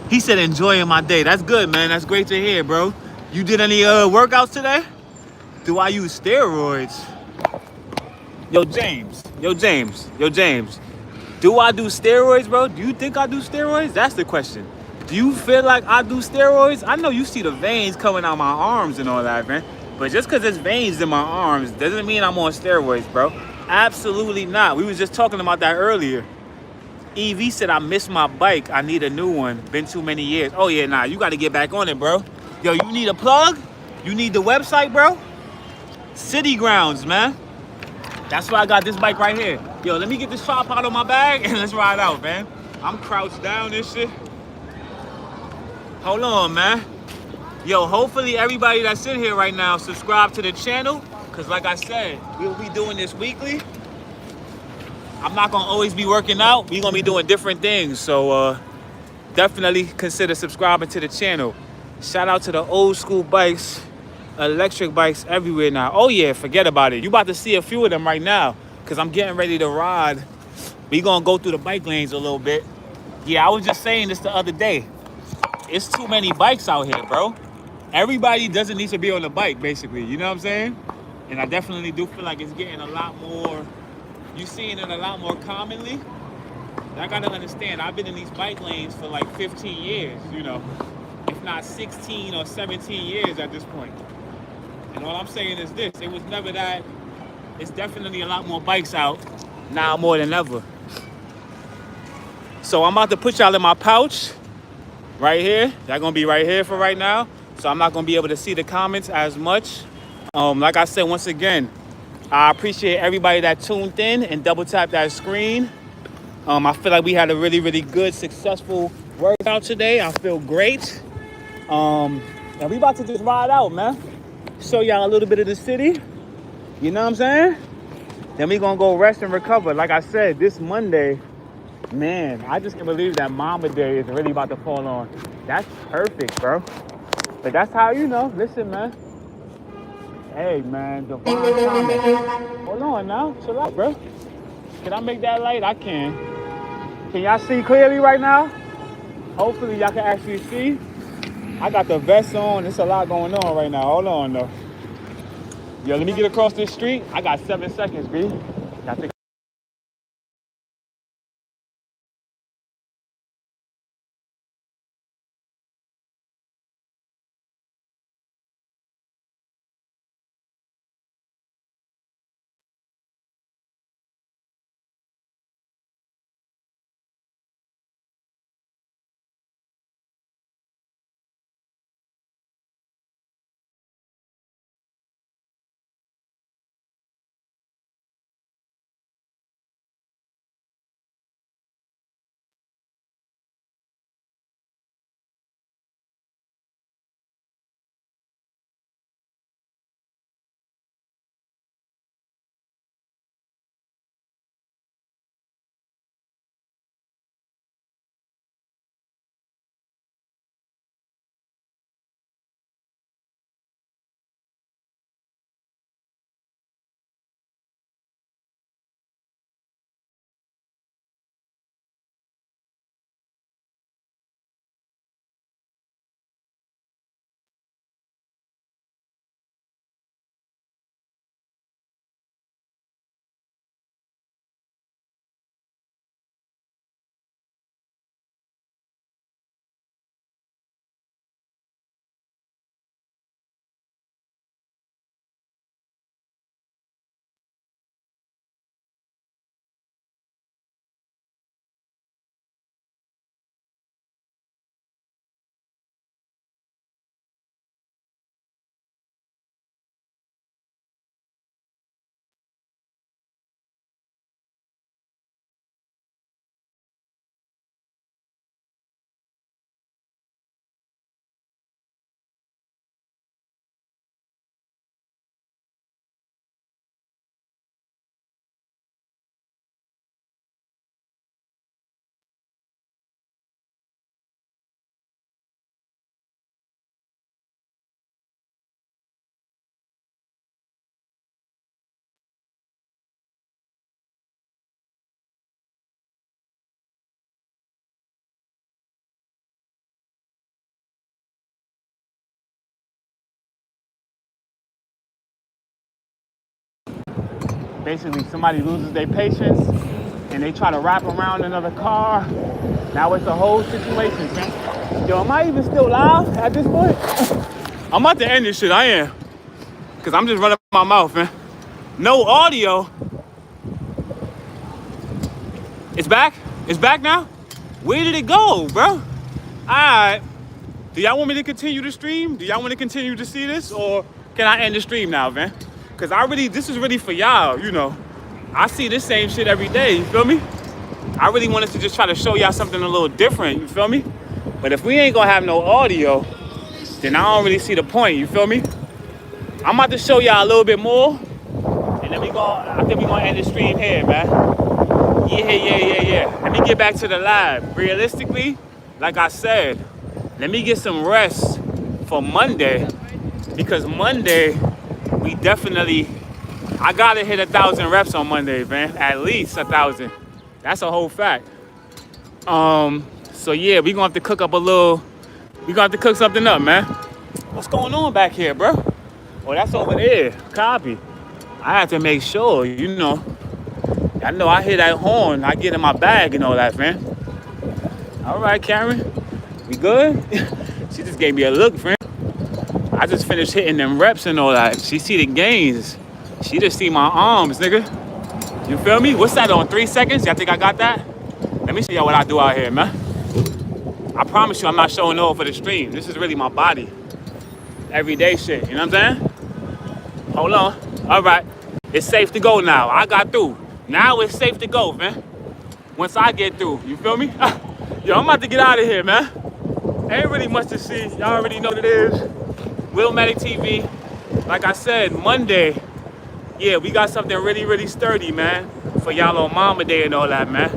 He said, enjoying my day. That's good, man. That's great to hear, bro. You did any workouts today? Do I use steroids? Yo, James. Do I do steroids, bro? Do you think I do steroids? That's the question. Do you feel like I do steroids? I know you see the veins coming out my arms and all that, man. But just because there's veins in my arms doesn't mean I'm on steroids, bro. Absolutely not. We was just talking about that earlier. EV said, I missed my bike. I need a new one. Been too many years. Oh, yeah, nah. You got to get back on it, bro. Yo, you need a plug? You need the website, bro? City Grounds, man. That's why I got this bike right here. Yo, let me get this tripod on my bag and let's ride out, man. I'm crouched down and shit. Hold on, man. Yo, hopefully everybody that's in here right now subscribe to the channel, because like I said, we'll be doing this weekly. I'm not gonna always be working out. We're gonna be doing different things. So definitely consider subscribing to the channel. Shout out to the old school bikes, electric bikes everywhere now. Oh yeah, forget about it. You about to see a few of them right now, because I'm getting ready to ride. We gonna go through the bike lanes a little bit. Yeah, I was just saying this the other day. It's too many bikes out here, bro. Everybody doesn't need to be on the bike, basically. You know what I'm saying? And I definitely do feel like it's getting a lot more, you seeing it a lot more commonly. I gotta understand, I've been in these bike lanes for like 15 years, you know, if not 16 or 17 years at this point. And all I'm saying is this, it was never that, it's definitely a lot more bikes out now more than ever. So I'm about to put y'all in my pouch right here. Y'all gonna be right here for right now. So I'm not gonna be able to see the comments as much. Like I said, once again, I appreciate everybody that tuned in and double tapped that screen. I feel like we had a really, really good, successful workout today. I feel great. And we about to just ride out, man. Show y'all a little bit of the city. You know what I'm saying? Then we gonna go rest and recover. Like I said, this Monday, man, I just can't believe that Mama Day is really about to fall on. That's perfect, bro. But that's how, you know, listen, man. Hey, man, divine timing. Hold on now, chill out, bro. Can I make that light? I can. Can y'all see clearly right now? Hopefully y'all can actually see. I got the vest on. There's a lot going on right now. Hold on, though. Yo, let me get across this street. I got 7 seconds, B. Basically, somebody loses their patience and they try to wrap around another car. Now it's a whole situation, man. Yo, am I even still live at this point? I'm about to end this shit, I am. Cause I'm just running my mouth, man. No audio. It's back? It's back now? Where did it go, bro? All right. Do y'all want me to continue the stream? Do y'all want to continue to see this? Or can I end the stream now, man? Cause this is really for y'all, you know. I see this same shit every day, you feel me? I really wanted to just try to show y'all something a little different, you feel me? But if we ain't gonna have no audio, then I don't really see the point, you feel me? I'm about to show y'all a little bit more, and then I think we gonna end the stream here, man. Yeah. Let me get back to the live. Realistically, like I said, let me get some rest for Monday, because Monday, I gotta hit 1,000 reps on Monday, man. At least 1,000. That's a whole fact. So yeah, we gonna have to cook something up, man. What's going on back here, bro? Oh, that's over there. Copy. I have to make sure, you know. I know I hear that horn. I get in my bag and all that, man. All right, Karen. We good? She just gave me a look, friend. I just finished hitting them reps and all that. She see the gains. She just see my arms, nigga. You feel me? What's that on 3 seconds? Y'all think I got that? Let me show y'all what I do out here, man. I promise you I'm not showing off for the stream. This is really my body. Everyday shit, you know what I'm saying? Hold on. All right. It's safe to go now. I got through. Now it's safe to go, man. Once I get through, you feel me? Yo, I'm about to get out of here, man. Ain't really much to see. Y'all already know what it is. Willmatic TV. Like I said, Monday, yeah, we got something really, really sturdy, man, for y'all on Mama Day and all that, man.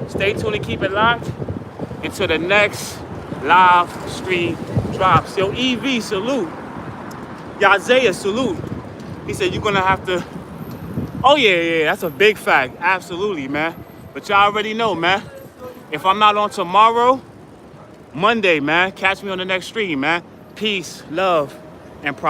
Stay tuned and keep it locked until the next live stream drops. Yo, EV, salute. Yazaya, salute. He said you're gonna have to. Oh yeah, that's a big fact. Absolutely, man. But y'all already know, man. If I'm not on tomorrow, Monday, man, catch me on the next stream, man. Peace, love, and prosperity.